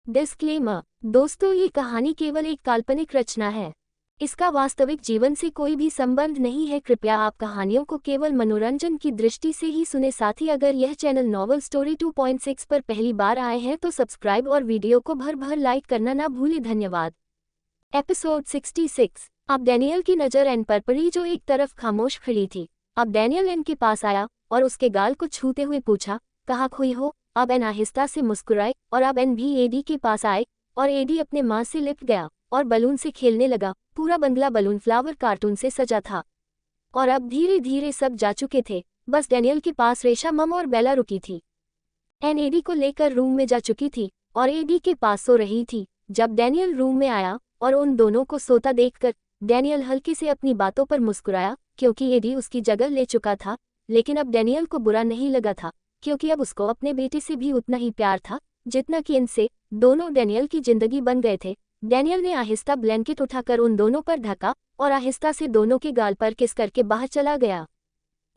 Disclaimer. दोस्तों, ये कहानी केवल एक काल्पनिक रचना है। इसका वास्तविक जीवन से कोई भी संबंध नहीं है। कृपया आप कहानियों को केवल मनोरंजन की दृष्टि से ही सुने। साथ ही अगर यह चैनल नॉवल स्टोरी 2.6 पर पहली बार आए हैं तो सब्सक्राइब और वीडियो को भर भर लाइक करना ना भूलें। धन्यवाद। एपिसोड 66। अब डैनियल की नज़र एन पर पड़ी, जो एक तरफ खामोश खड़ी थी। अब डैनियल एन के पास आया और उसके गाल को छूते हुए पूछा, कहाँ खोई हो? अब एन आहिस्ता से मुस्कुराए और अब एन भी एडी के पास आए और एडी अपने माँ से लिपट गया और बलून से खेलने लगा। पूरा बंगला बलून फ्लावर कार्टून से सजा था और अब धीरे धीरे सब जा चुके थे। बस डैनियल के पास रेशा, मम और बेला रुकी थी। एन एडी को लेकर रूम में जा चुकी थी और एडी के पास सो रही थी। जब डैनियल रूम में आया और उन दोनों को सोता देखकर डैनियल हल्के से अपनी बातों पर मुस्कुराया, क्योंकि एडी उसकी जगह ले चुका था। लेकिन अब डैनियल को बुरा नहीं लगा था, क्योंकि अब उसको अपने बेटे से भी उतना ही प्यार था जितना कि इनसे। दोनों डैनियल की जिंदगी बन गए थे। डैनियल ने आहिस्ता ब्लैंकेट उठाकर उन दोनों पर ढका और आहिस्ता से दोनों के गाल पर किस करके बाहर चला गया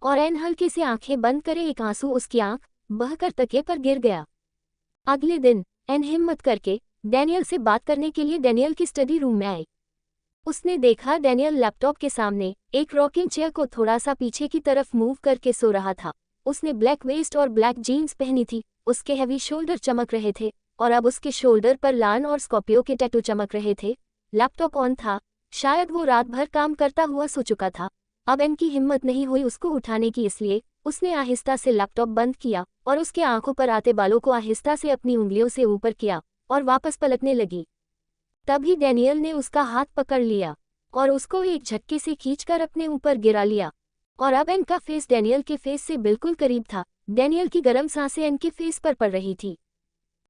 और एन हल्के से आंखें बंद करे एक आंसू उसकी आंख बहकर तकिए पर गिर गया। अगले दिन एन हिम्मत करके डैनियल से बात करने के लिए डैनियल की स्टडी रूम में आई। उसने देखा डैनियल लैपटॉप के सामने एक रॉकिंग चेयर को थोड़ा सा पीछे की तरफ मूव करके सो रहा था। उसने ब्लैक वेस्ट और ब्लैक जीन्स पहनी थी। उसके हैवी शोल्डर चमक रहे थे और अब उसके शोल्डर पर लायन और स्कॉर्पियो के टैटू चमक रहे थे। लैपटॉप ऑन था। शायद वो रात भर काम करता हुआ सो चुका था। अब एन की हिम्मत नहीं हुई उसको उठाने की, इसलिए उसने आहिस्ता से लैपटॉप बंद किया और उसके आंखों पर आते बालों को आहिस्ता से अपनी उंगलियों से ऊपर किया और वापस पलटने लगी। तभी डैनियल ने उसका हाथ पकड़ लिया और उसको एक झटके से खींचकर अपने ऊपर गिरा लिया और अब एन का फेस डैनियल के फेस से बिल्कुल करीब था। डैनियल की गर्म सांसें एन के फेस पर पड़ रही थी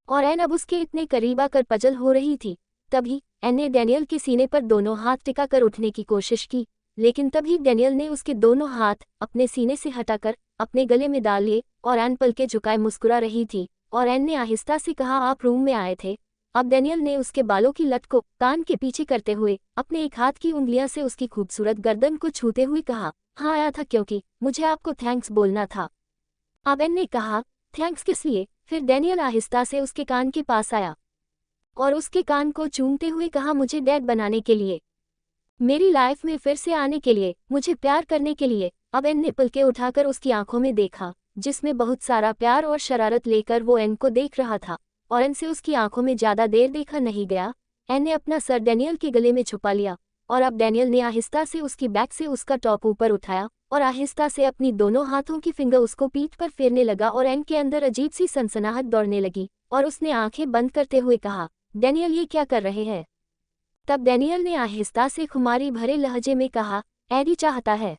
और एन अब उसके इतने करीब आकर पजल हो रही थी। तभी एन ने डैनियल के सीने पर दोनों हाथ टिकाकर उठने की कोशिश की, लेकिन तभी डैनियल ने उसके दोनों हाथ अपने सीने से हटाकर अपने गले में डाल लिए और एन पलके झुकाए मुस्कुरा रही थी और एन ने आहिस्ता से कहा, आप रूम में आए थे? अब डैनियल ने उसके बालों की लट को कान के पीछे करते हुए अपने एक हाथ की उंगलियां से उसकी खूबसूरत गर्दन को छूते हुए कहा, हाँ आया था, क्योंकि मुझे आपको थैंक्स बोलना था। अब एन ने कहा, थैंक्स किस लिए? फिर डैनियल आहिस्ता से उसके कान के पास आया और उसके कान को चूमते हुए कहा, मुझे डैड बनाने के लिए, मेरी लाइफ में फिर से आने के लिए, मुझे प्यार करने के लिए। अब एन ने पलके उठाकर उसकी आंखों में देखा, जिसमें बहुत सारा प्यार और शरारत लेकर वो एन को देख रहा था और एन से उसकी आंखों में ज्यादा देर देखा नहीं गया। एन ने अपना सर डैनियल के गले में छुपा लिया और अब डैनियल ने आहिस्ता से उसकी बैक से उसका टॉप ऊपर उठाया और आहिस्ता से अपनी दोनों हाथों की फिंगर उसको पीठ पर फेरने लगा और एन के अंदर अजीब सी सनसनाहट दौड़ने लगी और उसने आंखें बंद करते हुए कहा, डैनियल ये क्या कर रहे हैं? तब डैनियल ने आहिस्ता से खुमारी भरे लहजे में कहा, एडी चाहता है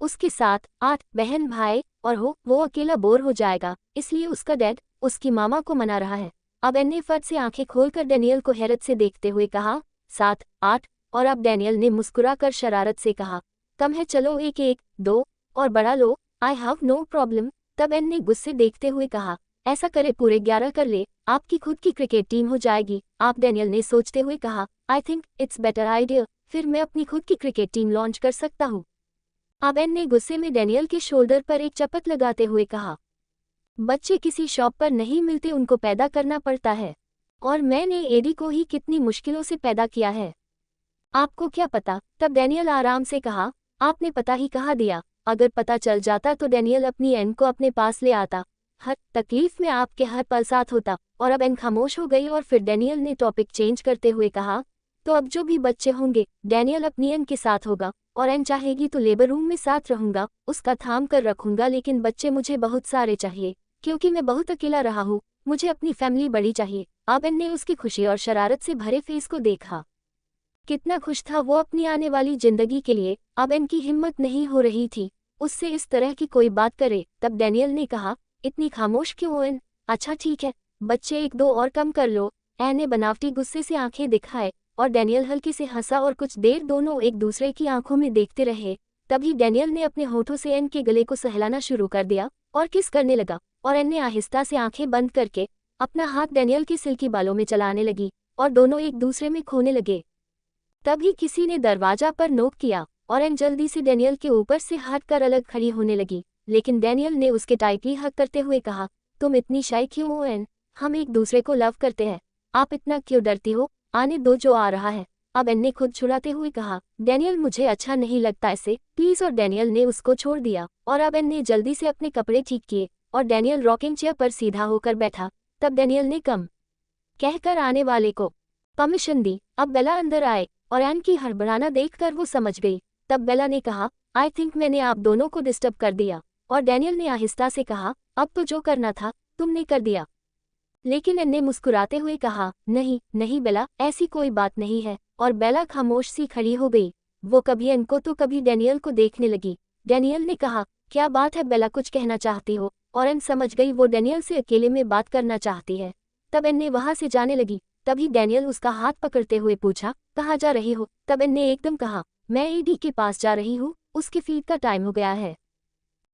उसके साथ 8 बहन भाई और वो अकेला बोर हो जाएगा, इसलिए उसका डैड उसकी मामा को मना रहा है। अब एन ने फट से आंखें खोलकर डैनियल को हैरत से देखते हुए कहा, 7 8? और अब डैनियल ने मुस्कुराकर शरारत से कहा, कम है, चलो एक एक 2 और बड़ा लो, आई हैव नो प्रॉब्लम। तब एन ने गुस्से देखते हुए कहा, ऐसा करे पूरे 11 कर ले, आपकी खुद की क्रिकेट टीम हो जाएगी। आप डैनियल ने सोचते हुए कहा, I think it's better idea, फिर मैं अपनी खुद की क्रिकेट टीम लॉन्च कर सकता हूँ। अब एन ने गुस्से में डैनियल के शोल्डर पर एक चपत लगाते हुए कहा, बच्चे किसी शॉप पर नहीं मिलते, उनको पैदा करना पड़ता है और मैंने एडी को ही कितनी मुश्किलों से पैदा किया है, आपको क्या पता? तब डैनियल आराम से कहा, आपने पता ही कहा दिया, अगर पता चल जाता तो डैनियल अपनी एन को अपने पास ले आता, हर तकलीफ में आपके हर पल साथ होता। और अब एन खामोश हो गई और फिर डैनियल ने टॉपिक चेंज करते हुए कहा, तो अब जो भी बच्चे होंगे डैनियल अपनी एन के साथ होगा और एन चाहेगी तो लेबर रूम में साथ रहूंगा, उसका थाम कर रखूंगा, लेकिन बच्चे मुझे बहुत सारे चाहिए, क्योंकि मैं बहुत अकेला रहा हूँ, मुझे अपनी फैमिली बड़ी चाहिए। अब एन ने उसकी खुशी और शरारत से भरे फेस को देखा, कितना खुश था वो अपनी आने वाली जिंदगी के लिए। अब एन की हिम्मत नहीं हो रही थी उससे इस तरह की कोई बात करे। तब डैनियल ने कहा, इतनी खामोश क्यों एन? अच्छा ठीक है, बच्चे 1 2 और कम कर लो। एन ने बनावटी गुस्से से आंखें दिखाए और डैनियल हल्के से हंसा और कुछ देर दोनों एक दूसरे की आंखों में देखते रहे। तभी डैनियल ने अपने होठों से एन के गले को सहलाना शुरू कर दिया और किस करने लगा और एन ने आहिस्ता से आंखें बंद करके अपना हाथ डैनियल के सिल्की बालों में चलाने लगी और दोनों एक दूसरे में खोने लगे। तभी किसी ने दरवाजा पर नोक किया और एन जल्दी से डैनियल के ऊपर से हटकर अलग खड़ी होने लगी, लेकिन डैनियल ने उसके टाइटली हग करते हुए कहा, तुम इतनी शाय क्यों हो एन? हम एक दूसरे को लव करते हैं, आप इतना क्यों डरती हो, आने दो जो आ रहा है। अब एन ने खुद छुड़ाते हुए कहा, डैनियल मुझे अच्छा नहीं लगता ऐसे, प्लीज। और डैनियल ने उसको छोड़ दिया और अब एन ने जल्दी से अपने कपड़े ठीक किए और डैनियल रॉकिंग चेयर पर सीधा होकर बैठा। तब डैनियल ने कम कहकर आने वाले को परमिशन दी। अब बेला अंदर आए और एन की हड़बड़ाना देखकर वो समझ गई। तब बेला ने कहा, आई थिंक मैंने आप दोनों को डिस्टर्ब कर दिया। और डैनियल ने आहिस्ता से कहा, अब तो जो करना था तुमने कर दिया। लेकिन एन ने मुस्कुराते हुए कहा, नहीं नहीं बेला, ऐसी कोई बात नहीं है। और बेला खामोश सी खड़ी हो गई। वो कभी एन को तो कभी डैनियल को देखने लगी। डैनियल ने कहा, क्या बात है बेला, कुछ कहना चाहती हो? और एन समझ गई वो डैनियल से अकेले में बात करना चाहती है। तब एन ने वहां से जाने लगी। तभी डैनियल उसका हाथ पकड़ते हुए पूछा, कहाँ जा रही हो? तब एन ने एकदम कहा, मैं एडी के पास जा रही हूँ, उसके फीड का टाइम हो गया है।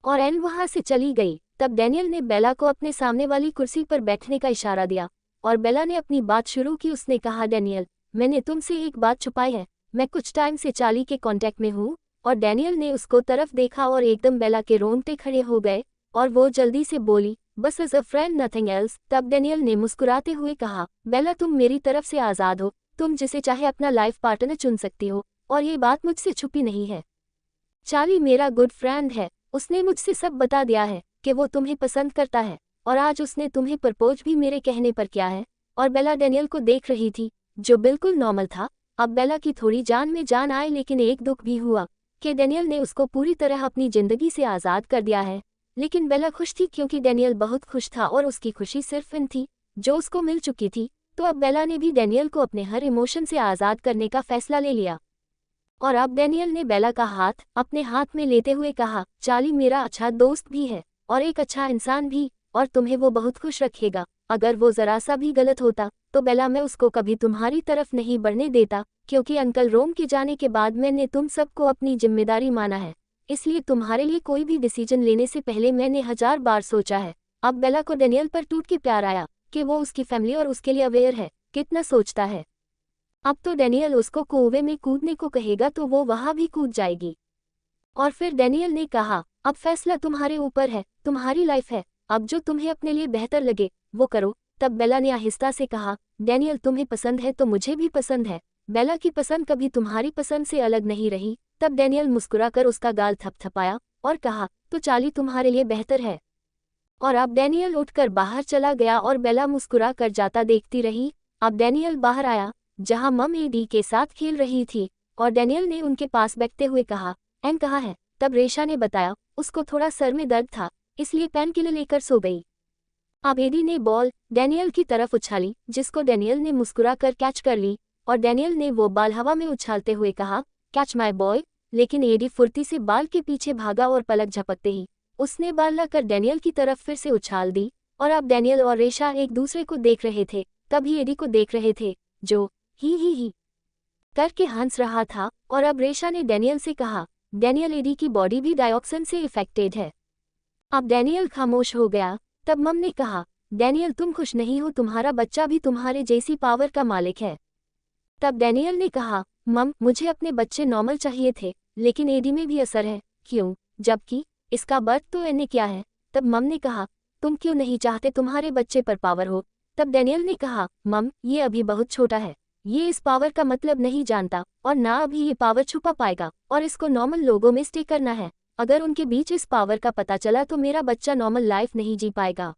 और एन वहां से चली गई। तब डैनियल ने बेला को अपने सामने वाली कुर्सी पर बैठने का इशारा दिया और बेला ने अपनी बात शुरू की। उसने कहा, डैनियल, मैंने तुमसे एक बात छुपाई है। मैं कुछ टाइम से चार्ली के कांटेक्ट में हूँ। और डैनियल ने उसको तरफ देखा और एकदम बेला के रोंगटे खड़े हो गए और वो जल्दी से बोली, बस as a friend, nothing else. तब डैनियल ने मुस्कुराते हुए कहा, बेला तुम मेरी तरफ से आज़ाद हो, तुम जिसे चाहे अपना लाइफ पार्टनर चुन सकती हो और ये बात मुझसे छुपी नहीं है। चार्ली मेरा गुड फ्रेंड है, उसने मुझसे सब बता दिया है कि वो तुम्हें पसंद करता है और आज उसने तुम्हें प्रपोज भी मेरे कहने पर किया है। और बेला डैनियल को देख रही थी, जो बिल्कुल नॉर्मल था। अब बेला की थोड़ी जान में जान आए, लेकिन एक दुख भी हुआ कि डैनियल ने उसको पूरी तरह अपनी जिंदगी से आज़ाद कर दिया है। लेकिन बेला खुश थी क्योंकि डैनियल बहुत खुश था और उसकी खुशी सिर्फ इन थी जो उसको मिल चुकी थी। तो अब बेला ने भी डैनियल को अपने हर इमोशन से आज़ाद करने का फैसला ले लिया। और अब डैनियल ने बेला का हाथ अपने हाथ में लेते हुए कहा, चार्ली मेरा अच्छा दोस्त भी है और एक अच्छा इंसान भी, और तुम्हें वो बहुत खुश रखेगा। अगर वो जरा सा भी गलत होता तो बेला मैं उसको कभी तुम्हारी तरफ नहीं बढ़ने देता, क्योंकि अंकल रोम के जाने के बाद मैंने तुम सबको अपनी जिम्मेदारी माना है। इसलिए तुम्हारे लिए कोई भी डिसीजन लेने से पहले मैंने 1000 बार सोचा है। अब बेला को डैनियल पर टूट के प्यार आया कि वो उसकी फैमिली और उसके लिए अवेयर है, कितना सोचता है। अब तो डैनियल उसको कुएं में कूदने को कहेगा तो वो वहां भी कूद जाएगी। और फिर डैनियल ने कहा, अब फैसला तुम्हारे ऊपर है, तुम्हारी लाइफ है, अब जो तुम्हें अपने लिए बेहतर लगे वो करो। तब बेला ने आहिस्ता से कहा, डैनियल तुम्हें पसंद है तो मुझे भी पसंद है। बेला की पसंद कभी तुम्हारी पसंद से अलग नहीं रही। तब डैनियल मुस्कुराकर उसका गाल थपथपाया और कहा, तो चार्ली तुम्हारे लिए बेहतर है। और अब डैनियल उठकर बाहर चला गया और बेला मुस्कुरा कर जाता देखती रही। अब डैनियल बाहर आया जहां मम एडी के साथ खेल रही थी और डैनियल ने उनके पास बैठते हुए कहा, एन कहाँ है? तब रेशा ने बताया, उसको थोड़ा सर में दर्द था इसलिए पेन किलर लेकर सो गई। अब एडी ने बॉल डैनियल की तरफ उछाली, जिसको डैनियल ने मुस्कुरा कर कैच कर ली और डैनियल ने वो बाल हवा में उछालते हुए कहा, कैच माय बॉय। लेकिन एडी फुर्ती से बाल के पीछे भागा और पलक झपकते ही उसने बाल लाकर डैनियल की तरफ फिर से उछाल दी। और अब डैनियल और रेशा एक दूसरे को देख रहे थे, तभी एडी को देख रहे थे जो ही करके हंस रहा था। और अब रेशा ने डैनियल से कहा, डैनियल एडी की बॉडी भी डायऑक्सिन से इफेक्टेड है। अब डैनियल खामोश हो गया। तब मम ने कहा, डैनियल तुम खुश नहीं हो, तुम्हारा बच्चा भी तुम्हारे जैसी पावर का मालिक है। तब डैनियल ने कहा, मम मुझे अपने बच्चे नॉर्मल चाहिए थे, लेकिन एडी में भी असर है। क्यों? जबकि इसका बर्थ तो एने किया है। तब मम ने कहा, तुम क्यों नहीं चाहते तुम्हारे बच्चे पर पावर हो? तब डैनियल ने कहा, मम ये अभी बहुत छोटा है, ये इस पावर का मतलब नहीं जानता और ना अभी ये पावर छुपा पाएगा, और इसको नॉर्मल लोगों में स्टे करना है। अगर उनके बीच इस पावर का पता चला तो मेरा बच्चा नॉर्मल लाइफ नहीं जी पाएगा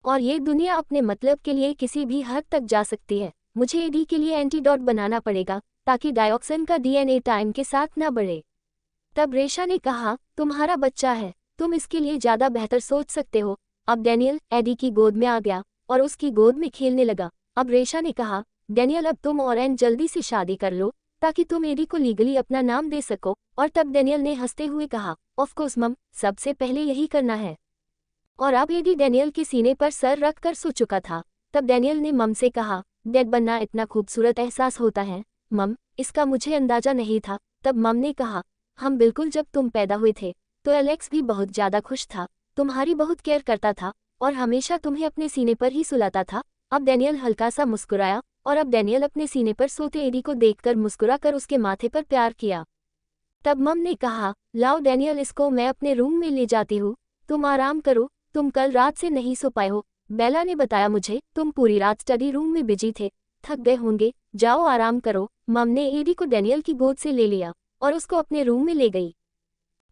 और ये दुनिया अपने मतलब के लिए किसी भी हद तक जा सकती है। मुझे एडी के लिए एंटीडोट बनाना पड़ेगा ताकि डायऑक्सिन का डीएनए टाइम के साथ ना बढ़े। तब रेशा ने कहा, तुम्हारा बच्चा है, तुम इसके लिए ज्यादा बेहतर सोच सकते हो। अब डैनियल एडी की गोद में आ गया और उसकी गोद में खेलने लगा। अब रेशा ने कहा, डैनियल अब तुम और एन जल्दी से शादी कर लो ताकि तुम एडी को लीगली अपना नाम दे सको। और तब डैनियल ने हंसते हुए कहा, ऑफ कोर्स मम, सबसे पहले यही करना है। और अब एडी डैनियल के सीने पर सर रख कर सो चुका था। तब डैनियल ने मम से कहा, डैड बनना इतना खूबसूरत एहसास होता है मम, इसका मुझे अंदाजा नहीं था। तब मम ने कहा, हम बिल्कुल जब तुम पैदा हुए थे तो एलेक्स भी बहुत ज्यादा खुश था, तुम्हारी बहुत केयर करता था और हमेशा तुम्हें अपने सीने पर ही सुलाता था। अब डैनियल हल्का सा मुस्कुराया और अब डैनियल अपने सीने पर सोते एडी को देखकर मुस्कुरा कर उसके माथे पर प्यार किया। तब मम ने कहा, लाओ डैनियल, इसको मैं अपने रूम में ले जाती हूँ, तुम आराम करो, तुम कल रात से नहीं सो पाए हो। बेला ने बताया मुझे तुम पूरी रात स्टडी रूम में बिजी थे, थक गए होंगे, जाओ आराम करो। मम ने एडी को डैनियल की गोद से ले लिया और उसको अपने रूम में ले गई।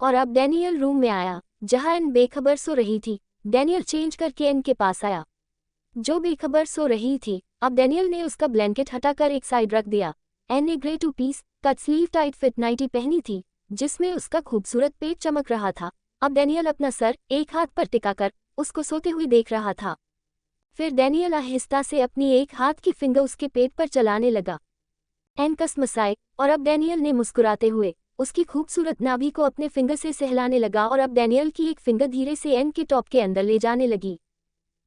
और अब डैनियल रूम में आया जहां एन बेखबर सो रही थी। डैनियल चेंज करके एन के पास आया जो बेखबर सो रही थी। अब डैनियल ने उसका ब्लैंकेट हटाकर एक साइड रख दिया। एन ने grey two piece cut sleeve tight fit nightie पहनी थी जिसमें उसका खूबसूरत पेट चमक रहा था। अब डैनियल अपना सर एक हाथ पर टिकाकर उसको सोते हुए देख रहा था। फिर डैनियल आहिस्ता से अपनी एक हाथ की फिंगर उसके पेट पर चलाने लगा। एन कसमसाए और अब डैनियल ने मुस्कुराते हुए उसकी खूबसूरत नाभि को अपने फिंगर से सहलाने लगा और अब डैनियल की एक फिंगर धीरे से एन के टॉप के अंदर ले जाने लगी।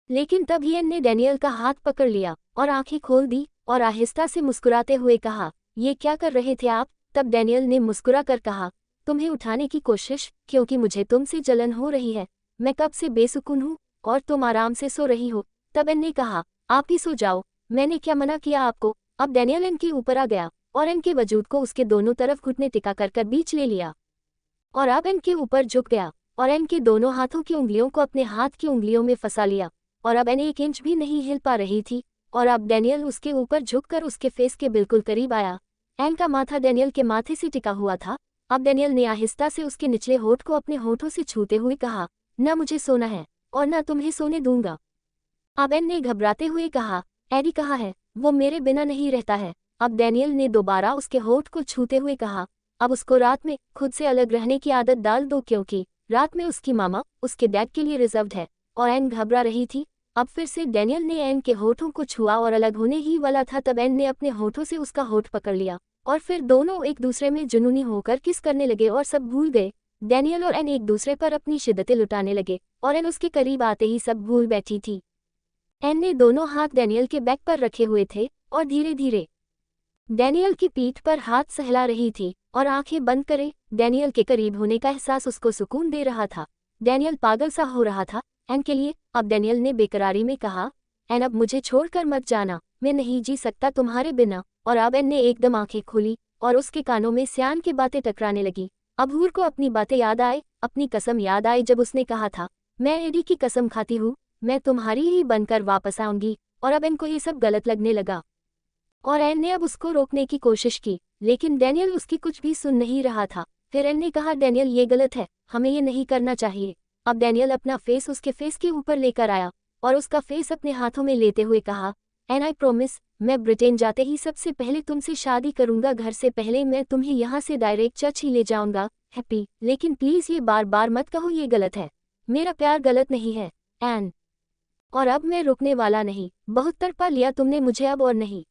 लेकिन तभी एन ने डैनियल का हाथ पकड़ लिया और आंखें खोल दी और आहिस्ता से मुस्कुराते हुए कहा, ये क्या कर रहे थे आप? तब डैनियल ने मुस्कुरा कर कहा, तुम्हें उठाने की कोशिश, क्योंकि मुझे तुमसे जलन हो रही है। मैं कब से बेसुकून हूँ और तुम आराम से सो रही हो। तब एन ने कहा, आप ही सो जाओ, मैंने क्या मना किया आपको? अब डैनियल एन के ऊपर आ गया और एन के वजूद को उसके दोनों तरफ घुटने टिका कर बीच ले लिया और अब एन के ऊपर झुक गया और एन के दोनों हाथों की उंगलियों को अपने हाथ की उंगलियों में फंसा लिया और अब एन 1 इंच भी नहीं हिल पा रही थी। और अब डैनियल उसके ऊपर झुककर उसके फेस के बिल्कुल करीब आया। एन का माथा डैनियल के माथे से टिका हुआ था। अब डैनियल ने आहिस्ता से उसके निचले होठ को अपने होठों से छूते हुए कहा, न मुझे सोना है और न तुम्हें सोने दूंगा। अब एन ने घबराते हुए कहा, एडी कहाँ है? वो मेरे बिना नहीं रहता है। अब डैनियल ने दोबारा उसके होठ को छूते हुए कहा, अब उसको रात में खुद से अलग रहने की आदत डाल दो, क्योंकि रात में उसकी मामा उसके डैड के लिए रिजर्व्ड है। और एन घबरा रही थी। अब फिर से डैनियल ने एन के होठों को छुआ और अलग होने ही वाला था तब एन ने अपने होठों से उसका होठ पकड़ लिया और फिर दोनों एक दूसरे में जुनूनी होकर किस करने लगे और सब भूल गए। डैनियल और एन एक दूसरे पर अपनी शिद्दतें लुटाने लगे और एन उसके करीब आते ही सब भूल बैठी थी। एन ने दोनों हाथ डैनियल के बैक पर रखे हुए थे और धीरे धीरे डैनियल की पीठ पर हाथ सहला रही थी और आंखें बंद करे। डैनियल के करीब होने का एहसास उसको सुकून दे रहा था। डैनियल पागल सा हो रहा था एन के लिए। अब डैनियल ने बेकरारी में कहा, एन अब मुझे छोड़कर मत जाना, मैं नहीं जी सकता तुम्हारे बिना। और अब एन ने एकदम आंखें खोली और उसके कानों में सियान की बातें टकराने लगी। अब हूर को अपनी बातें याद आए, अपनी कसम याद आई जब उसने कहा था, मैं एडी की कसम खाती हूँ, मैं तुम्हारी ही बनकर वापस आऊंगी। और अब एन को ये सब गलत लगने लगा और एन ने अब उसको रोकने की कोशिश की, लेकिन डैनियल उसकी कुछ भी सुन नहीं रहा था। फिर एन ने कहा, डैनियल ये गलत है, हमें ये नहीं करना चाहिए। अब डैनियल अपना फेस उसके फेस के ऊपर लेकर आया और उसका फेस अपने हाथों में लेते हुए कहा, एन आई प्रॉमिस, मैं ब्रिटेन जाते ही सबसे पहले तुमसे शादी करूंगा। घर से पहले मैं तुम्हें यहाँ से डायरेक्ट चर्च ही ले जाऊंगा। हैप्पी, लेकिन प्लीज ये बार बार मत कहो ये गलत है। मेरा प्यार गलत नहीं है एन, और अब मैं रुकने वाला नहीं। बहुत तड़पा लिया तुमने मुझे अब और नहीं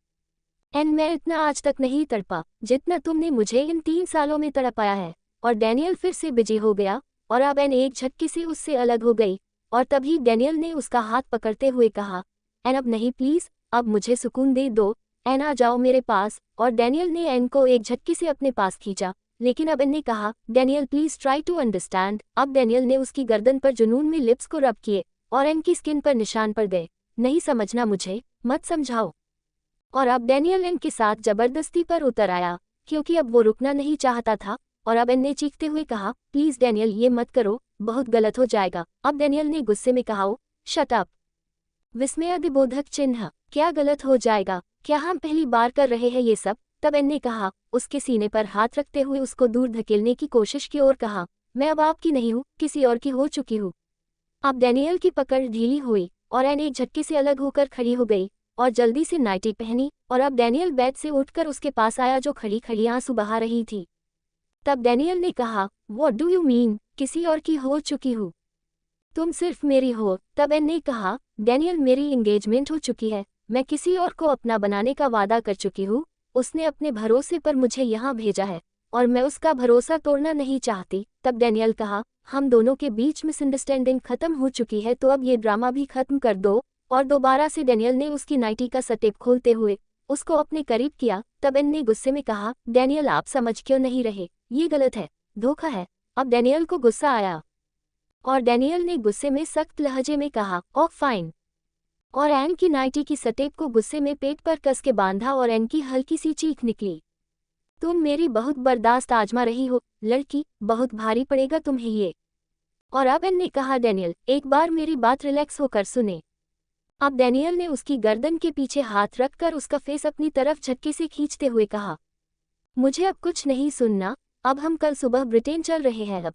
एन, मैं इतना आज तक नहीं तड़पा जितना तुमने मुझे इन 3 सालों में तड़पाया है। और डैनियल फिर से बिजी हो गया और अब एन एक झटके से उससे अलग हो गई और तभी डैनियल ने उसका हाथ पकड़ते हुए कहा, एन अब नहीं प्लीज, अब मुझे सुकून दे दो, एन आ जाओ मेरे पास। और डैनियल ने एन को एक झटके से अपने पास खींचा, लेकिन अब एन ने कहा, Daniel please try to understand. अब डैनियल ने उसकी गर्दन पर जुनून में लिप्स को रब किए और एन की स्किन पर निशान पड़ गए। नहीं समझना मुझे, मत समझाओ। और अब डैनियल एन के साथ जबरदस्ती पर उतर आया क्योंकि अब वो रुकना नहीं चाहता था। और अब एन ने चीखते हुए कहा, प्लीज डैनियल ये मत करो, बहुत गलत हो जाएगा। अब डैनियल ने गुस्से में कहा, शट अप। विस्मयादिबोधक चिन्ह, क्या गलत हो जाएगा? क्या हम पहली बार कर रहे हैं ये सब? तब एन ने कहा, उसके सीने पर हाथ रखते हुए उसको दूर धकेलने की कोशिश की और कहा, मैं अब आपकी नहीं हूँ, किसी और की हो चुकी हूँ। अब डैनियल की पकड़ ढीली हुई और एन एक झटके से अलग होकर खड़ी हो गई और जल्दी से नाइटी पहनी। और अब डैनियल बेड से उठकर उसके पास आया जो खड़ी खड़ी आंसू बहा रही थी। तब डैनियल ने कहा, व्हाट डू यू मीन, किसी और की हो चुकी हूँ? तुम सिर्फ मेरी हो। तब एन ने कहा, डैनियल मेरी एंगेजमेंट हो चुकी है, मैं किसी और को अपना बनाने का वादा कर चुकी हूँ। उसने अपने भरोसे पर मुझे यहाँ भेजा है और मैं उसका भरोसा तोड़ना नहीं चाहती। तब डैनियल कहा, हम दोनों के बीच मिसअंडरस्टैंडिंग खत्म हो चुकी है तो अब ये ड्रामा भी खत्म कर दो। और दोबारा से डैनियल ने उसकी नाइटी का सटेप खोलते हुए उसको अपने करीब किया। तब एन ने गुस्से में कहा, डैनियल आप समझ क्यों नहीं रहे, ये गलत है, धोखा है। अब डैनियल को गुस्सा आया और डैनियल ने गुस्से में सख्त लहजे में कहा, ओह फाइन। और एन की नाइटी की सटेप को गुस्से में पेट पर कस के बांधा और एन की हल्की सी चीख निकली, तुम मेरी बहुत बर्दाश्त आजमा रही हो लड़की, बहुत भारी पड़ेगा तुम्हें ये। और अब एन ने कहा, डैनियल एक बार मेरी बात रिलैक्स होकर सुने। अब डैनियल ने उसकी गर्दन के पीछे हाथ रखकर उसका फेस अपनी तरफ झटके से खींचते हुए कहा, मुझे अब कुछ नहीं सुनना, अब हम कल सुबह ब्रिटेन चल रहे हैं। अब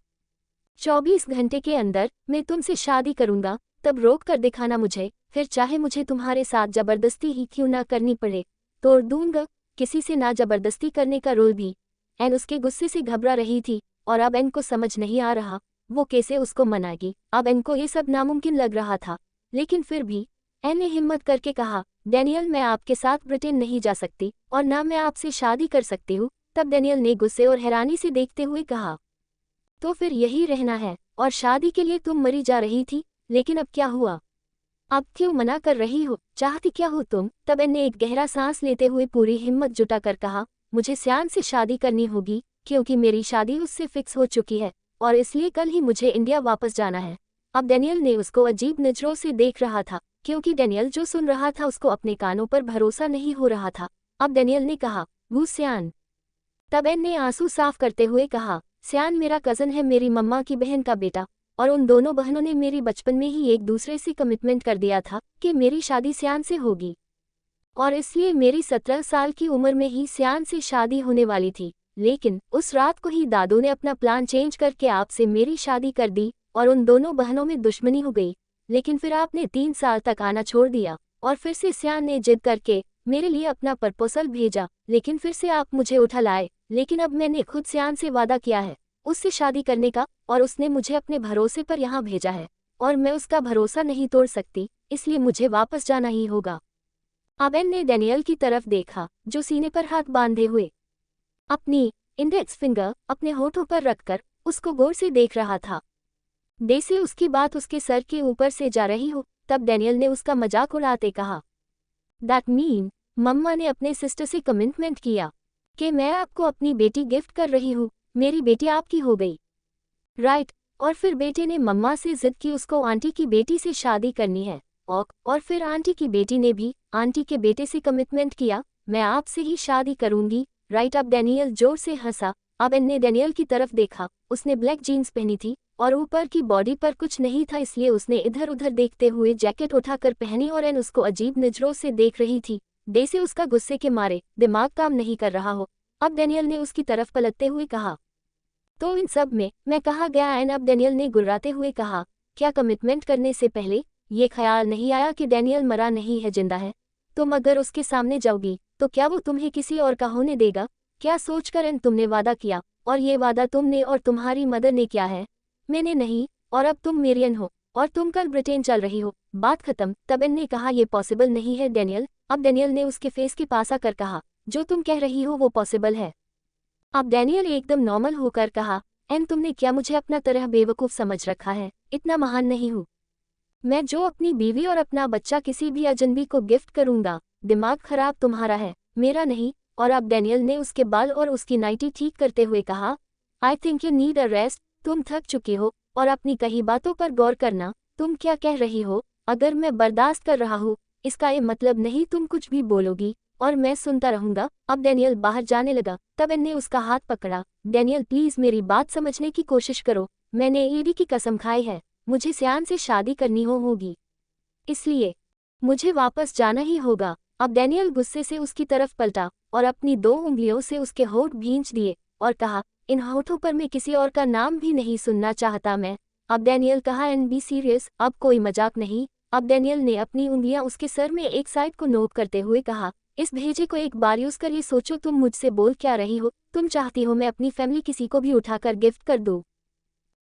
24 घंटे के अंदर मैं तुमसे शादी करूंगा, तब रोक कर दिखाना मुझे, फिर चाहे मुझे तुम्हारे साथ जबरदस्ती ही क्यों ना करनी पड़े, तोड़ दूंगा। किसी से ना जबरदस्ती करने का रूल भी। एन उसके गुस्से से घबरा रही थी और अब एन को समझ नहीं आ रहा वो कैसे उसको मनाएगी। अब एन को ये सब नामुमकिन लग रहा था, लेकिन फिर भी एन ने हिम्मत करके कहा, डैनियल मैं आपके साथ ब्रिटेन नहीं जा सकती और ना मैं आपसे शादी कर सकती हूँ। तब डैनियल ने गुस्से और हैरानी से देखते हुए कहा, तो फिर यही रहना है, और शादी के लिए तुम मरी जा रही थी, लेकिन अब क्या हुआ? अब क्यों मना कर रही हो? चाहती क्या हो तुम? तब एन ने एक गहरा सांस लेते हुए पूरी हिम्मत जुटाकर कहा, मुझे सियान से शादी करनी होगी, क्योंकि मेरी शादी उससे फिक्स हो चुकी है और इसलिए कल ही मुझे इंडिया वापस जाना है। अब डैनियल ने उसको अजीब नजरों से देख रहा था, क्योंकि डैनियल जो सुन रहा था उसको अपने कानों पर भरोसा नहीं हो रहा था। अब डैनियल ने कहा, वो सियान। तब एन ने आंसू साफ करते हुए कहा, सियान मेरा कज़न है, मेरी मम्मा की बहन का बेटा, और उन दोनों बहनों ने मेरी बचपन में ही एक दूसरे से कमिटमेंट कर दिया था कि मेरी शादी सियान से होगी, और इसलिए मेरी 17 साल की उम्र में ही सियान से शादी होने वाली थी। लेकिन उस रात को ही दादू ने अपना प्लान चेंज करके आपसे मेरी शादी कर दी और उन दोनों बहनों में दुश्मनी हो गई। लेकिन फिर आपने 3 साल तक आना छोड़ दिया और फिर से सियान ने जिद करके मेरे लिए अपना प्रपोजल भेजा, लेकिन फिर से आप मुझे उठा लाए। लेकिन अब मैंने खुद सियान से वादा किया है उससे शादी करने का, और उसने मुझे अपने भरोसे पर यहाँ भेजा है और मैं उसका भरोसा नहीं तोड़ सकती, इसलिए मुझे वापस जाना ही होगा। अब एन ने डैनियल की तरफ देखा जो सीने पर हाथ बांधे हुए अपनी इंडेक्स फिंगर अपने होठों पर रखकर उसको गौर से देख रहा था। जैसे उसकी बात उसके सर के ऊपर से जा रही हो। तब डैनियल ने उसका मजाक उड़ाते कहा, दैट मीन मम्मा ने अपने सिस्टर से कमिटमेंट किया कि मैं आपको अपनी बेटी गिफ्ट कर रही हूँ, मेरी बेटी आपकी हो गई, राइट? और फिर बेटे ने मम्मा से जिद की उसको आंटी की बेटी से शादी करनी है, और फिर आंटी की बेटी ने भी आंटी के बेटे से कमिटमेंट किया, मैं आपसे ही शादी करूंगी, राइट? अब डैनियल जोर से हंसा। अब एन ने डैनियल की तरफ देखा, उसने ब्लैक जीन्स पहनी थी और ऊपर की बॉडी पर कुछ नहीं था, इसलिए उसने इधर उधर देखते हुए जैकेट उठाकर पहनी और एन उसको अजीब नजरों से देख रही थी, जैसे उसका गुस्से के मारे दिमाग काम नहीं कर रहा हो। अब डैनियल ने उसकी तरफ पलटते हुए कहा, तो इन सब में मैं कहाँ गया? एन अब डैनियल ने गुर्राते हुए कहा, क्या कमिटमेंट करने से पहले ये ख्याल नहीं आया कि डैनियल मरा नहीं है, जिंदा है? तुम अगर उसके सामने जाओगी तो क्या वो तुम्हें किसी और का होने देगा? क्या सोचकर एन तुमने वादा किया, और ये वादा तुमने और तुम्हारी मदर ने किया है, मैंने नहीं, और अब तुम मेरियन हो और तुम कल ब्रिटेन चल रही हो, बात खत्म। तब एन ने कहा, ये पॉसिबल नहीं है डैनियल। अब डैनियल ने उसके फेस के पास आकर कहा, जो तुम कह रही हो वो पॉसिबल है। अब डैनियल एकदम नॉर्मल होकर कहा, एन तुमने क्या मुझे अपना तरह बेवकूफ़ समझ रखा है? इतना महान नहीं हूँ मैं जो अपनी बीवी और अपना बच्चा किसी भी अजनबी को गिफ्ट करूंगा। दिमाग खराब तुम्हारा है, मेरा नहीं। और अब डैनियल ने उसके बाल और उसकी नाइटी ठीक करते हुए कहा, I think you need a rest, तुम थक चुकी हो और अपनी कही बातों पर गौर करना। तुम क्या कह रही हो? अगर मैं बर्दाश्त कर रहा हूँ इसका ये मतलब नहीं तुम कुछ भी बोलोगी और मैं सुनता रहूंगा। अब डैनियल बाहर जाने लगा। तब एन ने उसका हाथ पकड़ा, डैनियल प्लीज मेरी बात समझने की कोशिश करो, मैंने ईडी की कसम खाई है, मुझे सियान से शादी करनी होगी, इसलिए मुझे वापस जाना ही होगा। अब डैनियल गुस्से से उसकी तरफ पलटा और अपनी 2 उंगलियों से उसके होठ भींच दिए और कहा, इन होठों पर मैं किसी और का नाम भी नहीं सुनना चाहता मैं। अब डैनियल कहा, एंड बी सीरियस, अब कोई मजाक नहीं। अब डैनियल ने अपनी उंगलियां उसके सर में एक साइड को नोक करते हुए कहा, इस भेजे को एक बार यूज कर ये सोचो तुम मुझसे बोल क्या रही हो? तुम चाहती हो मैं अपनी फैमिली किसी को भी उठाकर गिफ्ट कर दूं?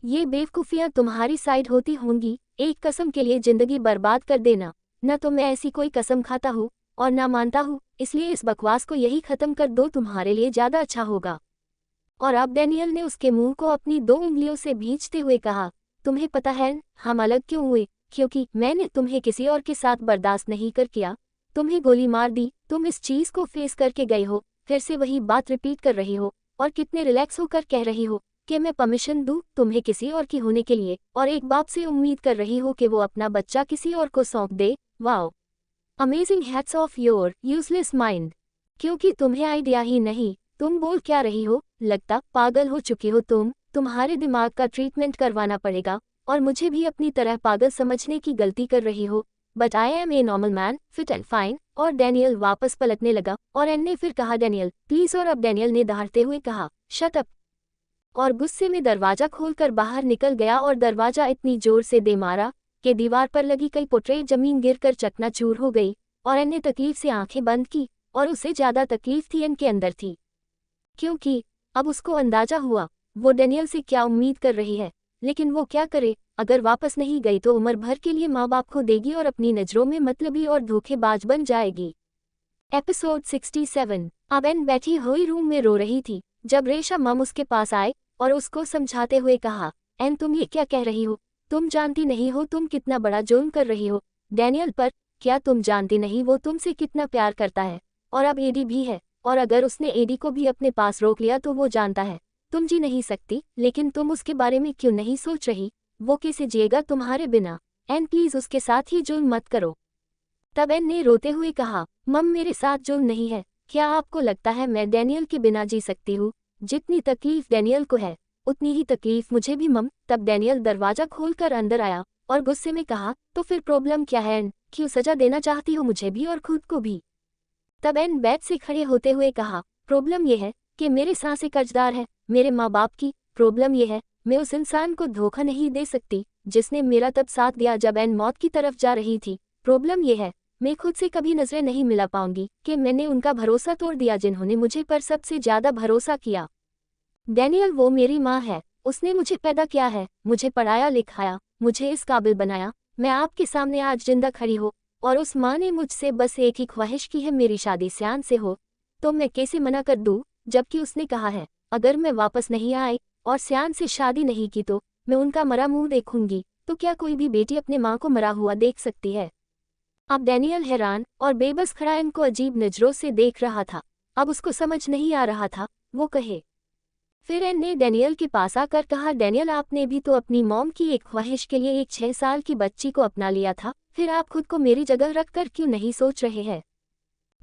ये बेवकूफियां तुम्हारी साइड होती होंगी, एक कसम के लिए जिंदगी बर्बाद कर देना। न तो मैं ऐसी कोई कसम खाता हूँ और ना मानता हूँ, इसलिए इस बकवास को यही खत्म कर दो, तुम्हारे लिए ज्यादा अच्छा होगा। और अब डैनियल ने उसके मुंह को अपनी 2 उंगलियों से भींचते हुए कहा, तुम्हें पता है हम अलग क्यों हुए? क्योंकि मैंने तुम्हें किसी और के साथ बर्दाश्त नहीं कर किया, तुम्हें गोली मार दी। तुम इस चीज को फेस करके गए हो, फिर से वही बात रिपीट कर रही हो और कितने रिलैक्स होकर कह रही हो कि मैं परमिशन दूं तुम्हें किसी और की होने के लिए, और एक बाप से उम्मीद कर रही हो कि वो अपना बच्चा किसी और को सौंप दे। Wow, amazing, hats off your useless mind. क्योंकि तुम्हें आइडिया ही नहीं तुम बोल क्या रही हो, लगता पागल हो चुकी हो तुम। तुम्हारे दिमाग का ट्रीटमेंट करवाना पड़ेगा और मुझे भी अपनी तरह पागल समझने की गलती कर रही हो। But I am a normal man, fit and fine. और डैनियल वापस पलटने लगा और एन ने फिर कहा डैनियल प्लीज, और अब डैनियल ने दहाड़ते हुए कहा शट अप, और गुस्से में दरवाजा खोलकर बाहर निकल गया और दरवाजा इतनी जोर से दे मारा कि दीवार पर लगी कई पोर्ट्रेट जमीन गिरकर चकनाचूर हो गई। और एन ने तकलीफ से आंखें बंद की और उसे ज्यादा तकलीफ थी एन के अंदर थी, क्योंकि अब उसको अंदाजा हुआ वो डैनियल से क्या उम्मीद कर रही है। लेकिन वो क्या करे, अगर वापस नहीं गई तो उम्र भर के लिए माँ बाप को देगी और अपनी नज़रों में मतलबी और धोखेबाज बन जाएगी। एपिसोड 67। अब एन बैठी हुई रूम में रो रही थी जब रेशा मम उसके पास आए और उसको समझाते हुए कहा एन तुम ये क्या कह रही हो, तुम जानती नहीं हो तुम कितना बड़ा जुर्म कर रही हो डैनियल पर। क्या तुम जानती नहीं वो तुमसे कितना प्यार करता है, और अब एडी भी है, और अगर उसने एडी को भी अपने पास रोक लिया तो वो जानता है तुम जी नहीं सकती। लेकिन तुम उसके बारे में क्यों नहीं सोच रही, वो कैसे जिएगा तुम्हारे बिना। एन प्लीज उसके साथ ही जुल्म मत करो। तब एन ने रोते हुए कहा मम मेरे साथ जुल्म नहीं है, क्या आपको लगता है मैं डैनियल के बिना जी सकती हूँ। जितनी तकलीफ डैनियल को है उतनी ही तकलीफ मुझे भी मम। तब डैनियल दरवाजा खोलकर अंदर आया और गुस्से में कहा तो फिर प्रॉब्लम क्या है एन, क्यों सजा देना चाहती हो मुझे भी और खुद को भी। तब एन बेड से खड़े होते हुए कहा प्रॉब्लम यह है कि मेरे सांसें कर्जदार है मेरे माँ बाप की। प्रॉब्लम यह है मैं उस इंसान को धोखा नहीं दे सकती जिसने मेरा तब साथ दिया जब एन मौत की तरफ जा रही थी। प्रॉब्लम यह है मैं खुद से कभी नजरें नहीं मिला पाऊंगी कि मैंने उनका भरोसा तोड़ दिया जिन्होंने मुझे पर सबसे ज्यादा भरोसा किया। डैनियल वो मेरी माँ है, उसने मुझे पैदा किया है, मुझे पढ़ाया लिखाया, मुझे इस काबिल बनाया मैं आपके सामने आज जिंदा खड़ी हो। और उस माँ ने मुझसे बस एक ही ख्वाहिश की है मेरी शादी सियान से हो। तो मैं कैसे मना कर दूँ, जबकि उसने कहा है अगर मैं वापस नहीं आई और सियान से शादी नहीं की तो मैं उनका मरा मुंह देखूंगी। तो क्या कोई भी बेटी अपने माँ को मरा हुआ देख सकती है। अब डैनियल हैरान और बेबस खड़ा इनको अजीब नजरों से देख रहा था। अब उसको समझ नहीं आ रहा था वो कहे। फिर एन ने डैनियल के पास आकर कहा डैनियल आपने भी तो अपनी मॉम की एक ख्वाहिश के लिए एक 6 साल की बच्ची को अपना लिया था, फिर आप खुद को मेरी जगह रखकर क्यों नहीं सोच रहे हैं।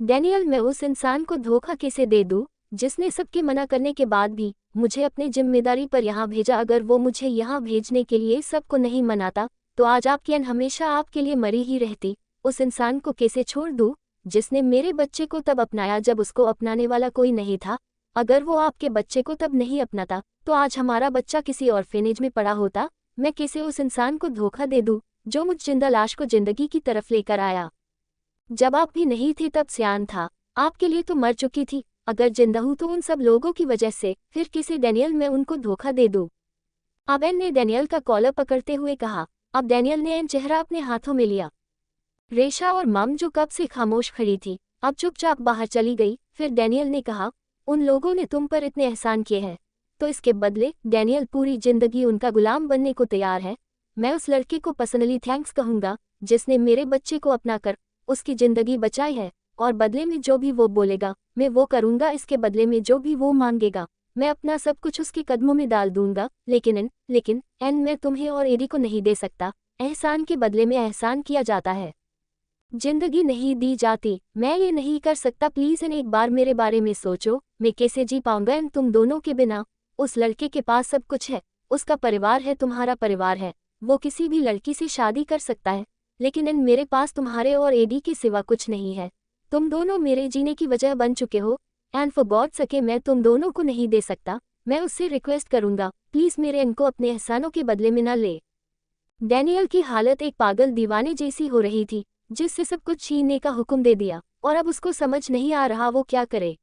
डैनियल मैं उस इंसान को धोखा कैसे दे दूं जिसने सबके मना करने के बाद भी मुझे अपनी जिम्मेदारी पर यहाँ भेजा। अगर वो मुझे यहाँ भेजने के लिए सबको नहीं मनाता तो आज आपकी एन हमेशा आपके लिए मरी ही रहती। उस इंसान को कैसे छोड़ दूं जिसने मेरे बच्चे को तब अपनाया जब उसको अपनाने वाला कोई नहीं था। अगर वो आपके बच्चे को तब नहीं अपनाता तो आज हमारा बच्चा किसी ऑर्फेनेज में पड़ा होता। मैं कैसे उस इंसान को धोखा दे दूं जो मुझ जिंदा लाश को जिंदगी की तरफ लेकर आया। जब आप भी नहीं थे तब सियान था, आपके लिए तो मर चुकी थी। अगर जिंदा हूं तो उन सब लोगों की वजह से, फिर किसे डैनियल मैं उनको धोखा दे दूं। अब एन ने डैनियल का कॉलर पकड़ते हुए कहा। अब डैनियल ने एन चेहरा अपने हाथों में लिया। रेशा और मम जो कब से खामोश खड़ी थी अब चुपचाप बाहर चली गई। फिर डैनियल ने कहा उन लोगों ने तुम पर इतने एहसान किए हैं तो इसके बदले डैनियल पूरी जिंदगी उनका गुलाम बनने को तैयार है। मैं उस लड़के को पर्सनली थैंक्स कहूंगा जिसने मेरे बच्चे को अपनाकर उसकी जिंदगी बचाई है, और बदले में जो भी वो बोलेगा मैं वो करूंगा। इसके बदले में जो भी वो मांगेगा मैं अपना सब कुछ उसके कदमों में डाल दूंगा। लेकिन एन मैं तुम्हें और एडी को नहीं दे सकता। एहसान के बदले में एहसान किया जाता है, जिंदगी नहीं दी जाती। मैं ये नहीं कर सकता। प्लीज एन एक बार मेरे बारे में सोचो, मैं कैसे जी पाऊंगा एन तुम दोनों के बिना। उस लड़के के पास सब कुछ है, उसका परिवार है, तुम्हारा परिवार है, वो किसी भी लड़की से शादी कर सकता है। लेकिन एन मेरे पास तुम्हारे और एडी के सिवा कुछ नहीं है। तुम दोनों मेरे जीने की वजह बन चुके हो एंड फॉर गॉड सके मैं तुम दोनों को नहीं दे सकता। मैं उससे रिक्वेस्ट करूंगा प्लीज मेरे एन को अपने एहसानों के बदले में न ले। डैनियल की हालत एक पागल दीवाने जैसी हो रही थी जिससे सब कुछ छीनने का हुक्म दे दिया, और अब उसको समझ नहीं आ रहा वो क्या करे।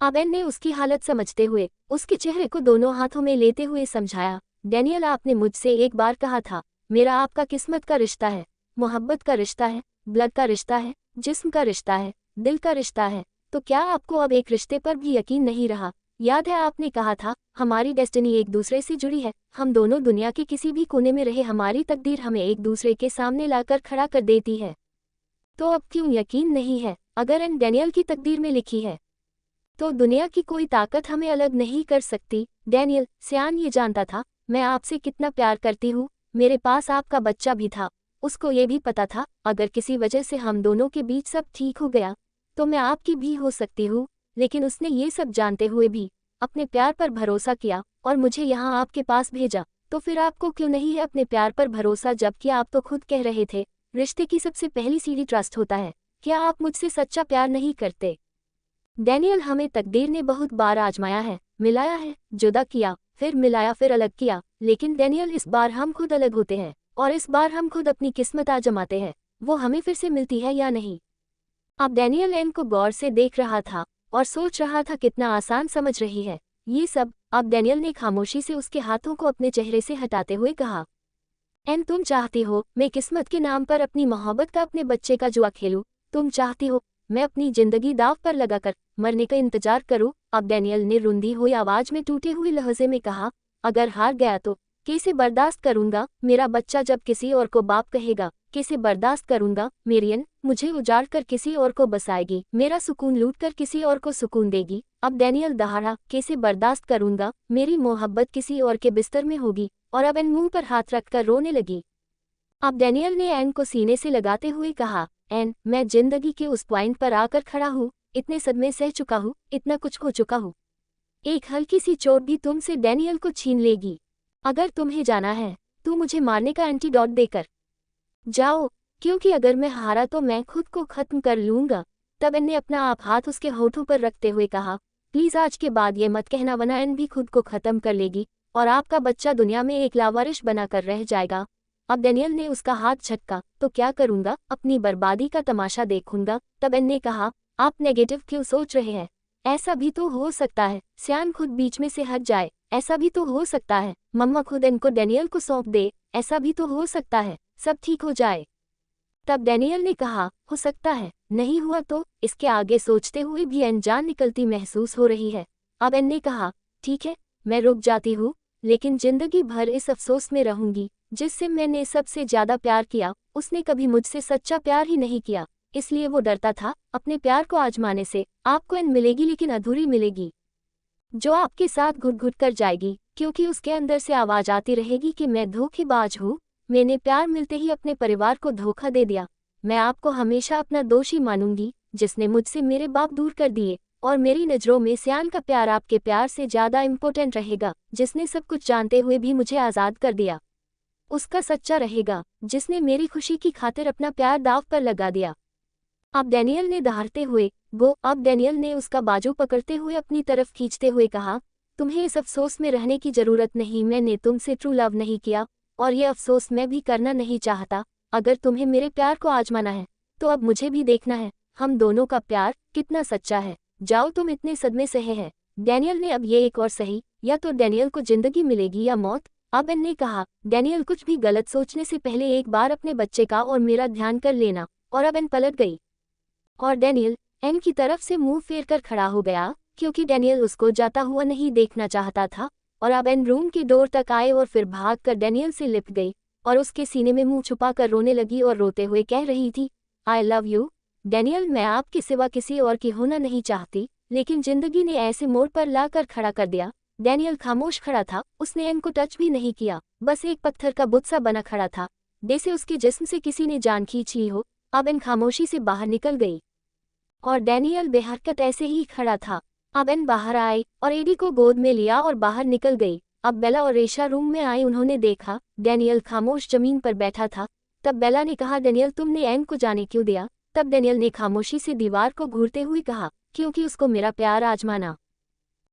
अब एन ने उसकी हालत समझते हुए उसके चेहरे को दोनों हाथों में लेते हुए समझाया डैनियल आपने मुझसे एक बार कहा था मेरा आपका किस्मत का रिश्ता है, मोहब्बत का रिश्ता है, ब्लड का रिश्ता है, जिस्म का रिश्ता है, दिल का रिश्ता है। तो क्या आपको अब एक रिश्ते पर भी यकीन नहीं रहा। याद है आपने कहा था हमारी डेस्टिनी एक दूसरे से जुड़ी है, हम दोनों दुनिया के किसी भी कोने में रहे हमारी तकदीर हमें एक दूसरे के सामने लाकर खड़ा कर देती है। तो अब क्यों यकीन नहीं है। अगर एन डैनियल की तकदीर में लिखी है तो दुनिया की कोई ताकत हमें अलग नहीं कर सकती। डैनियल सियान ये जानता था मैं आपसे कितना प्यार करती हूँ, मेरे पास आपका बच्चा भी था, उसको ये भी पता था अगर किसी वजह से हम दोनों के बीच सब ठीक हो गया तो मैं आपकी भी हो सकती हूँ। लेकिन उसने ये सब जानते हुए भी अपने प्यार पर भरोसा किया और मुझे यहाँ आपके पास भेजा। तो फिर आपको क्यों नहीं है अपने प्यार पर भरोसा, जबकि आप तो खुद कह रहे थे रिश्ते की सबसे पहली सीढ़ी ट्रस्ट होता है। क्या आप मुझसे सच्चा प्यार नहीं करते? डैनियल, हमें तकदीर ने बहुत बार आजमाया है, मिलाया है, जुदा किया, फिर मिलाया, फिर अलग किया, लेकिन डैनियल इस बार हम खुद अलग होते हैं और इस बार हम खुद अपनी किस्मत आजमाते हैं, वो हमें फिर से मिलती है या नहीं। अब डैनियल एन को गौर से देख रहा था और सोच रहा था कितना आसान समझ रही है ये सब। अब डैनियल ने खामोशी से उसके हाथों को अपने चेहरे से हटाते हुए कहा, एन, तुम चाहती हो मैं किस्मत के नाम पर अपनी मोहब्बत का, अपने बच्चे का जुआ खेलूं? तुम चाहती हो मैं अपनी जिंदगी दाव पर लगाकर मरने का इंतजार करूं? अब डैनियल ने रुंधी हुई आवाज में, टूटे हुए लहजे में कहा, अगर हार गया तो कैसे बर्दाश्त करूंगा? मेरा बच्चा जब किसी और को बाप कहेगा, कैसे बर्दाश्त करूंगा? मेरियन मुझे उजाड़ कर किसी और को बसाएगी, मेरा सुकून लूट कर किसी और को सुकून देगी। अब डैनियल दहाड़ा, कैसे बर्दाश्त करूंगा? मेरी मोहब्बत किसी और के बिस्तर में होगी। और अब एन मुंह पर हाथ रखकर रोने लगी। अब डैनियल ने एन को सीने से लगाते हुए कहा, एन, मैं जिंदगी के उस पॉइंट पर आकर खड़ा हूँ, इतने सदमे सह चुका हूँ, इतना कुछ हो चुका हूँ। एक हल्की सी चोट भी तुमसे डैनियल को छीन लेगी। अगर तुम्हें जाना है तो मुझे मारने का एंटीडोट देकर जाओ, क्योंकि अगर मैं हारा तो मैं खुद को खत्म कर लूंगा। तब एन ने अपना आप हाथ उसके होठों पर रखते हुए कहा, प्लीज आज के बाद ये मत कहना, वरना एन भी खुद को खत्म कर लेगी और आपका बच्चा दुनिया में एक लावारिश बनाकर रह जाएगा। अब डैनियल ने उसका हाथ झटका, तो क्या करूंगा? अपनी बर्बादी का तमाशा देखूंगा। तब एन ने कहा, आप नेगेटिव क्यों सोच रहे हैं? ऐसा भी तो हो सकता है सियान खुद बीच में से हट जाए, ऐसा भी तो हो सकता है मम्मा खुद एन को डैनियल को सौंप दे, ऐसा भी तो हो सकता है सब ठीक हो जाए। तब डैनियल ने कहा, हो सकता है, नहीं हुआ तो? इसके आगे सोचते हुए भी एन जान निकलती महसूस हो रही है। अब एन ने कहा, ठीक है, मैं रुक जाती हूँ, लेकिन जिंदगी भर इस अफसोस में रहूंगी, जिससे मैंने सबसे ज्यादा प्यार किया उसने कभी मुझसे सच्चा प्यार ही नहीं किया, इसलिए वो डरता था अपने प्यार को आजमाने से। आपको एन मिलेगी, लेकिन अधूरी मिलेगी, जो आपके साथ घुट घुट कर जाएगी, क्योंकि उसके अंदर से आवाज आती रहेगी कि मैं धोखेबाज हूँ, मैंने प्यार मिलते ही अपने परिवार को धोखा दे दिया, मैं आपको हमेशा अपना दोषी मानूंगी, जिसने मुझसे मेरे बाप दूर कर दिए, और मेरी नज़रों में सियान का प्यार आपके प्यार से ज़्यादा इम्पोर्टेंट रहेगा, जिसने सब कुछ जानते हुए भी मुझे आज़ाद कर दिया। उसका सच्चा रहेगा, जिसने मेरी खुशी की खातिर अपना प्यार दाव पर लगा दिया। अब डैनियल ने दहाड़ते हुए अब डैनियल ने उसका बाजू पकड़ते हुए अपनी तरफ खींचते हुए कहा, तुम्हें इस अफसोस में रहने की जरूरत नहीं, मैंने तुमसे ट्रू लव नहीं किया और ये अफसोस मैं भी करना नहीं चाहता। अगर तुम्हें मेरे प्यार को आजमाना है तो अब मुझे भी देखना है हम दोनों का प्यार कितना सच्चा है। जाओ, तुम इतने सदमे सहे हैं। डैनियल ने अब ये एक और सही, या तो डैनियल को जिंदगी मिलेगी या मौत। अब एन ने कहा, डैनियल कुछ भी गलत सोचने से पहले एक बार अपने बच्चे का और मेरा ध्यान कर लेना। और अब एन पलट गई और डैनियल एन की तरफ से मुंह फेर कर खड़ा हो गया, क्योंकि डैनियल उसको जाता हुआ नहीं देखना चाहता था। और अब एन रूम की डोर तक आए और फिर भागकर डैनियल से लिपट गई और उसके सीने में मुंह छुपाकर रोने लगी और रोते हुए कह रही थी, आई लव यू डैनियल, मैं आपके सिवा किसी और की होना नहीं चाहती, लेकिन जिंदगी ने ऐसे मोड़ पर ला कर खड़ा कर दिया। डैनियल खामोश खड़ा था, उसने एन को टच भी नहीं किया, बस एक पत्थर का बुत सा बना खड़ा था, जैसे उसके जिस्म से किसी ने जान खींच ली हो। अब एन खामोशी से बाहर निकल गई और डैनियल बेहरकत ऐसे ही खड़ा था। अब एन बाहर आई और एडी को गोद में लिया और बाहर निकल गई। अब बेला और रेशा रूम में आई, उन्होंने देखा डैनियल खामोश जमीन पर बैठा था। तब बेला ने कहा, डैनियल तुमने एन को जाने क्यों दिया? तब डैनियल ने खामोशी से दीवार को घूरते हुए कहा, क्योंकि उसको मेरा प्यार आजमाना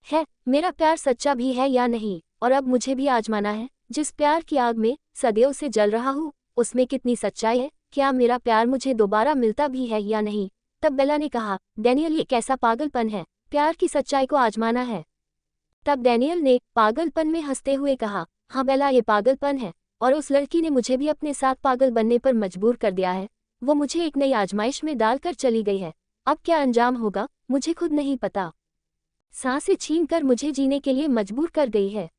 है। मेरा प्यार सच्चा भी है या नहीं, और अब मुझे भी आजमाना है। जिस प्यार की आग में सदियों से जल रहा हूँ उसमें कितनी सच्चाई है, क्या मेरा प्यार मुझे दोबारा मिलता भी है या नहीं? तब बेला ने कहा, डैनियल ये कैसा पागलपन है, प्यार की सच्चाई को आजमाना है। तब डैनियल ने पागलपन में हंसते हुए कहा, हाँ बेला, ये पागलपन है, और उस लड़की ने मुझे भी अपने साथ पागल बनने पर मजबूर कर दिया है। वो मुझे एक नई आजमाइश में डालकर चली गई है। अब क्या अंजाम होगा मुझे खुद नहीं पता। सांसें छीन कर मुझे जीने के लिए मजबूर कर गई है।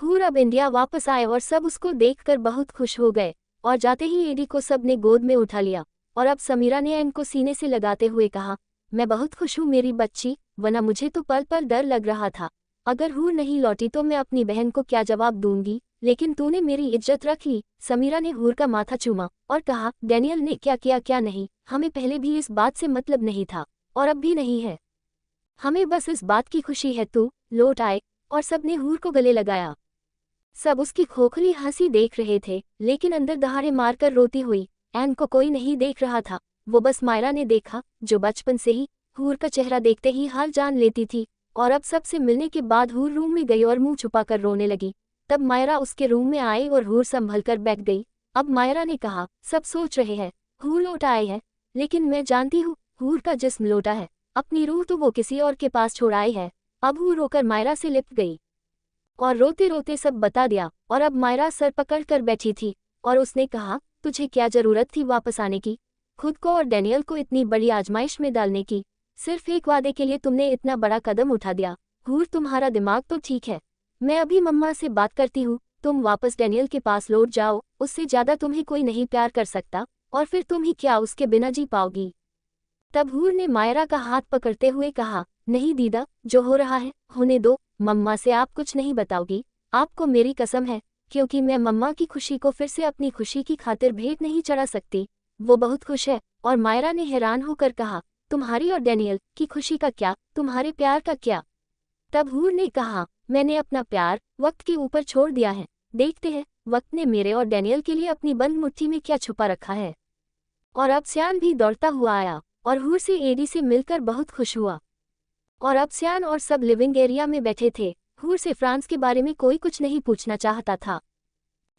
हूर अब इंडिया वापस आए और सब उसको देखकर बहुत खुश हो गए, और जाते ही एडी को सब ने गोद में उठा लिया। और अब समीरा ने एन को सीने से लगाते हुए कहा, मैं बहुत खुश हूँ मेरी बच्ची, वरना मुझे तो पल पल डर लग रहा था। अगर हूर नहीं लौटी तो मैं अपनी बहन को क्या जवाब दूंगी, लेकिन तूने मेरी इज्जत रख ली। समीरा ने हूर का माथा चूमा और कहा, डैनियल ने क्या किया क्या नहीं, हमें पहले भी इस बात से मतलब नहीं था और अब भी नहीं है। हमें बस इस बात की खुशी है तू लौट आए। और सबने हूर को गले लगाया। सब उसकी खोखली हंसी देख रहे थे, लेकिन अंदर दहाड़े मारकर रोती हुई एन को कोई नहीं देख रहा था। वो बस मायरा ने देखा, जो बचपन से ही हूर का चेहरा देखते ही हाल जान लेती थी। और अब सबसे मिलने के बाद हूर रूम में गई और मुंह छुपाकर रोने लगी। तब मायरा उसके रूम में आई और हूर संभल कर बैठ गई। अब मायरा ने कहा, सब सोच रहे हैं हूर लौट आए है, लेकिन मैं जानती हूँ हूर का जिस्म लौटा है, अपनी रूह तो वो किसी और के पास छोड़ आई है। अब हूर रोकर मायरा से लिपट गई और रोते रोते सब बता दिया। और अब मायरा सर पकड़ कर बैठी थी और उसने कहा, तुझे क्या जरूरत थी वापस आने की, खुद को और डैनियल को इतनी बड़ी आजमाइश में डालने की। सिर्फ एक वादे के लिए तुमने इतना बड़ा कदम उठा दिया। हूर, तुम्हारा दिमाग तो ठीक है। मैं अभी मम्मा से बात करती हूँ, तुम वापस डैनियल के पास लौट जाओ, उससे ज्यादा तुम्हें कोई नहीं प्यार कर सकता, और फिर तुम ही क्या उसके बिना जी पाओगी। तब हूर ने मायरा का हाथ पकड़ते हुए कहा, नहीं दीदा, जो हो रहा है होने दो। मम्मा से आप कुछ नहीं बताओगी, आपको मेरी कसम है, क्योंकि मैं मम्मा की खुशी को फिर से अपनी खुशी की खातिर भेंट नहीं चढ़ा सकती। वो बहुत खुश है। और मायरा ने हैरान होकर कहा, तुम्हारी और डैनियल की खुशी का क्या, तुम्हारे प्यार का क्या। तब हूर ने कहा, मैंने अपना प्यार वक्त के ऊपर छोड़ दिया है। देखते हैं वक्त ने मेरे और डैनियल के लिए अपनी बंद मुट्ठी में क्या छुपा रखा है। और अब सियान भी दौड़ता हुआ आया और हूर से एडी से मिलकर बहुत खुश हुआ। और अब सियान और सब लिविंग एरिया में बैठे थे। हूर से फ्रांस के बारे में कोई कुछ नहीं पूछना चाहता था।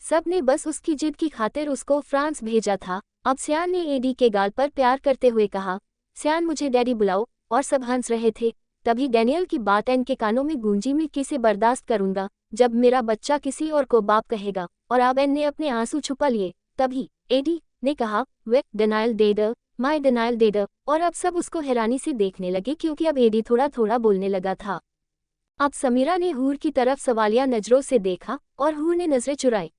सब ने बस उसकी जिद की खातिर उसको फ्रांस भेजा था। अब सियान ने एडी के गाल पर प्यार करते हुए कहा, सियान मुझे डैडी बुलाओ, और सब हंस रहे थे। तभी डैनियल की बात एन के कानों में गूंजी, मैं किसे बर्दाश्त करूंगा जब मेरा बच्चा किसी और को बाप कहेगा। और अब एन ने अपने आंसू छुपा लिए। तभी एडी ने कहा, वे denial Dedar, my denial Dedar. और अब सब उसको हैरानी से देखने लगे, क्योंकि अब एडी थोड़ा थोड़ा बोलने लगा था। अब समीरा ने हूर की तरफ सवालिया नजरों से देखा और हूर ने नजरें चुराई।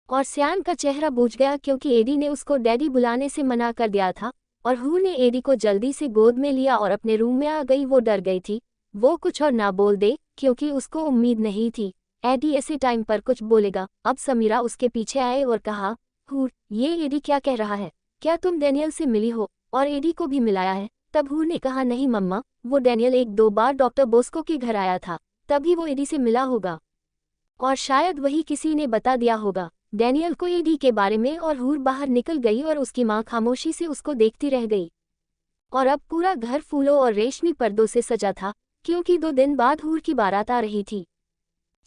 और सियान का चेहरा बूझ गया, क्योंकि एडी ने उसको डैडी बुलाने से मना कर दिया था। और हूर ने एडी को जल्दी से गोद में लिया और अपने रूम में आ गई। वो डर गई थी वो कुछ और ना बोल दे, क्योंकि उसको उम्मीद नहीं थी एडी ऐसे टाइम पर कुछ बोलेगा। अब समीरा उसके पीछे आए और कहा, हूर, ये एडी क्या कह रहा है, क्या तुम डैनियल से मिली हो और एडी को भी मिलाया है। तब हूर ने कहा, नहीं मम्मा, वो डैनियल एक दो बार डॉक्टर बोस्को के घर आया था, तभी वो एडी से मिला होगा, और शायद वही किसी ने बता दिया होगा डैनियल को एडी के बारे में। और हूर बाहर निकल गई और उसकी माँ खामोशी से उसको देखती रह गई। और अब पूरा घर फूलों और रेशमी पर्दों से सजा था, क्योंकि 2 दिन बाद हूर की बारात आ रही थी।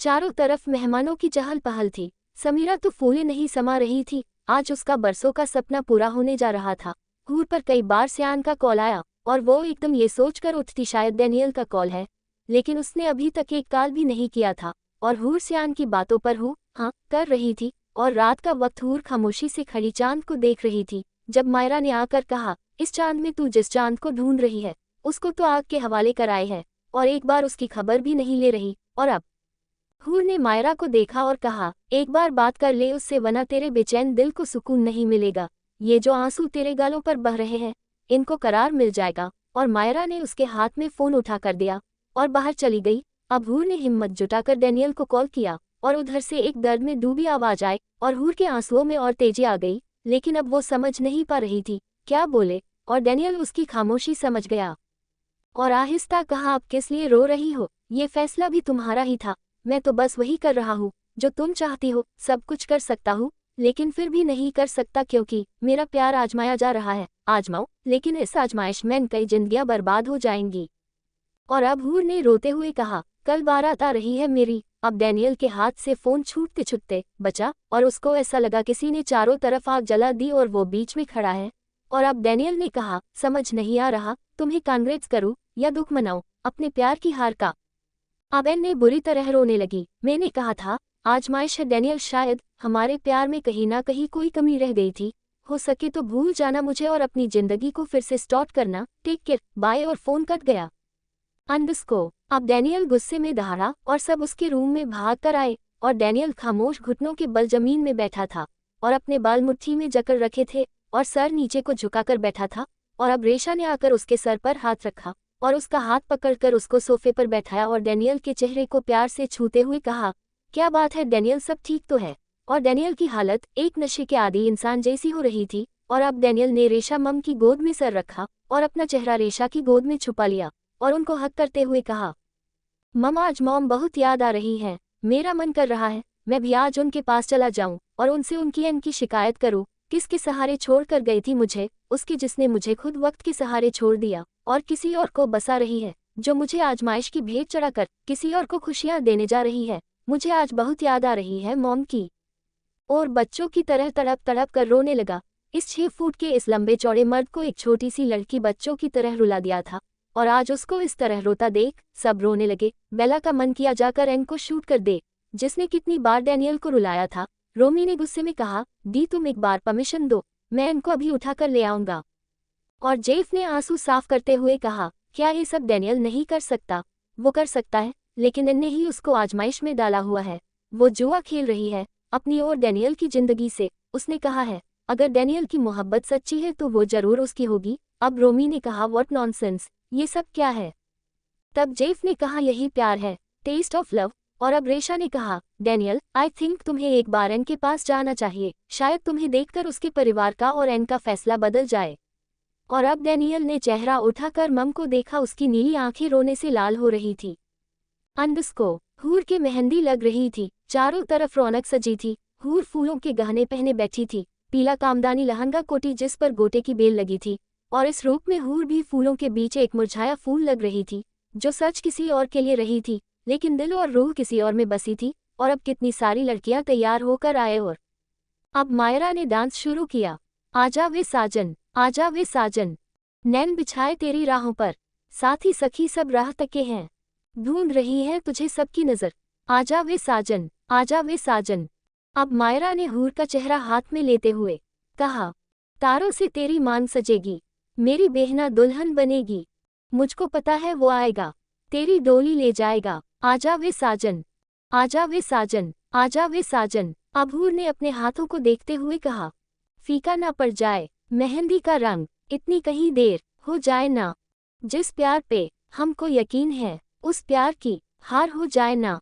चारों तरफ मेहमानों की चहल पहल थी। समीरा तो फूले नहीं समा रही थी, आज उसका बरसों का सपना पूरा होने जा रहा था। हूर पर कई बार सियान का कॉल आया और वो एकदम ये सोचकर उठती शायद डैनियल का कॉल है, लेकिन उसने अभी तक एक कॉल भी नहीं किया था। और हूर सियान की बातों पर हूँ हाँ कर रही थी। और रात का वक्त हूर खामोशी से खड़ी चांद को देख रही थी। जब मायरा ने आकर कहा, इस चांद में तू जिस चांद को ढूंढ रही है उसको तो आग के हवाले कराए है, और एक बार उसकी खबर भी नहीं ले रही। और अब हूर ने मायरा को देखा और कहा, एक बार बात कर ले उससे, वरना तेरे बेचैन दिल को सुकून नहीं मिलेगा। ये जो आंसू तेरे गालों पर बह रहे हैं, इनको करार मिल जाएगा। और मायरा ने उसके हाथ में फोन उठा कर दिया और बाहर चली गई। अब हूर ने हिम्मत जुटाकर डैनियल को कॉल किया और उधर से एक दर्द में डूबी आवाज आई और हूर के आंसुओं में और तेजी आ गई, लेकिन अब वो समझ नहीं पा रही थी क्या बोले। और डैनियल उसकी खामोशी समझ गया और आहिस्ता कहा, अब किस लिए रो रही हो, ये फैसला भी तुम्हारा ही था। मैं तो बस वही कर रहा हूँ जो तुम चाहती हो। सब कुछ कर सकता हूँ, लेकिन फिर भी नहीं कर सकता, क्योंकि मेरा प्यार आजमाया जा रहा है। आजमाओ, लेकिन इस आजमाइश में कई जिंदगियां बर्बाद हो जाएंगी। और अब हूर ने रोते हुए कहा, कल बारात आ रही है मेरी। अब डैनियल के हाथ से फोन छूटते छूटते बचा और उसको ऐसा लगा किसी ने चारों तरफ आग जला दी और वो बीच में खड़ा है। और अब डैनियल ने कहा, समझ नहीं आ रहा तुम्हें कांग्रेस करूं या दुख मनाऊं अपने प्यार की हार का। अब एन ने बुरी तरह रोने लगी। मैंने कहा था आजमाइश है डैनियल, शायद हमारे प्यार में कहीं ना कहीं कोई कमी रह गई थी। हो सके तो भूल जाना मुझे और अपनी जिंदगी को फिर से स्टार्ट करना। Take care, bye. और फोन कट गया। अंडरस्को। अब डैनियल गुस्से में दहाड़ा और सब उसके रूम में भाग कर आए और डैनियल खामोश घुटनों के बल जमीन में बैठा था और अपने बाल मुट्ठी में जकड़ रखे थे और सर नीचे को झुकाकर बैठा था। और अब रेशा ने आकर उसके सर पर हाथ रखा और उसका हाथ पकड़कर उसको सोफे पर बैठाया और डैनियल के चेहरे को प्यार से छूते हुए कहा, क्या बात है डैनियल, सब ठीक तो है। और डैनियल की हालत एक नशे के आदी इंसान जैसी हो रही थी। और अब डैनियल ने रेशा मम की गोद में सर रखा और अपना चेहरा रेशा की गोद में छुपा लिया और उनको हक करते हुए कहा, मम आज मॉम बहुत याद आ रही है, मेरा मन कर रहा है मैं भी आज उनके पास चला जाऊं और उनसे उनकी एन की शिकायत करूं। किसके सहारे छोड़ कर गई थी मुझे, उसकी जिसने मुझे खुद वक्त के सहारे छोड़ दिया और किसी और को बसा रही है, जो मुझे आजमाइश की भेंट चढ़ाकर किसी और को खुशियां देने जा रही है। मुझे आज बहुत याद आ रही है मॉम की। और बच्चों की तरह तड़प तड़प कर रोने लगा। इस 6 फुट के इस लंबे चौड़े मर्द को एक छोटी सी लड़की बच्चों की तरह रुला दिया था, और आज उसको इस तरह रोता देख सब रोने लगे। बेला का मन किया जाकर एन को शूट कर दे, जिसने कितनी बार डैनियल को रुलाया था। रोमी ने गुस्से में कहा, दी तुम एक बार परमिशन दो, मैं एन को अभी उठाकर ले आऊंगा। और जेफ ने आंसू साफ करते हुए कहा, क्या ये सब डैनियल नहीं कर सकता? वो कर सकता है, लेकिन एन ने ही उसको आजमाइश में डाला हुआ है। वो जुआ खेल रही है अपनी और डैनियल की जिंदगी से। उसने कहा है, अगर डैनियल की मोहब्बत सच्ची है तो वो जरूर उसकी होगी। अब रोमी ने कहा, व्हाट नॉनसेंस, ये सब क्या है? तब जेफ ने कहा, यही प्यार है, टेस्ट ऑफ लव। और अब रेशा ने कहा, डैनियल आई थिंक तुम्हें एक बार एन के पास जाना चाहिए, शायद तुम्हें देखकर उसके परिवार का और एन का फैसला बदल जाए। और अब डैनियल ने चेहरा उठाकर मम को देखा, उसकी नीली आंखें रोने से लाल हो रही थी। अंडस्को हूर के मेहंदी लग रही थी, चारों तरफ रौनक सजी थी। हूर फूलों के गहने पहने बैठी थी, पीला कामदानी लहंगा कोटी जिस पर गोटे की बेल लगी थी, और इस रूप में हूर भी फूलों के बीच एक मुरझाया फूल लग रही थी, जो सच किसी और के लिए रही थी, लेकिन दिल और रूह किसी और में बसी थी। और अब कितनी सारी लड़कियां तैयार होकर आए और अब मायरा ने डांस शुरू किया। आजा वे साजन, आजा वे साजन, नैन बिछाए तेरी राहों पर, साथी सखी सब राह तके हैं, ढूंढ रही है तुझे सबकी नजर, आजा वे साजन, आजा वे साजन। अब मायरा ने हूर का चेहरा हाथ में लेते हुए कहा, तारों से तेरी मान सजेगी, मेरी बेहना दुल्हन बनेगी, मुझको पता है वो आएगा, तेरी डोली ले जाएगा, आजा वे साजन, आजा वे साजन, आजा वे साजन। अब हूर ने अपने हाथों को देखते हुए कहा, फीका ना पड़ जाए मेहंदी का रंग, इतनी कहीं देर हो जाए ना, जिस प्यार पे हमको यकीन है उस प्यार की हार हो जाए ना,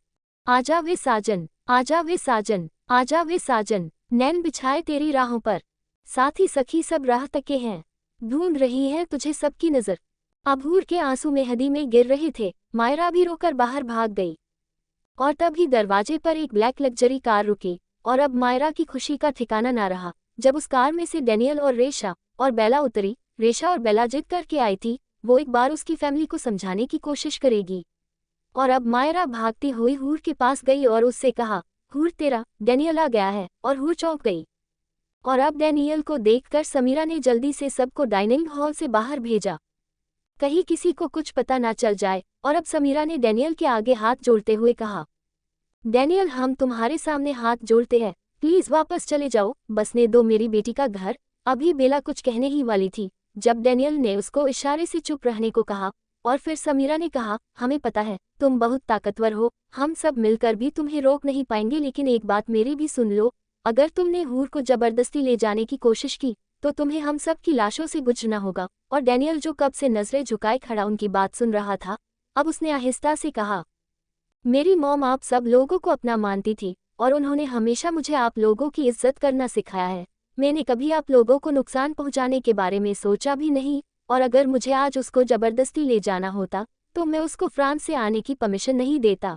आजा वे साजन, आजा वे साजन, आजा वे साजन, नैन बिछाए तेरी राहों पर, साथी सखी सब राह तके हैं, ढूंढ रही है तुझे सबकी नजर। अब हूर के आंसू मेहंदी में गिर रहे थे। मायरा भी रोकर बाहर भाग गई, और तभी दरवाजे पर एक ब्लैक लग्जरी कार रुकी, और अब मायरा की खुशी का ठिकाना ना रहा। जब उस कार में से डैनियल और रेशा और बेला उतरी, रेशा और बेला जिद करके आई थी, वो एक बार उसकी फैमिली को समझाने की कोशिश करेगी। और अब मायरा भागती हुई हूर के पास गई और उससे कहा, हूर तेरा डैनियल आ गया है। और हूर चौंक गई, और अब डैनियल को देखकर समीरा ने जल्दी से सबको डाइनिंग हॉल से बाहर भेजा, कहीं किसी को कुछ पता ना चल जाए। और अब समीरा ने डैनियल के आगे हाथ जोड़ते हुए कहा, डैनियल हम तुम्हारे सामने हाथ जोड़ते हैं, प्लीज वापस चले जाओ, बसने दो मेरी बेटी का घर। अभी बेला कुछ कहने ही वाली थी जब डैनियल ने उसको इशारे से चुप रहने को कहा, और फिर समीरा ने कहा, हमें पता है तुम बहुत ताकतवर हो, हम सब मिलकर भी तुम्हें रोक नहीं पाएंगे, लेकिन एक बात मेरी भी सुन लो, अगर तुमने हूर को जबरदस्ती ले जाने की कोशिश की तो तुम्हें हम सब की लाशों से गुजरना होगा। और डैनियल जो कब से नजरें झुकाए खड़ा उनकी बात सुन रहा था, अब उसने आहिस्ता से कहा, मेरी मॉम आप सब लोगों को अपना मानती थी और उन्होंने हमेशा मुझे आप लोगों की इज्जत करना सिखाया है। मैंने कभी आप लोगों को नुकसान पहुंचाने के बारे में सोचा भी नहीं, और अगर मुझे आज उसको जबरदस्ती ले जाना होता तो मैं उसको फ्रांस से आने की परमिशन नहीं देता।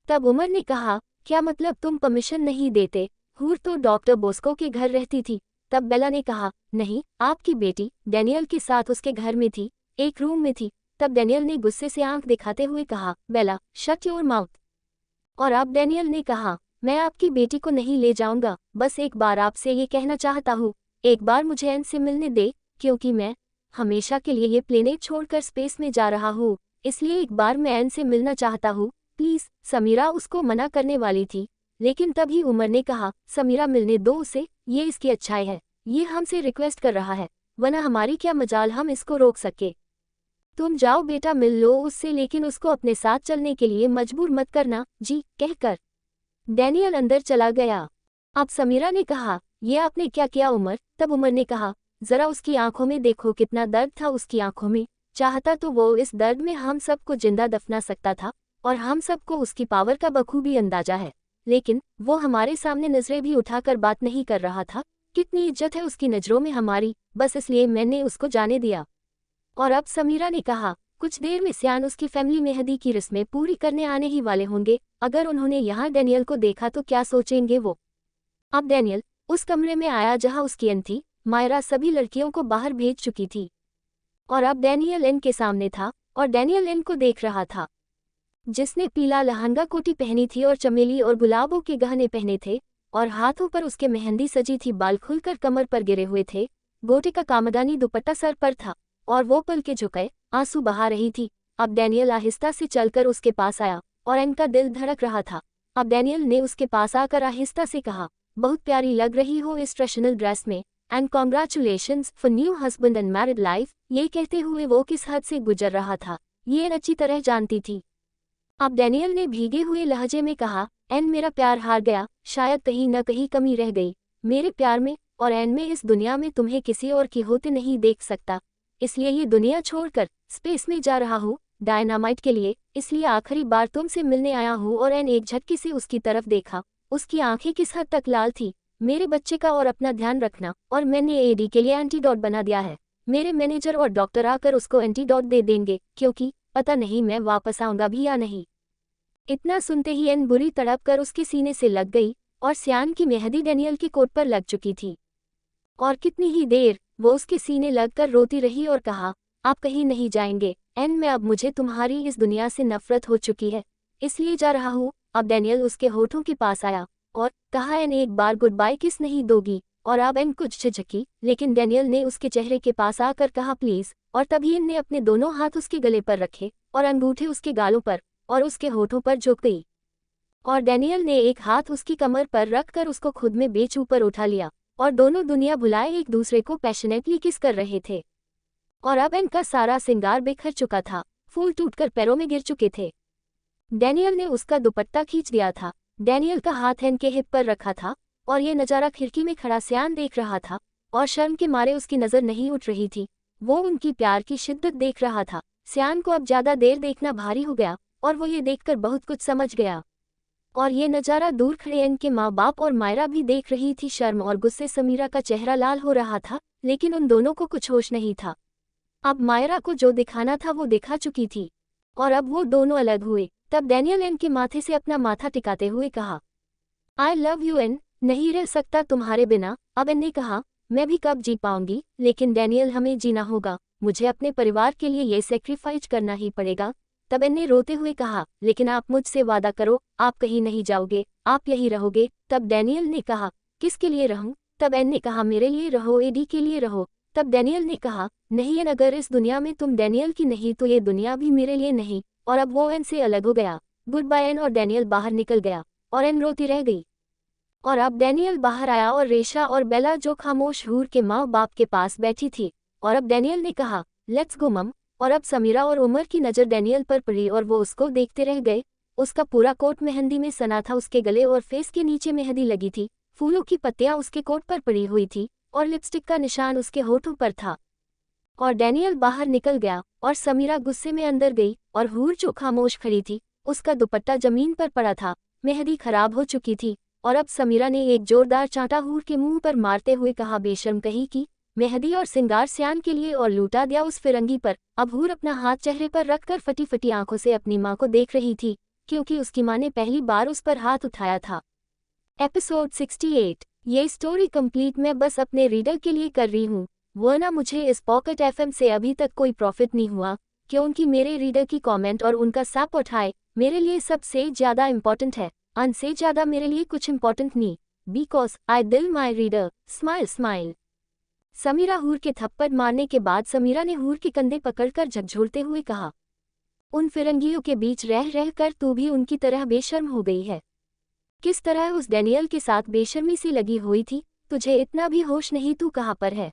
तब उमर ने कहा, क्या मतलब तुम परमिशन नहीं देते? हूर तो डॉक्टर बोस्को के घर रहती थी। तब बेला ने कहा, नहीं, आपकी बेटी डैनियल के साथ उसके घर में थी, एक रूम में थी। तब डैनियल ने गुस्से से आंख दिखाते हुए कहा, बेला शट योर माउथ। और अब डैनियल ने कहा, मैं आपकी बेटी को नहीं ले जाऊंगा, बस एक बार आपसे ये कहना चाहता हूँ, एक बार मुझे एन से मिलने दे, क्योंकि मैं हमेशा के लिए ये प्लेनेट छोड़कर स्पेस में जा रहा हूँ, इसलिए एक बार मैं एन से मिलना चाहता हूँ, प्लीज। समीरा उसको मना करने वाली थी, लेकिन तभी उमर ने कहा, समीरा मिलने दो उसे, ये इसकी अच्छाई है, ये हमसे रिक्वेस्ट कर रहा है, वरना हमारी क्या मजाल हम इसको रोक सके। तुम जाओ बेटा, मिल लो उससे, लेकिन उसको अपने साथ चलने के लिए मजबूर मत करना जी, कहकर डैनियल अंदर चला गया। अब समीरा ने कहा, ये आपने क्या किया उमर? तब उमर ने कहा, जरा उसकी आंखों में देखो, कितना दर्द था उसकी आंखों में, चाहता तो वो इस दर्द में हम सबको जिंदा दफना सकता था, और हम सबको उसकी पावर का बखूबी अंदाजा है, लेकिन वो हमारे सामने नजरें भी उठाकर बात नहीं कर रहा था। कितनी इज्जत है उसकी नजरों में हमारी, बस इसलिए मैंने उसको जाने दिया। और अब समीरा ने कहा, कुछ देर में सियान उसकी फैमिली मेहंदी की रस्में पूरी करने आने ही वाले होंगे। अगर उन्होंने यहाँ डैनियल को देखा तो क्या सोचेंगे वो। अब डैनियल उस कमरे में आया जहाँ उसकी एन थी। मायरा सभी लड़कियों को बाहर भेज चुकी थी और अब डैनियल एन के सामने था और डैनियल एन को देख रहा था, जिसने पीला लहंगा कोटी पहनी थी और चमेली और गुलाबों के गहने पहने थे और हाथों पर उसके मेहंदी सजी थी। बाल खुलकर कमर पर गिरे हुए थे, गोटे का कामदानी दुपट्टा सर पर था और वो पल के झुके आंसू बहा रही थी। अब डैनियल आहिस्ता से चलकर उसके पास आया और एन का दिल धड़क रहा था। अब डैनियल ने उसके पास आकर आहिस्ता से कहा, बहुत प्यारी लग रही हो इस ट्रेडिशनल ड्रेस में, and congratulations for new husband and married life. ये कहते हुए वो किस हद से गुजर रहा था ये एन अच्छी तरह जानती थी। अब डैनियल ने भीगे हुए लहजे में कहा, एन मेरा प्यार हार गया, शायद कहीं न कहीं कमी रह गई मेरे प्यार में, और एन में इस दुनिया में तुम्हें किसी और की होते नहीं देख सकता, इसलिए ये दुनिया छोड़कर स्पेस में जा रहा हूँ डायनामाइट के लिए, इसलिए आखिरी बार तुमसे मिलने आया हूँ। और एन एक झटके से उसकी तरफ देखा, उसकी आंखें किस हद तक लाल थी। मेरे बच्चे का और अपना ध्यान रखना, और मैंने एडी के लिए एंटीडोट बना दिया है, मेरे मैनेजर और डॉक्टर आकर उसको एंटीडोट दे देंगे, क्योंकि पता नहीं मैं वापस आऊंगा भी या नहीं। इतना सुनते ही एन बुरी तड़प कर उसके सीने से लग गई और सियान की मेहंदी डैनियल की कोट पर लग चुकी थी और कितनी ही देर वो उसके सीने लगकर रोती रही और कहा, आप कहीं नहीं जाएंगे एन, मैं अब मुझे तुम्हारी इस दुनिया से नफरत हो चुकी है, इसलिए जा रहा हूँ। अब डैनियल उसके होठों के पास आया और कहा, एन एक बार गुड बाय किस नहीं दोगी। और अब एन कुछ झिझकी, लेकिन डैनियल ने उसके चेहरे के पास आकर कहा प्लीज, और तभी एन ने अपने दोनों हाथ उसके गले पर रखे और अंगूठे उसके गालों पर और उसके होठों पर झुक गई और डैनियल ने एक हाथ उसकी कमर पर रखकर उसको खुद में बेच ऊपर उठा लिया और दोनों दुनिया भुलाए एक दूसरे को पैशनेटली किस कर रहे थे। और अब एन का सारा सिंगार बिखर चुका था, फूल टूटकर पैरों में गिर चुके थे। डैनियल ने उसका दुपट्टा खींच दिया था, डैनियल का हाथ एन के हिप पर रखा था और ये नज़ारा खिड़की में खड़ा सियान देख रहा था और शर्म के मारे उसकी नज़र नहीं उठ रही थी, वो उनकी प्यार की शिद्दत देख रहा था। सियान को अब ज़्यादा देर देखना भारी हो गया और वो ये देखकर बहुत कुछ समझ गया और ये नज़ारा दूर खड़े एन के माँ बाप और मायरा भी देख रही थी। शर्म और गुस्से समीरा का चेहरा लाल हो रहा था, लेकिन उन दोनों को कुछ होश नहीं था। अब मायरा को जो दिखाना था वो दिखा चुकी थी और अब वो दोनों अलग हुए। तब डैनियल एन के माथे से अपना माथा टिकाते हुए कहा, आई लव यू एन, नहीं रह सकता तुम्हारे बिना। अब एन ने कहा, मैं भी कब जी पाऊंगी, लेकिन डैनियल हमें जीना होगा, मुझे अपने परिवार के लिए ये सेक्रीफाइस करना ही पड़ेगा। तब एन ने रोते हुए कहा, लेकिन आप मुझसे वादा करो, आप कहीं नहीं जाओगे, आप यही रहोगे। तब डैनियल ने कहा, किसके लिए रहूं। तब एन ने कहा, मेरे लिए रहो, एडी के लिए रहो। तब डैनियल ने कहा, नहीं एन, अगर इस दुनिया में तुम डैनियल की नहीं तो ये दुनिया भी मेरे लिए नहीं। और अब वो एन से अलग हो गया। गुड बाय एन, और डैनियल बाहर निकल गया और एन रोती रह गई। और अब डैनियल बाहर आया और रेशा और बेला जो खामोश हूर के माँ बाप के पास बैठी थी, और अब डैनियल ने कहा, लेट्स गो मम। और अब समीरा और उमर की नज़र डैनियल पर पड़ी और वो उसको देखते रह गए। उसका पूरा कोट मेहंदी में सना था, उसके गले और फेस के नीचे मेहंदी लगी थी, फूलों की पत्तियां उसके कोट पर पड़ी हुई थी और लिपस्टिक का निशान उसके होठों पर था। और डैनियल बाहर निकल गया और समीरा गुस्से में अंदर गई और हूर जो खामोश खड़ी थी, उसका दुपट्टा जमीन पर पड़ा था, मेहंदी खराब हो चुकी थी। और अब समीरा ने एक जोरदार चांटा हूर के मुंह पर मारते हुए कहा, बेशर्म कहीं की, मेहंदी और सिंगार सियान के लिए और लूटा दिया उस फिरंगी पर। अब हूर अपना हाथ चेहरे पर रखकर फटी फटी आंखों से अपनी माँ को देख रही थी, क्योंकि उसकी माँ ने पहली बार उस पर हाथ उठाया था। एपिसोड 68। ये स्टोरी कंप्लीट मैं बस अपने रीडर के लिए कर रही हूँ, वरना मुझे इस पॉकेट एफएम से अभी तक कोई प्रॉफिट नहीं हुआ, क्योंकि मेरे रीडर की कमेंट और उनका सपोर्ट है मेरे लिए सबसे ज़्यादा इम्पोर्टेंट है, अनसे ज़्यादा मेरे लिए कुछ इम्पोर्टेंट नहीं, बिकॉज आई दिल माई रीडर, स्माइल स्माइल। समीरा हूर के थप्पड़ मारने के बाद समीरा ने हूर के कंधे पकड़कर झकझोरते हुए कहा, उन फिरंगियों के बीच रह रह कर तू भी उनकी तरह बेशर्म हो गई है। किस तरह उस डैनियल के साथ बेशर्मी सी लगी हुई थी, तुझे इतना भी होश नहीं, तू कहाँ पर है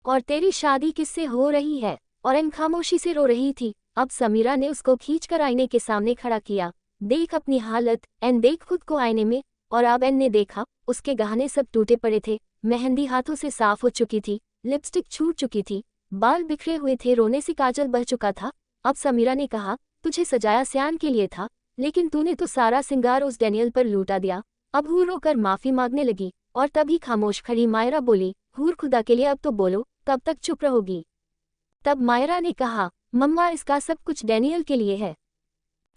और तेरी शादी किससे हो रही है। और एन खामोशी से रो रही थी। अब समीरा ने उसको खींचकर आईने के सामने खड़ा किया, देख अपनी हालत, एन देख खुद को आईने में। और अब एन ने देखा, उसके गहने सब टूटे पड़े थे, मेहंदी हाथों से साफ हो चुकी थी, लिपस्टिक छूट चुकी थी, बाल बिखरे हुए थे, रोने से काजल बह चुका था। अब समीरा ने कहा, तुझे सजाया सियान के लिए था, लेकिन तूने तो सारा सिंगार उस डैनियल पर लूटा दिया। अब हूर रोकर माफी मांगने लगी और तभी खामोश खड़ी मायरा बोली, हूर खुदा के लिए अब तो बोलो, कब तक चुप रहोगी। तब मायरा ने कहा, मम्मा इसका सब कुछ डैनियल के लिए है।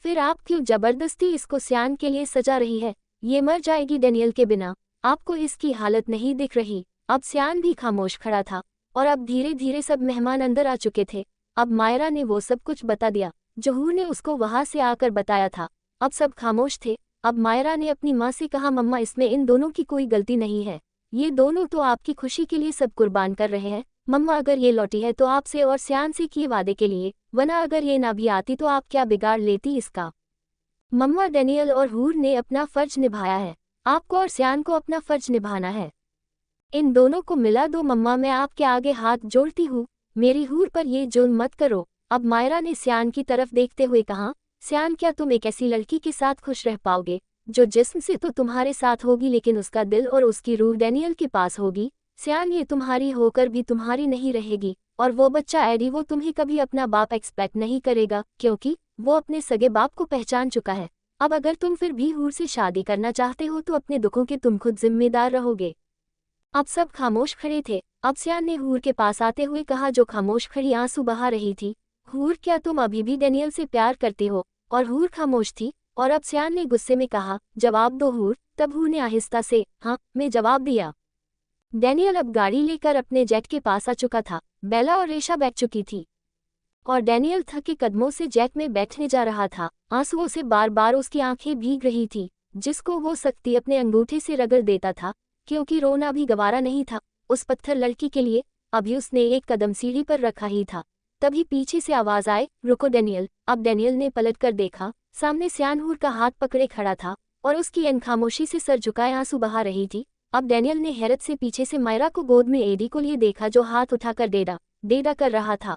फिर आप क्यों जबरदस्ती इसको सियान के लिए सजा रही है? ये मर जाएगी डैनियल के बिना। आपको इसकी हालत नहीं दिख रही? अब सियान भी खामोश खड़ा था और अब धीरे धीरे सब मेहमान अंदर आ चुके थे। अब मायरा ने वो सब कुछ बता दिया जो हूर ने उसको वहां से आकर बताया था। अब सब खामोश थे। अब मायरा ने अपनी माँ से कहा, मम्मा इसमें इन दोनों की कोई गलती नहीं है। ये दोनों तो आपकी खुशी के लिए सब कुर्बान कर रहे हैं। मम्मा अगर ये लौटी है तो आपसे और सियान से किए वादे के लिए, वरना अगर ये ना भी आती तो आप क्या बिगाड़ लेती इसका? मम्मा डैनियल और हूर ने अपना फर्ज निभाया है, आपको और सियान को अपना फर्ज निभाना है। इन दोनों को मिला दो मम्मा, मैं आपके आगे हाथ जोड़ती हूँ। मेरी हूर पर ये जुल्म मत करो। अब मायरा ने सियान की तरफ देखते हुए कहा, सियान क्या तुम एक ऐसी लड़की के साथ खुश रह पाओगे जो जिस्म से तो तुम्हारे साथ होगी लेकिन उसका दिल और उसकी रूह डैनियल के पास होगी? सियान ये तुम्हारी होकर भी तुम्हारी नहीं रहेगी, और वो बच्चा एडी वो तुम्हें कभी अपना बाप एक्सपेक्ट नहीं करेगा क्योंकि वो अपने सगे बाप को पहचान चुका है। अब अगर तुम फिर भी हूर से शादी करना चाहते हो तो अपने दुखों के तुम खुद जिम्मेदार रहोगे। अब सब खामोश खड़े थे। अब सियान ने हूर के पास आते हुए कहा, जो खामोश खड़ी आंसू बहा रही थी, हूर क्या तुम अभी भी डैनियल से प्यार करती हो? और हूर खामोश थी। और अब सियान ने गुस्से में कहा, जवाब दो हूर। तब हूर ने आहिस्ता से हाँ में जवाब दिया। डैनियल अब गाड़ी लेकर अपने जेट के पास आ चुका था। बेला और रेशा बैठ चुकी थी और डैनियल थके कदमों से जेट में बैठने जा रहा था। आंसुओं से बार बार उसकी आंखें भीग रही थी, जिसको वो सख्ती अपने अंगूठे से रगड़ देता था क्योंकि रोना भी गवारा नहीं था उस पत्थर लड़की के लिए। अभी उसने एक कदम सीढ़ी पर रखा ही था, तभी पीछे से आवाज आए, रुको डैनियल। अब डैनियल ने पलट कर देखा, सामने सियान हूर का हाथ पकड़े खड़ा था और उसकी अन खामोशी से सर झुकाए आंसू बहा रही थी। अब डैनियल ने हैरत से पीछे से मायरा को गोद में एडी को लिए देखा जो हाथ उठाकर डेडा कर रहा था।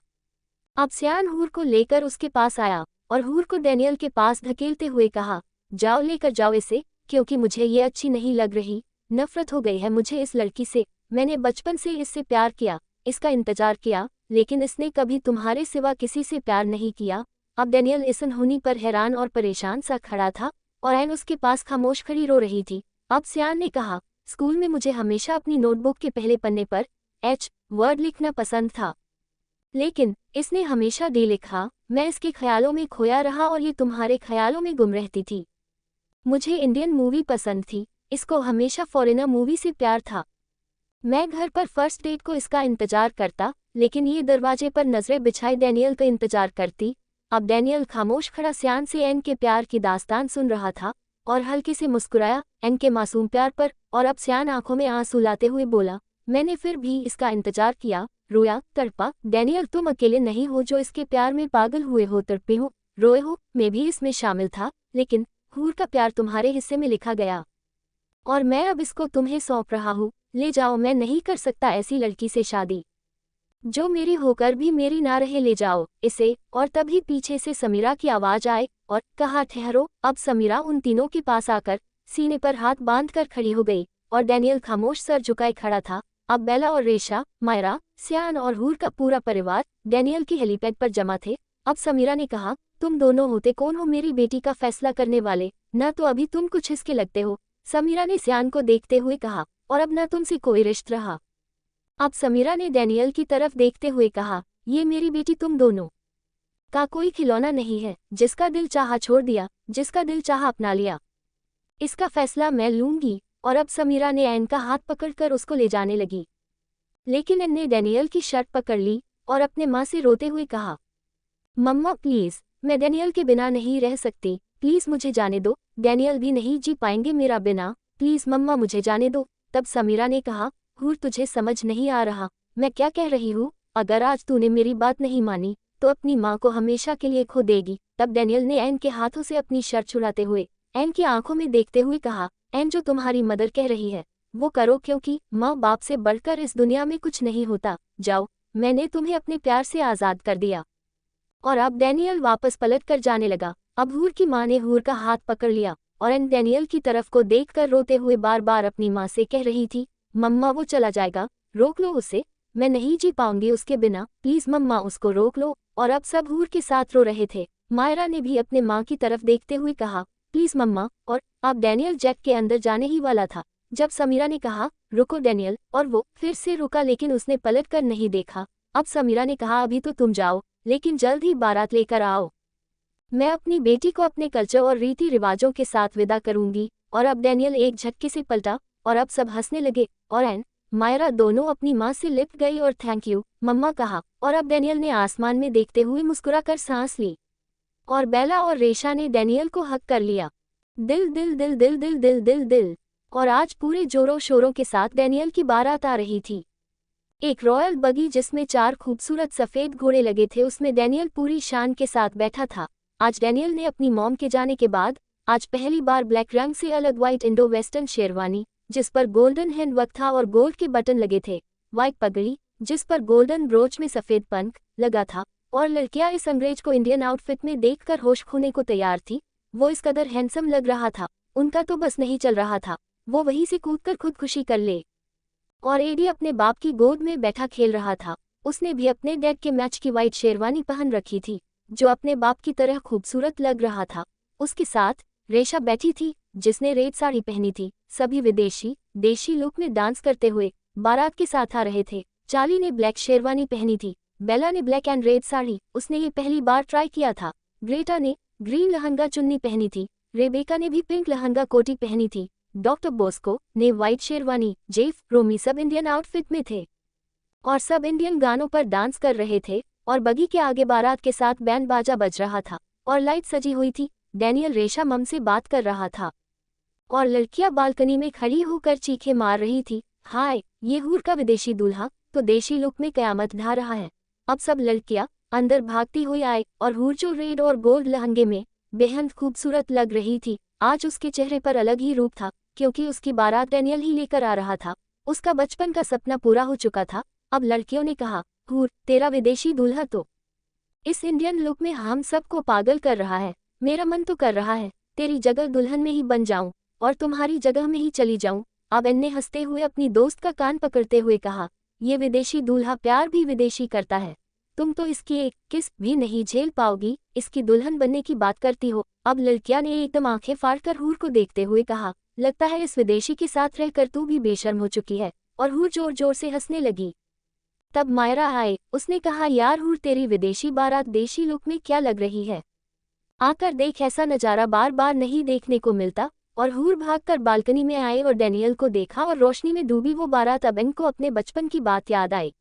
अब सियान हूर को लेकर उसके पास आया और हूर को डैनियल के पास धकेलते हुए कहा, जाओ लेकर जाओ इसे, क्योंकि मुझे ये अच्छी नहीं लग रही। नफरत हो गई है मुझे इस लड़की से। मैंने बचपन से इससे प्यार किया, इसका इंतजार किया, लेकिन इसने कभी तुम्हारे सिवा किसी से प्यार नहीं किया। अब डैनियल इस अनहोनी पर हैरान और परेशान सा खड़ा था और ऐन उसके पास खामोश खड़ी रो रही थी। अब सियान ने कहा, स्कूल में मुझे हमेशा अपनी नोटबुक के पहले पन्ने पर एच वर्ड लिखना पसंद था, लेकिन इसने हमेशा डी लिखा। मैं इसके ख्यालों में खोया रहा और ये तुम्हारे ख्यालों में गुम रहती थी। मुझे इंडियन मूवी पसंद थी, इसको हमेशा फॉरेनर मूवी से प्यार था। मैं घर पर फर्स्ट डेट को इसका इंतजार करता, लेकिन ये दरवाजे पर नजरें बिछाए डैनियल का इंतजार करती। अब डैनियल खामोश खड़ा सियान से एन के प्यार की दास्तान सुन रहा था और हल्के से मुस्कुराया एन के मासूम प्यार पर। और अब सियान आंखों में आंसू लाते हुए बोला, मैंने फिर भी इसका इंतजार किया, रोया, तड़पा। डैनियल तुम अकेले नहीं हो जो इसके प्यार में पागल हुए हो, तड़पे हो, रोए हो। मैं भी इसमें शामिल था, लेकिन हूर का प्यार तुम्हारे हिस्से में लिखा गया और मैं अब इसको तुम्हें सौंप रहा हूँ। ले जाओ, मैं नहीं कर सकता ऐसी लड़की से शादी जो मेरी होकर भी मेरी ना रहे। ले जाओ इसे। और तभी पीछे से समीरा की आवाज आए और कहा, ठहरो। अब समीरा उन तीनों के पास आकर सीने पर हाथ बांधकर खड़ी हो गई और डैनियल खामोश सर झुकाए खड़ा था। अब बेला और रेशा, मायरा, सियान और हूर का पूरा परिवार डैनियल के हेलीपैड पर जमा थे। अब समीरा ने कहा, तुम दोनों होते कौन हो मेरी बेटी का फैसला करने वाले? ना तो अभी तुम कुछ इसके लगते हो, समीरा ने सियान को देखते हुए कहा, और अब ना तुमसे कोई रिश्ता रहा। अब समीरा ने डैनियल की तरफ देखते हुए कहा, ये मेरी बेटी तुम दोनों का कोई खिलौना नहीं है, जिसका दिल चाहा छोड़ दिया, जिसका दिल चाहा अपना लिया। इसका फैसला मैं लूंगी। और अब समीरा ने एन का हाथ पकड़कर उसको ले जाने लगी, लेकिन एन ने डैनियल की शर्ट पकड़ ली और अपने माँ से रोते हुए कहा, मम्मा प्लीज, मैं डैनियल के बिना नहीं रह सकती, प्लीज मुझे जाने दो। डैनियल भी नहीं जी पाएंगे मेरा बिना, प्लीज मम्मा मुझे जाने दो। तब समीरा ने कहा, हूर तुझे समझ नहीं आ रहा मैं क्या कह रही हूँ? अगर आज तूने मेरी बात नहीं मानी तो अपनी माँ को हमेशा के लिए खो देगी। तब डैनियल ने एन के हाथों से अपनी शर्ट छुड़ाते हुए एन की आंखों में देखते हुए कहा, एन जो तुम्हारी मदर कह रही है वो करो, क्योंकि माँ बाप से बढ़कर इस दुनिया में कुछ नहीं होता। जाओ, मैंने तुम्हें अपने प्यार से आज़ाद कर दिया। और अब डैनियल वापस पलट कर जाने लगा। अब हूर की माँ ने हूर का हाथ पकड़ लिया और एन डैनियल की तरफ को देखकर रोते हुए बार बार अपनी माँ से कह रही थी, मम्मा वो चला जाएगा, रोक लो उसे, मैं नहीं जी पाऊंगी उसके बिना, प्लीज मम्मा उसको रोक लो। और अब सब हूर के साथ रो रहे थे। मायरा ने भी अपने माँ की तरफ देखते हुए कहा, प्लीज मम्मा। और अब डैनियल जेट के अंदर जाने ही वाला था जब समीरा ने कहा, रुको डैनियल, और वो फिर से रुका, लेकिन उसने पलट कर नहीं देखा। अब समीरा ने कहा अभी तो तुम जाओ, लेकिन जल्द ही बारात लेकर आओ। मैं अपनी बेटी को अपने कल्चर और रीति रिवाजों के साथ विदा करूंगी। और अब डैनियल एक झटके से पलटा और अब सब हंसने लगे और एन मायरा दोनों अपनी माँ से लिपट गई और थैंक यू मम्मा कहा। और अब डैनियल ने आसमान में देखते हुए मुस्कुराकर सांस ली और बेला और रेशा ने डैनियल को हक कर लिया। दिल दिल दिल दिल दिल दिल दिल दिल। और आज पूरे जोरों शोरों के साथ डैनियल की बारात आ रही थी। एक रॉयल बगी जिसमें 4 खूबसूरत सफ़ेद घोड़े लगे थे, उसमें डैनियल पूरी शान के साथ बैठा था। आज डैनियल ने अपनी मॉम के जाने के बाद आज पहली बार ब्लैक रंग से अलग वाइट इंडो वेस्टर्न शेरवानी जिस पर गोल्डन हैंड वर्क था और गोल्ड के बटन लगे थे, वाइट पगड़ी जिस पर गोल्डन ब्रोच में सफ़ेद पंख लगा था, और लड़कियां इस अंग्रेज को इंडियन आउटफिट में देखकर होश खोने को तैयार थी। वो इस कदर हैंडसम लग रहा था, उनका तो बस नहीं चल रहा था वो वहीं से कूदकर खुदकुशी कर ले। और एडी अपने बाप की गोद में बैठा खेल रहा था। उसने भी अपने डैड के मैच की वाइट शेरवानी पहन रखी थी जो अपने बाप की तरह खूबसूरत लग रहा था। उसके साथ रेशा बैठी थी जिसने रेड साड़ी पहनी थी। सभी विदेशी देशी लुक में डांस करते हुए बारात के साथ आ रहे थे। चार्ली ने ब्लैक शेरवानी पहनी थी, बेला ने ब्लैक एंड रेड साड़ी, उसने ये पहली बार ट्राई किया था। ग्रेटा ने ग्रीन लहंगा चुन्नी पहनी थी, रेबेका ने भी पिंक लहंगा कोटी पहनी थी, डॉक्टर बोस्को ने व्हाइट शेरवानी, जेफ रोमी सब इंडियन आउटफिट में थे और सब इंडियन गानों पर डांस कर रहे थे। और बगी के आगे बारात के साथ बैंड बाजा बज रहा था और लाइट सजी हुई थी। डैनियल रेशा मम से बात कर रहा था और लड़कियां बालकनी में खड़ी होकर चीखें मार रही थी, हाय ये हूर का विदेशी दूल्हा तो देशी लुक में कयामत ढा रहा है। अब सब लड़कियां अंदर भागती हुई आए और हूर जो रेड और गोल्ड लहंगे में बेहद खूबसूरत लग रही थी। आज उसके चेहरे पर अलग ही रूप था क्योंकि उसकी बारात डैनियल ही लेकर आ रहा था। उसका बचपन का सपना पूरा हो चुका था। अब लड़कियों ने कहा, हूर तेरा विदेशी दूल्हा तो इस इंडियन लुक में हम सबको पागल कर रहा है। मेरा मन तो कर रहा है तेरी जगह दुल्हन में ही बन जाऊं और तुम्हारी जगह में ही चली जाऊं। अब एन ने हंसते हुए अपनी दोस्त का कान पकड़ते हुए कहा, ये विदेशी दूल्हा प्यार भी विदेशी करता है, तुम तो इसकी एक किस भी नहीं झेल पाओगी, इसकी दुल्हन बनने की बात करती हो। अब लड़कियां ने एकदम आंखें फाड़कर हूर को देखते हुए कहा, लगता है इस विदेशी के साथ रहकर तू भी बेशर्म हो चुकी है। और हूर जोर जोर से हंसने लगी। तब मायरा आए, उसने कहा, यार हूर तेरी विदेशी बारात देशी लुक में क्या लग रही है, आकर देख, ऐसा नज़ारा बार बार नहीं देखने को मिलता। और हूर भागकर बालकनी में आए और डैनियल को देखा और रोशनी में डूबी वो बारात। अब इनको अपने बचपन की बात याद आई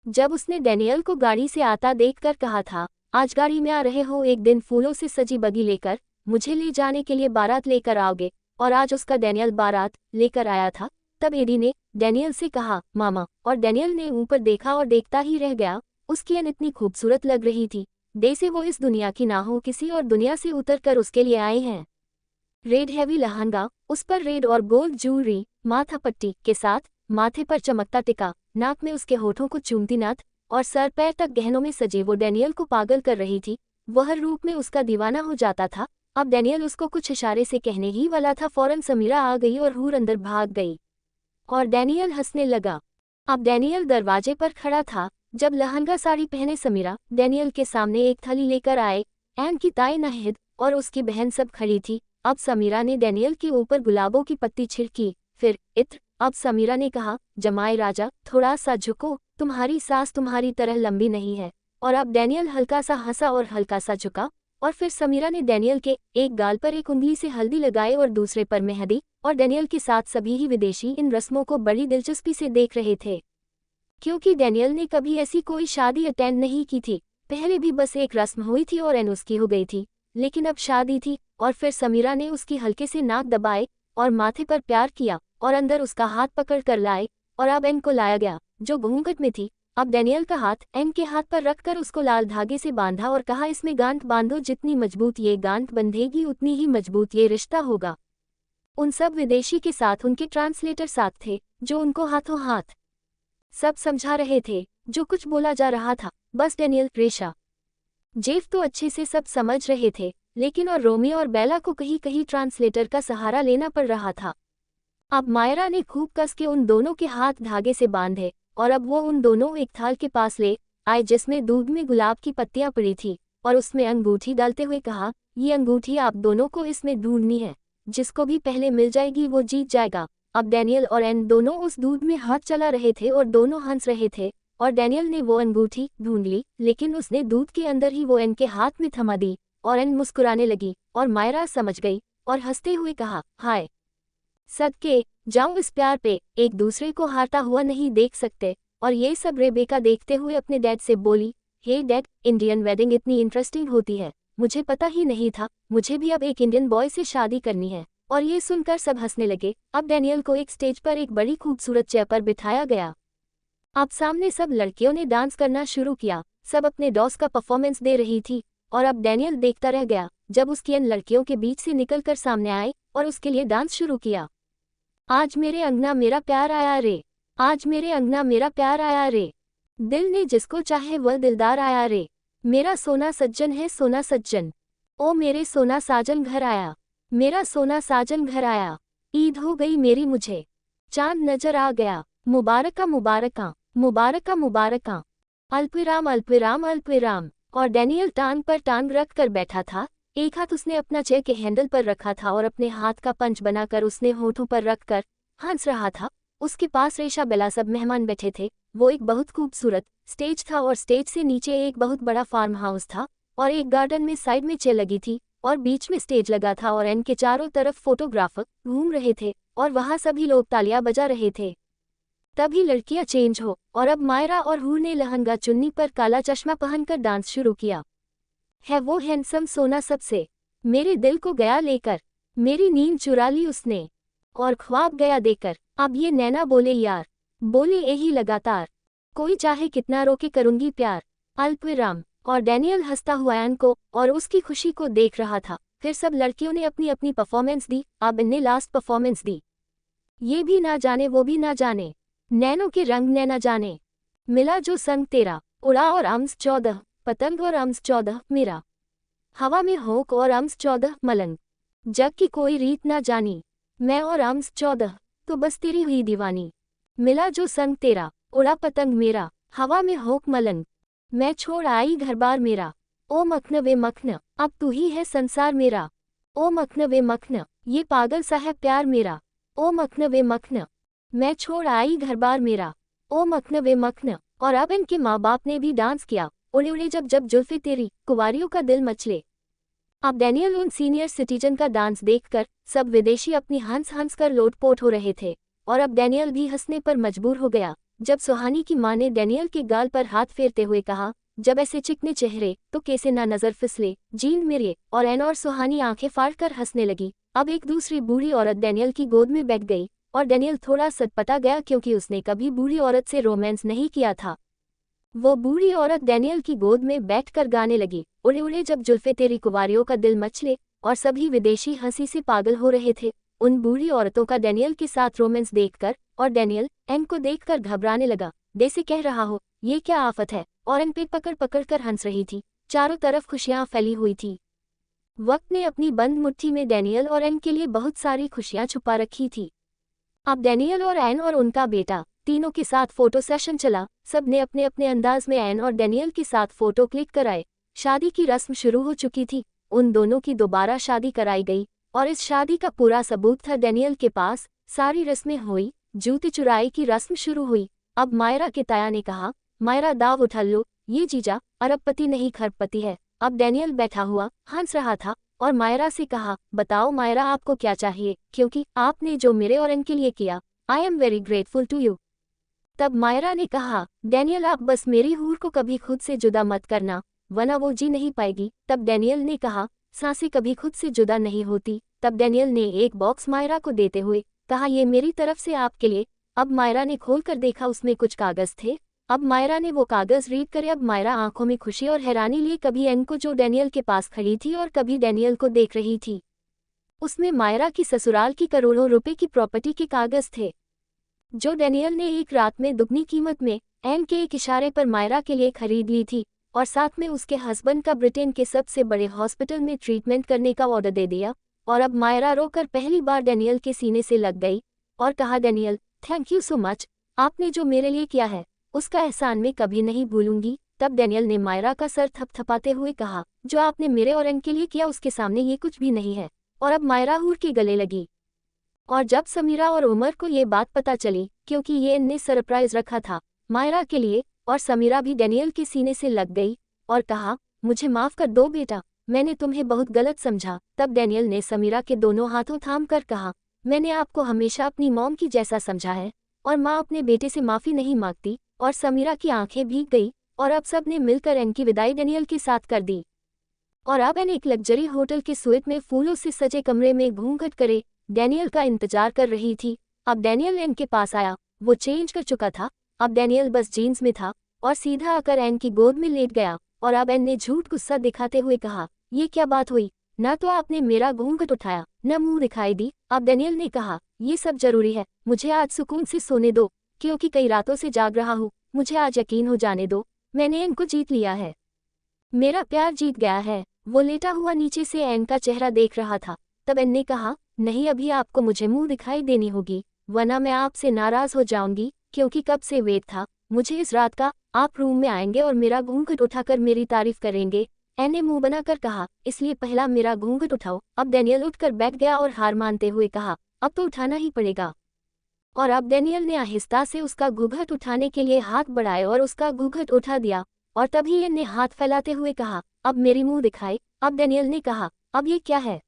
जब उसने डैनियल को गाड़ी से आता देखकर कहा था, आज गाड़ी में आ रहे हो, एक दिन फूलों से सजी बगी लेकर मुझे ले जाने के लिए बारात लेकर आओगे। और आज उसका डैनियल बारात लेकर आया था। तब एडी ने डैनियल से कहा, मामा, और डैनियल ने ऊपर देखा और देखता ही रह गया। उसकी एन इतनी खूबसूरत लग रही थी जैसे वो इस दुनिया की ना हो, किसी और दुनिया से उतर कर उसके लिए आए हैं। रेड हैवी लहंगा, उस पर रेड और गोल्ड ज्वेलरी, माथा पट्टी के साथ माथे पर चमकता टिका, नाक में उसके होठों को चूमती नथ और सर पैर तक गहनों में सजे वो डैनियल को पागल कर रही थी। वह हर रूप में उसका दीवाना हो जाता था। अब डैनियल उसको कुछ इशारे से कहने ही वाला था, फौरन समीरा आ गई और हूर अंदर भाग गई और डैनियल हंसने लगा। अब डैनियल दरवाजे पर खड़ा था जब लहंगा साड़ी पहने समीरा डैनियल के सामने एक थैली लेकर आए। एन की ताई नाहिद और उसकी बहन सब खड़ी थी। अब समीरा ने डैनियल के ऊपर गुलाबों की पत्ती छिड़की, फिर इत्र। अब समीरा ने कहा, जमाई राजा थोड़ा सा झुको, तुम्हारी सांस तुम्हारी तरह लंबी नहीं है। और अब डैनियल हल्का सा हंसा और हल्का सा झुका और फिर समीरा ने डैनियल के एक गाल पर एक उंगली से हल्दी लगाए और दूसरे पर मेहंदी। और डैनियल के साथ सभी ही विदेशी इन रस्मों को बड़ी दिलचस्पी से देख रहे थे क्योंकि डैनियल ने कभी ऐसी कोई शादी अटेंड नहीं की थी। पहले भी बस एक रस्म हुई थी और एन उसकी हो गई थी, लेकिन अब शादी थी। और फिर समीरा ने उसकी हल्के से नाक दबाए और माथे पर प्यार किया और अंदर उसका हाथ पकड़ कर लाए और अब एन को लाया गया जो घूंघट में थी। अब डैनियल का हाथ एन के हाथ पर रखकर उसको लाल धागे से बांधा और कहा, इसमें गांठ बांधो, जितनी मजबूत ये गांठ बंधेगी उतनी ही मजबूत ये रिश्ता होगा। उन सब विदेशी के साथ उनके ट्रांसलेटर साथ थे जो उनको हाथों हाथ सब समझा रहे थे जो कुछ बोला जा रहा था। बस डैनियल, रेशा, जेफ तो अच्छे से सब समझ रहे थे, लेकिन और रोमी और बेला को कहीं कहीं ट्रांसलेटर का सहारा लेना पड़ रहा था। अब मायरा ने खूब कस के उन दोनों के हाथ धागे से बांधे और अब वो उन दोनों एक थाल के पास ले आए जिसमें दूध में गुलाब की पत्तियां पड़ी थी और उसमें अंगूठी डालते हुए कहा, ये अंगूठी आप दोनों को इसमें ढूंढनी है, जिसको भी पहले मिल जाएगी वो जीत जाएगा। अब डैनियल और एन दोनों उस दूध में हाथ चला रहे थे और दोनों हंस रहे थे और डैनियल ने वो अंगूठी ढूंढ ली, लेकिन उसने दूध के अंदर ही वो एन के हाथ में थमा दी और एन मुस्कुराने लगी और मायरा समझ गई और हंसते हुए कहा, हाय सदके जाऊं इस प्यार पे, एक दूसरे को हारता हुआ नहीं देख सकते। और ये सब रेबेका देखते हुए अपने डैड से बोली, हे डैड, इंडियन वेडिंग इतनी इंटरेस्टिंग होती है, मुझे पता ही नहीं था, मुझे भी अब एक इंडियन बॉय से शादी करनी है। और ये सुनकर सब हंसने लगे। अब डैनियल को एक स्टेज पर एक बड़ी खूबसूरत चेयर पर बिठाया गया। अब सामने सब लड़कियों ने डांस करना शुरू किया, सब अपने डॉस का परफॉर्मेंस दे रही थी। और अब डैनियल देखता रह गया जब उसकी इन लड़कियों के बीच से निकलकर सामने आए और उसके लिए डांस शुरू किया। आज मेरे अंगना मेरा प्यार आया रे, आज मेरे अंगना मेरा प्यार आया रे, दिल ने जिसको चाहे वह दिलदार आया रे, मेरा सोना सज्जन है सोना सज्जन, ओ मेरे सोना साजन घर आया, मेरा सोना साजन घर आया, ईद हो गई मेरी मुझे, चांद नजर आ गया, मुबारका मुबारका मुबारका मुबारका, अल्पविराम अल्पविराम अल्पविराम। और डैनियल टांग पर टांग रख कर बैठा था, एक हाथ उसने अपना चेयर के हैंडल पर रखा था और अपने हाथ का पंच बनाकर उसने होठों पर रखकर हंस रहा था। उसके पास रेशा बेला सब मेहमान बैठे थे। वो एक बहुत खूबसूरत स्टेज था और स्टेज से नीचे एक बहुत बड़ा फार्म हाउस था और एक गार्डन में साइड में चेयर लगी थी और बीच में स्टेज लगा था और इनके चारों तरफ फोटोग्राफर घूम रहे थे और वहाँ सभी लोग तालियां बजा रहे थे। तभी लड़कियां चेंज हो और अब मायरा और हूर ने लहंगा चुन्नी पर काला चश्मा पहनकर डांस शुरू किया। है वो हैंडसम सोना सबसे, मेरे दिल को गया लेकर, मेरी नींद चुरा ली उसने और ख्वाब गया देकर। अब ये नैना बोले यार, बोले यही लगातार, कोई चाहे कितना रोके करूंगी प्यार, अल्पविराम। और डैनियल हंसता हुआ एन को और उसकी खुशी को देख रहा था। फिर सब लड़कियों ने अपनी अपनी परफॉर्मेंस दी। अब इनने लास्ट परफॉर्मेंस दी। ये भी ना जाने वो भी ना जाने, नैनों के रंग नैना जाने, मिला जो संग तेरा, उड़ा और अम्स 14 पतंग और अम्स 14 मेरा, हवा में होक और अम्स 14 मलंग, जग की कोई रीत ना जानी, मैं और अम्स 14 तो बस तेरी हुई दीवानी, मिला जो संग तेरा, उड़ा पतंग मेरा, हवा में होक मलंग, मैं छोड़ आई घर बार मेरा, ओ मखन वे मखन, अब तू ही है संसार मेरा, ओ मखन वे मखन, ये पागल सा है प्यार मेरा, ओ मखन वे मखन, मैं छोड़ आई घर बार मेरा, ओ मखन वे मखन। और अब इनके माँ बाप ने भी डांस किया, उड़े उड़े जब जब जुल्फे तेरी, कुंवारियों का दिल मचले। अब डैनियल उन सीनियर सिटीजन का डांस देखकर सब विदेशी अपनी हंस हंस कर लोटपोट हो रहे थे और अब डैनियल भी हंसने पर मजबूर हो गया जब सुहानी की माँ ने डैनियल के गाल पर हाथ फेरते हुए कहा, जब ऐसे चिकने चेहरे तो कैसे ना नजर फिसले जीन मेरे। और एन और सुहानी आंखें फाड़कर हंसने लगी। अब एक दूसरी बूढ़ी औरत डैनियल की गोद में बैठ गई और डैनियल थोड़ा सटपटा गया क्योंकि उसने कभी बूढ़ी औरत से रोमांस नहीं किया था। वो बूढ़ी औरत डैनियल की गोद में बैठकर गाने लगी, उड़े उड़े जब जुल्फे तेरी कुंवारियों का दिल मचले। और सभी विदेशी हंसी से पागल हो रहे थे उन बूढ़ी औरतों का डैनियल के साथ रोमांस देखकर। और डैनियल एन को देखकर घबराने लगा, जैसे कह रहा हो ये क्या आफत है। और एन पेट पकड़ पकड़ कर हंस रही थी, चारों तरफ खुशियां फैली हुई थी। वक्त ने अपनी बंद मुट्ठी में डैनियल और एन के लिए बहुत सारी खुशियां छुपा रखी थी। अब डैनियल और एन और उनका बेटा तीनों के साथ फोटो सेशन चला। सब ने अपने अपने अंदाज में एन और डैनियल के साथ फोटो क्लिक कराए। शादी की रस्म शुरू हो चुकी थी, उन दोनों की दोबारा शादी कराई गई और इस शादी का पूरा सबूत था डैनियल के पास। सारी रस्में हुई, जूती चुराई की रस्म शुरू हुई। अब मायरा के ताया ने कहा, मायरा दाव उठा लो, ये जीजा अरबपति नहीं खरबपति है। अब डैनियल बैठा हुआ हंस रहा था और मायरा से कहा, बताओ मायरा आपको क्या चाहिए, क्योंकि आपने जो मेरे और इनके लिए किया, I am very grateful to you. तब मायरा ने कहा, डैनियल आप बस मेरी हूर को कभी खुद से जुदा मत करना, वरना वो जी नहीं पाएगी। तब डैनियल ने कहा, सांसें कभी खुद से जुदा नहीं होती। तब डैनियल ने एक बॉक्स मायरा को देते हुए कहा, ये मेरी तरफ से आपके लिए। अब मायरा ने खोल कर देखा, उसमें कुछ कागज थे। अब मायरा ने वो कागज रीड करे। अब मायरा आंखों में खुशी और हैरानी लिए कभी एन को जो डैनियल के पास खड़ी थी और कभी डैनियल को देख रही थी। उसमें मायरा की ससुराल की करोड़ों रुपए की प्रॉपर्टी के कागज थे जो डैनियल ने एक रात में दुगनी कीमत में एन के एक इशारे पर मायरा के लिए खरीद ली थी और साथ में उसके हस्बैंड का ब्रिटेन के सबसे बड़े हॉस्पिटल में ट्रीटमेंट करने का ऑर्डर दे दिया। और अब मायरा रोकर पहली बार डैनियल के सीने से लग गई और कहा, Daniel thank you so much, आपने जो मेरे लिए किया है उसका एहसान मैं कभी नहीं भूलूंगी। तब डैनियल ने मायरा का सर थपथपाते हुए कहा, जो आपने मेरे और एन के लिए किया उसके सामने ये कुछ भी नहीं है। और अब मायरा हूर के गले लगी। और जब समीरा और उमर को ये बात पता चली, क्योंकि ये इनने सरप्राइज रखा था मायरा के लिए, और समीरा भी डैनियल के सीने से लग गई और कहा, मुझे माफ कर दो बेटा, मैंने तुम्हें बहुत गलत समझा। तब डैनियल ने समीरा के दोनों हाथों थाम कर कहा, मैंने आपको हमेशा अपनी मॉम की जैसा समझा है और माँ अपने बेटे से माफ़ी नहीं मांगती। और समीरा की आंखें भीग गई और अब सब ने मिलकर एन की विदाई डैनियल के साथ कर दी। और अब एन एक लग्जरी होटल के स्वीट में फूलों से सजे कमरे में घूंघट करे डैनियल का इंतजार कर रही थी। अब डैनियल एन के पास आया, वो चेंज कर चुका था। अब डैनियल बस जीन्स में था और सीधा आकर एन की गोद में लेट गया। और अब एन ने झूठ गुस्सा दिखाते हुए कहा, ये क्या बात हुई, ना तो आपने मेरा घूंघट उठाया न मुंह दिखाई दी। अब डैनियल ने कहा, ये सब जरूरी है, मुझे आज सुकून से सोने दो, क्योंकि कई रातों से जाग रहा हूँ। मुझे आज यकीन हो जाने दो, मैंने एन को जीत लिया है, मेरा प्यार जीत गया है। वो लेटा हुआ नीचे से एन का चेहरा देख रहा था। तब एन ने कहा, नहीं, अभी आपको मुझे मुंह दिखाई देनी होगी, वरना मैं आपसे नाराज हो जाऊंगी, क्योंकि कब से वेट था मुझे इस रात का। आप रूम में आएंगे और मेरा घूंघट उठाकर मेरी तारीफ करेंगे। एन ने मुंह बनाकर कहा, इसलिए पहला मेरा घूंघट उठाओ। अब डैनियल उठकर बैठ गया और हार मानते हुए कहा, अब तो उठाना ही पड़ेगा। और अब डैनियल ने आहिस्ता से उसका घूंघट उठाने के लिए हाथ बढ़ाए और उसका घूंघट उठा दिया। और तभी एन ने हाथ फैलाते हुए कहा, अब मेरी मुंह दिखाए। अब डैनियल ने कहा, अब ये क्या है,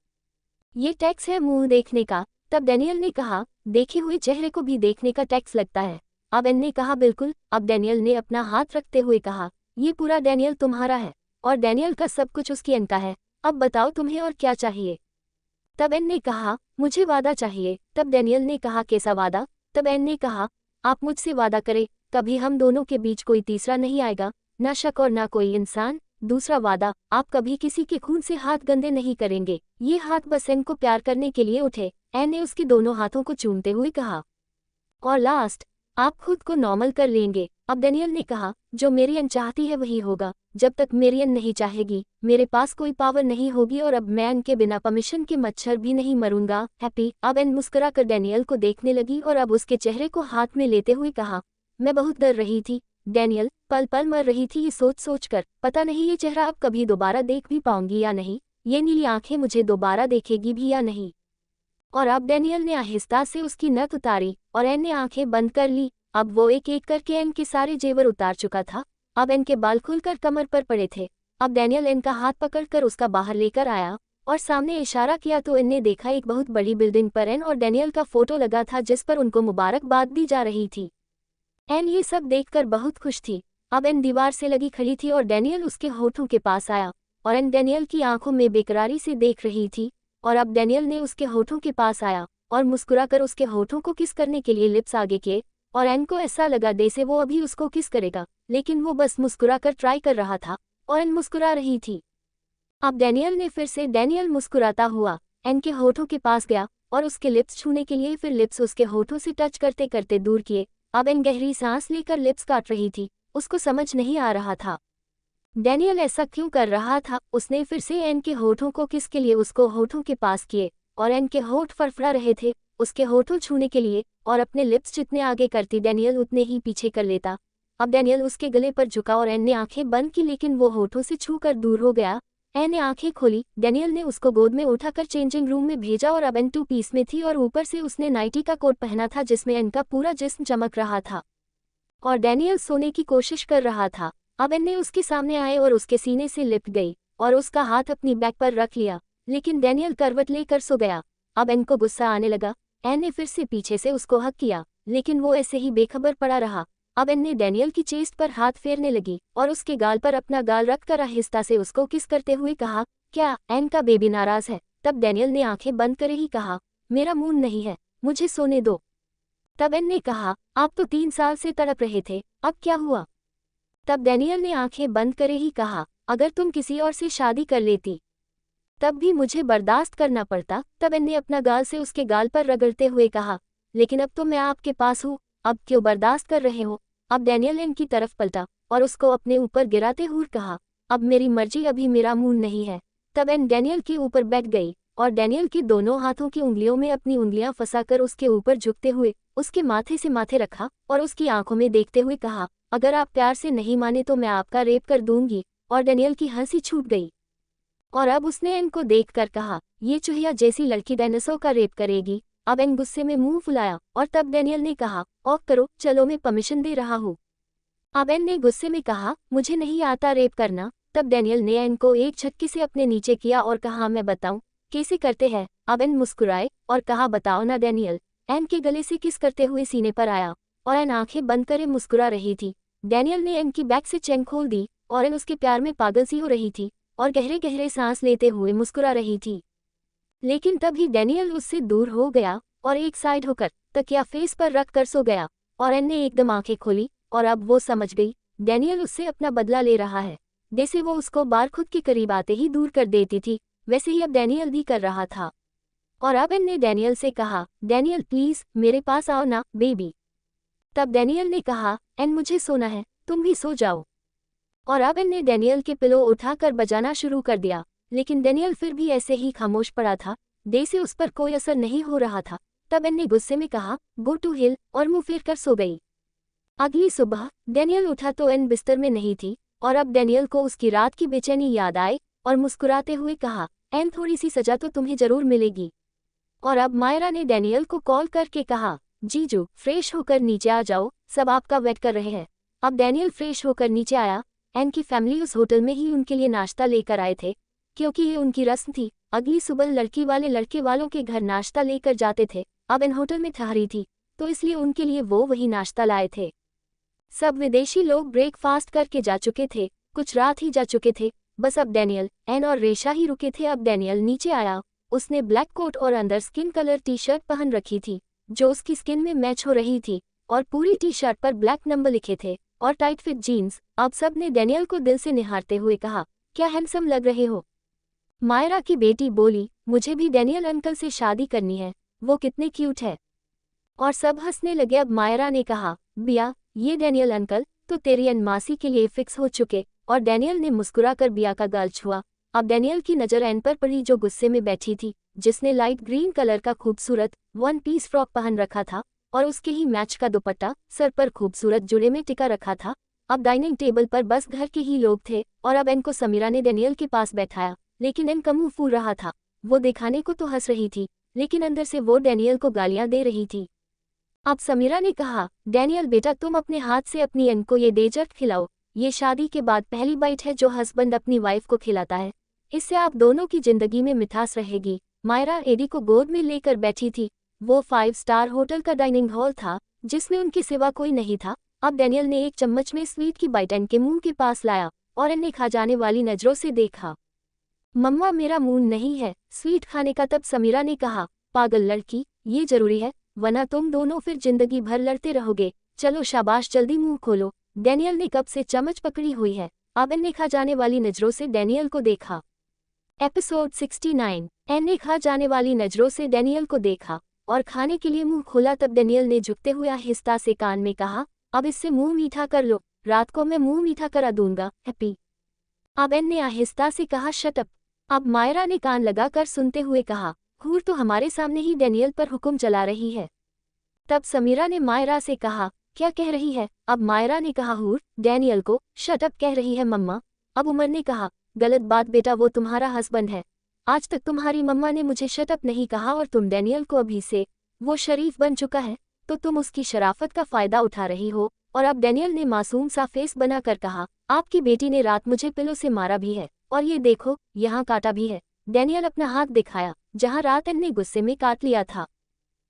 ये टैक्स है मुंह देखने का। तब डैनियल ने कहा, देखे हुए चेहरे को भी देखने का टैक्स लगता है। अब एन ने कहा, बिल्कुल। अब डैनियल ने अपना हाथ रखते हुए कहा, ये पूरा डैनियल तुम्हारा है और डैनियल का सब कुछ उसकी एन का है। अब बताओ तुम्हें और क्या चाहिए। तब एन ने कहा, मुझे वादा चाहिए। तब डैनियल ने कहा, कैसा वादा। तब एन ने कहा, आप मुझसे वादा करें, कभी हम दोनों के बीच कोई तीसरा नहीं आएगा, ना शक और ना कोई इंसान। दूसरा वादा, आप कभी किसी के खून से हाथ गंदे नहीं करेंगे। ये हाथ बस एन को प्यार करने के लिए उठे। एन ने उसके दोनों हाथों को चूमते हुए कहा, और लास्ट, आप खुद को नॉर्मल कर लेंगे। अब डैनियल ने कहा, जो मेरी एन चाहती है वही होगा, जब तक मेरी एन नहीं चाहेगी मेरे पास कोई पावर नहीं होगी, और अब मैं एन के बिना परमिशन के मच्छर भी नहीं मरूंगा। हैप्पी। अब एन मुस्कुरा कर डैनियल को देखने लगी और अब उसके चेहरे को हाथ में लेते हुए कहा, मैं बहुत डर रही थी डैनियल, पल पल मर रही थी ये सोच सोच कर, पता नहीं ये चेहरा अब कभी दोबारा देख भी पाऊंगी या नहीं, ये नीली आंखें मुझे दोबारा देखेगी भी या नहीं। और अब डैनियल ने आहिस्ता से उसकी नथ उतारी और एन ने आंखें बंद कर ली। अब वो एक एक करके एन के सारे जेवर उतार चुका था। अब एन के बाल खुलकर कमर पर पड़े थे। अब डैनियल एन का हाथ पकड़कर उसका बाहर लेकर आया और सामने इशारा किया तो एन ने देखा एक बहुत बड़ी बिल्डिंग पर एन और डैनियल का फोटो लगा था, जिस पर उनको मुबारकबाद दी जा रही थी। एन ये सब देखकर बहुत खुश थी। अब एन दीवार से लगी खड़ी थी और डैनियल उसके होठों के पास आया और एन डैनियल की आंखों में बेकरारी से देख रही थी। और अब डैनियल ने उसके होठों के पास आया और मुस्कुराकर उसके होठों को किस करने के लिए लिप्स आगे किए, और एन को ऐसा लगा जैसे वो अभी उसको किस करेगा, लेकिन वो बस मुस्कुराकर ट्राई कर रहा था और एन मुस्कुरा रही थी। अब डैनियल ने फिर से डैनियल मुस्कुराता हुआ एन के होठों के पास गया और उसके लिप्स छूने के लिए फिर लिप्स उसके होठों से टच करते करते दूर किए। अब एन गहरी सांस लेकर लिप्स काट रही थी, उसको समझ नहीं आ रहा था डैनियल ऐसा क्यों कर रहा था। उसने फिर से एन के होठों को किस के लिए उसको होठों के पास किए और एन के होठ फड़फड़ा रहे थे उसके होठों छूने के लिए, और अपने लिप्स जितने आगे करती डैनियल उतने ही पीछे कर लेता। अब डैनियल उसके गले पर झुका और एन ने आंखें बंद की, लेकिन वो होठों से छूकर दूर हो गया। एन ने आंखें खोली, डैनियल ने उसको गोद में उठाकर चेंजिंग रूम में भेजा और अब एन 2 पीस में थी और ऊपर से उसने नाइटी का कोट पहना था जिसमें एन का पूरा जिस्म चमक रहा था और डैनियल सोने की कोशिश कर रहा था। अब एन ने उसके सामने आए और उसके सीने से लिपट गई और उसका हाथ अपनी बैक पर रख लिया, लेकिन डैनियल करवट लेकर सो गया। अब एन को गुस्सा आने लगा। एन ने फिर से पीछे से उसको हक किया, लेकिन वो ऐसे ही बेखबर पड़ा रहा। अब एन ने डैनियल की चेस्ट पर हाथ फेरने लगी और उसके गाल पर अपना गाल रखकर आहिस्ता से उसको किस करते हुए कहा, क्या एन का बेबी नाराज है। तब डैनियल ने आंखें बंद करे ही कहा, मेरा मूड नहीं है, मुझे सोने दो। तब एन ने कहा, आप तो 3 साल से तड़प रहे थे, अब क्या हुआ। तब डैनियल ने आंखें बंद करे ही कहा, अगर तुम किसी और से शादी कर लेती तब भी मुझे बर्दाश्त करना पड़ता। तब एन ने अपना गाल से उसके गाल पर रगड़ते हुए कहा, लेकिन अब तो मैं आपके पास हूँ, अब क्यों बर्दाश्त कर रहे हो। अब डैनियल एन की तरफ पलटा और उसको अपने ऊपर गिराते हुए कहा, अब मेरी मर्जी, अभी मेरा मूड नहीं है। तब एन डैनियल के ऊपर बैठ गई और डैनियल की दोनों हाथों की उंगलियों में अपनी उंगलियां फंसाकर उसके ऊपर झुकते हुए उसके माथे से माथे रखा और उसकी आंखों में देखते हुए कहा, अगर आप प्यार से नहीं माने तो मैं आपका रेप कर दूंगी। और डैनियल की हंसी छूट गई और अब उसने एन को देखकर कहा, ये चूहिया जैसी लड़की डायनासोर का रेप करेगी। अब एन गुस्से में मुंह फुलाया और तब डैनियल ने कहा, ऑफ करो, चलो मैं परमिशन दे रहा हूँ। अब एन ने गुस्से में कहा, मुझे नहीं आता रेप करना। तब डैनियल ने एन को एक झटके से अपने नीचे किया और कहा, मैं बताऊं कैसे करते हैं। अब एन मुस्कुराए और कहा, बताओ ना डैनियल। एन के गले से किस करते हुए सीने पर आया और एन आंखें बंद करे मुस्कुरा रही थी। डैनियल ने एन की बैग से चेन खोल दी और एन उसके प्यार में पागल सी हो रही थी और गहरे गहरे सांस लेते हुए मुस्कुरा रही थी। लेकिन तभी डैनियल उससे दूर हो गया और एक साइड होकर तकिया फेस पर रख कर सो गया और एन ने एकदम आंखें खोली और अब वो समझ गई डैनियल उससे अपना बदला ले रहा है। जैसे वो उसको बार खुद के करीब आते ही दूर कर देती थी, वैसे ही अब डैनियल भी कर रहा था। और अब एन ने डैनियल से कहा, डैनियल प्लीज मेरे पास आओ ना बेबी। तब डैनियल ने कहा, एन मुझे सोना है, तुम भी सो जाओ। और अब एन ने डैनियल के पिलो उठाकर बजाना शुरू कर दिया, लेकिन डैनियल फिर भी ऐसे ही खामोश पड़ा था, जैसे उस पर कोई असर नहीं हो रहा था। तब एन ने गुस्से में कहा, गो टू हिल, और मुंह फेर कर सो गई। अगली सुबह डैनियल उठा तो एन बिस्तर में नहीं थी और अब डैनियल को उसकी रात की बेचैनी याद आई और मुस्कुराते हुए कहा, एन थोड़ी सी सजा तो तुम्हें जरूर मिलेगी। और अब मायरा ने डैनियल को कॉल करके कहा, जीजू फ्रेश होकर नीचे आ जाओ, सब आपका वेट कर रहे हैं। अब डैनियल फ्रेश होकर नीचे आया। एन की फैमिली उस होटल में ही उनके लिए नाश्ता लेकर आए थे, क्योंकि ये उनकी रस्म थी। अगली सुबह लड़की वाले लड़के वालों के घर नाश्ता लेकर जाते थे। अब एन होटल में ठहरी थी तो इसलिए उनके लिए वो वही नाश्ता लाए थे। सब विदेशी लोग ब्रेकफास्ट करके जा चुके थे, कुछ रात ही जा चुके थे। बस अब डैनियल, एन और रेशा ही रुके थे। अब डैनियल नीचे आया। उसने ब्लैक कोट और अंदर स्किन कलर टी शर्ट पहन रखी थी जो उसकी स्किन में मैच हो रही थी और पूरी टी शर्ट पर ब्लैक नंबर लिखे थे और टाइट फिट जीन्स। अब सब ने डैनियल को दिल से निहारते हुए कहा, क्या हैंडसम लग रहे हो। मायरा की बेटी बोली, मुझे भी डैनियल अंकल से शादी करनी है, वो कितने क्यूट है। और सब हंसने लगे। अब मायरा ने कहा, बिया ये डैनियल अंकल तो तेरी एन मासी के लिए फिक्स हो चुके। और डैनियल ने मुस्कुराकर बिया का गाल छुआ। अब डैनियल की नज़र एन पर पड़ी जो गुस्से में बैठी थी, जिसने लाइट ग्रीन कलर का खूबसूरत वन पीस फ्रॉक पहन रखा था और उसके ही मैच का दुपट्टा सर पर खूबसूरत जुड़े में टिका रखा था। अब डाइनिंग टेबल पर बस घर के ही लोग थे और अब एन को समीरा ने डैनियल के पास बैठाया, लेकिन एन का मुंह फूल रहा था। वो दिखाने को तो हंस रही थी, लेकिन अंदर से वो डैनियल को गालियां दे रही थी। अब समीरा ने कहा, डैनियल बेटा तुम अपने हाथ से अपनी एन को ये डेजर्ट खिलाओ, ये शादी के बाद पहली बाइट है जो हस्बैंड अपनी वाइफ को खिलाता है, इससे आप दोनों की जिंदगी में मिठास रहेगी। मायरा एडी को गोद में लेकर बैठी थी। वो 5 स्टार होटल का डाइनिंग हॉल था जिसमें उनके सिवा कोई नहीं था। अब डैनियल ने एक चम्मच में स्वीट की बाइट एन के मुंह के पास लाया और एन ने खा जाने वाली नजरों से देखा। मम्मा मेरा मुंह नहीं है स्वीट खाने का। तब समीरा ने कहा, पागल लड़की, ये जरूरी है, वरना तुम दोनों फिर जिंदगी भर लड़ते रहोगे। चलो शाबाश जल्दी मुंह खोलो। डैनियल ने कब से चम्मच पकड़ी हुई है। अब एन ने खा जाने वाली नजरों से डैनियल को देखा। एपिसोड 69। एन ने खा जाने वाली नजरों से डैनियल को देखा और खाने के लिए मुंह खोला। तब डैनियल ने झुकते हुए आहिस्ता से कान में कहा, अब इससे मुंह मीठा कर लो, रात को मैं मुंह मीठा करा दूंगा, हैप्पी। अब एन ने आहिस्ता से कहा, शट अप। अब मायरा ने कान लगाकर सुनते हुए कहा, हूर तो हमारे सामने ही डैनियल पर हुक्म चला रही है। तब समीरा ने मायरा से कहा, क्या कह रही है। अब मायरा ने कहा, हूर डैनियल को शट अप कह रही है मम्मा। अब उमर ने कहा, गलत बात बेटा, वो तुम्हारा हस्बैंड है। आज तक तुम्हारी मम्मा ने मुझे शट अप नहीं कहा और तुम डैनियल को अभी से वो शरीफ बन चुका है तो तुम उसकी शराफत का फायदा उठा रही हो। और अब डैनियल ने मासूम सा फेस बनाकर कहा, आपकी बेटी ने रात मुझे पिलो से मारा भी है और ये देखो यहाँ काटा भी है। डैनियल अपना हाथ दिखाया जहाँ रात एन ने गुस्से में काट लिया था।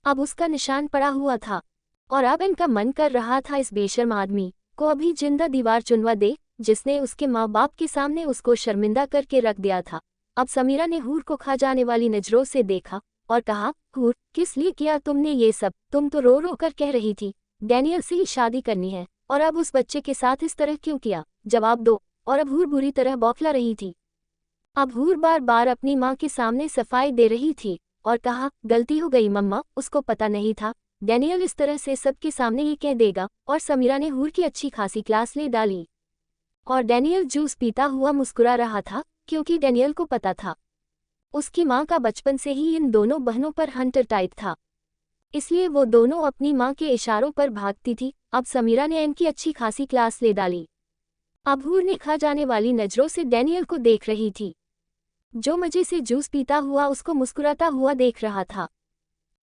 अब उसका निशान पड़ा हुआ था और अब इनका मन कर रहा था इस बेशर्म आदमी को अभी जिंदा दीवार चुनवा दे जिसने उसके माँ बाप के सामने उसको शर्मिंदा करके रख दिया था। अब समीरा ने हूर को खा जाने वाली नजरों से देखा और कहा, हूर किस लिए किया तुमने ये सब। तुम तो रो रो कर कह रही थी डैनियल से ही शादी करनी है और अब उस बच्चे के साथ इस तरह क्यों किया, जवाब दो। और अब हूर बुरी तरह बौखला रही थी। अब हूर बार बार अपनी माँ के सामने सफाई दे रही थी और कहा, गलती हो गई मम्मा, उसको पता नहीं था डैनियल इस तरह से सबके सामने ये कह देगा। और समीरा ने हूर की अच्छी खासी क्लास ले डाली और डैनियल जूस पीता हुआ मुस्कुरा रहा था क्योंकि डैनियल को पता था उसकी माँ का बचपन से ही इन दोनों बहनों पर हंटर टाइप था, इसलिए वो दोनों अपनी माँ के इशारों पर भागती थी। अब समीरा ने इनकी अच्छी खासी क्लास ले डाली। अब हूर ने खा जाने वाली नजरों से डैनियल को देख रही थी जो मजे से जूस पीता हुआ उसको मुस्कुराता हुआ देख रहा था।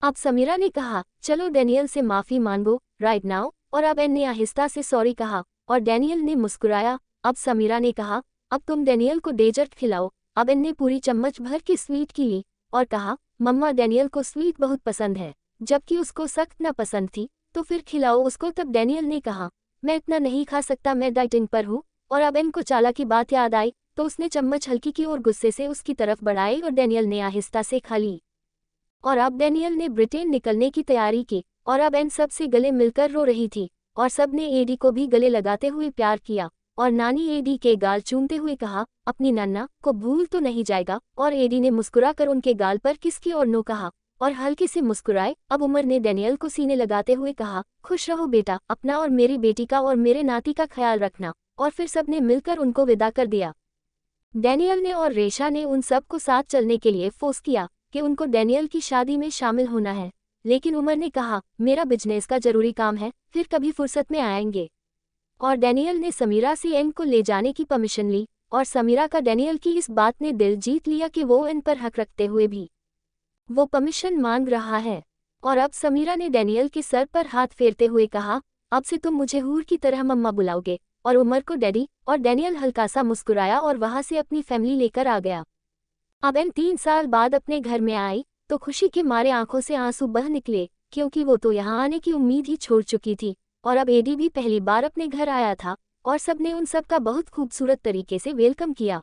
अब समीरा ने कहा, चलो डैनियल से माफी मांगो राइट नाउ। और अब एन ने आहिस्ता से सॉरी कहा और डैनियल ने मुस्कुराया। अब समीरा ने कहा, अब तुम डैनियल को डेजर्ट खिलाओ। अब एन ने पूरी चम्मच भर के स्वीट की ली और कहा, मम्मा डैनियल को स्वीट बहुत पसंद है, जबकि उसको सख्त ना पसंद थी, तो फिर खिलाओ उसको। तब डैनियल ने कहा, मैं इतना नहीं खा सकता, मैं डाइटिंग पर हूँ। और अब एन को चाला की बात याद आई, तो उसने चम्मच हल्की की और गुस्से से उसकी तरफ बढ़ाई और डैनियल ने आहिस्ता से खा ली। और अब डैनियल ने ब्रिटेन निकलने की तैयारी की और अब एन सबसे गले मिलकर रो रही थी और सबने एडी को भी गले लगाते हुए प्यार किया और नानी एडी के गाल चूमते हुए कहा, अपनी नन्ना को भूल तो नहीं जाएगा। और एडी ने मुस्कुराकर उनके गाल पर किस की और नो कहा और हल्के से मुस्कुराए। अब उमर ने डैनियल को सीने लगाते हुए कहा, खुश रहो बेटा, अपना और मेरी बेटी का और मेरे नाती का ख्याल रखना। और फिर सबने मिलकर उनको विदा कर दिया। डैनियल ने और रेशा ने उन सबको साथ चलने के लिए फोर्स किया कि उनको डैनियल की शादी में शामिल होना है, लेकिन उमर ने कहा, मेरा बिजनेस का जरूरी काम है, फिर कभी फुर्सत में आएंगे। और डैनियल ने समीरा से एन को ले जाने की परमिशन ली और समीरा का डैनियल की इस बात ने दिल जीत लिया कि वो एन पर हक रखते हुए भी वो परमिशन मांग रहा है। और अब समीरा ने डैनियल के सर पर हाथ फेरते हुए कहा, अब से तुम मुझे हूर की तरह मम्मा बुलाओगे। और उमर को डैडी। और डैनियल हल्का सा मुस्कुराया और वहां से अपनी फैमिली लेकर आ गया। अब एन 3 साल बाद अपने घर में आई तो खुशी के मारे आंखों से आंसू बह निकले, क्योंकि वो तो यहाँ आने की उम्मीद ही छोड़ चुकी थी। और अब एडी भी पहली बार अपने घर आया था और सबने उन सब का बहुत खूबसूरत तरीके से वेलकम किया।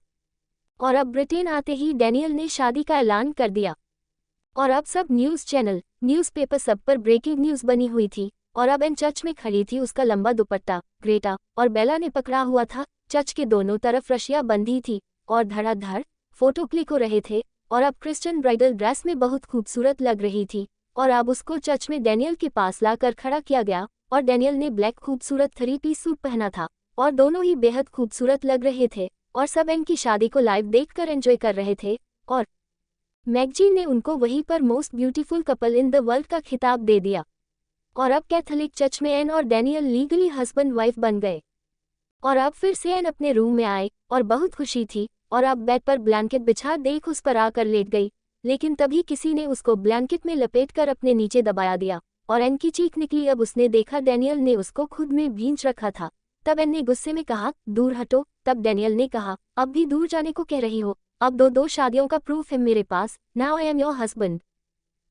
और अब ब्रिटेन आते ही डैनियल ने शादी का ऐलान कर दिया और अब सब न्यूज़ चैनल, न्यूज़पेपर सब पर ब्रेकिंग न्यूज़ बनी हुई थी। और अब एन चर्च में खड़ी थी, उसका लंबा दुपट्टा ग्रेटा और बेला ने पकड़ा हुआ था। चर्च के दोनों तरफ रशियां बंधी थी और धड़ाधड़ फोटो क्लिक हो रहे थे। और अब क्रिश्चियन ब्राइडल ड्रेस में बहुत खूबसूरत लग रही थी। और अब उसको चर्च में डैनियल के पास लाकर खड़ा किया गया और डैनियल ने ब्लैक खूबसूरत 3 पीस सूट पहना था और दोनों ही बेहद खूबसूरत लग रहे थे। और सब एन की शादी को लाइव देखकर एंजॉय कर रहे थे और मैगजीन ने उनको वहीं पर most beautiful couple in the world का खिताब दे दिया। और अब कैथोलिक चर्च में एन और डैनियल लीगली हस्बैंड वाइफ बन गए। और अब फिर से एन अपने रूम में आए और बहुत खुशी थी और अब बेड पर ब्लैंकेट बिछा देख उस पर आकर लेट गई, लेकिन तभी किसी ने उसको ब्लैंकेट में लपेटकर अपने नीचे दबाया दिया और एन की चीख निकली। अब उसने देखा डैनियल ने उसको खुद में भींच रखा था। तब एन ने गुस्से में कहा, दूर हटो। तब डैनियल ने कहा, अब भी दूर जाने को कह रही हो? अब दो शादियों का प्रूफ है मेरे पास। Now I am your husband.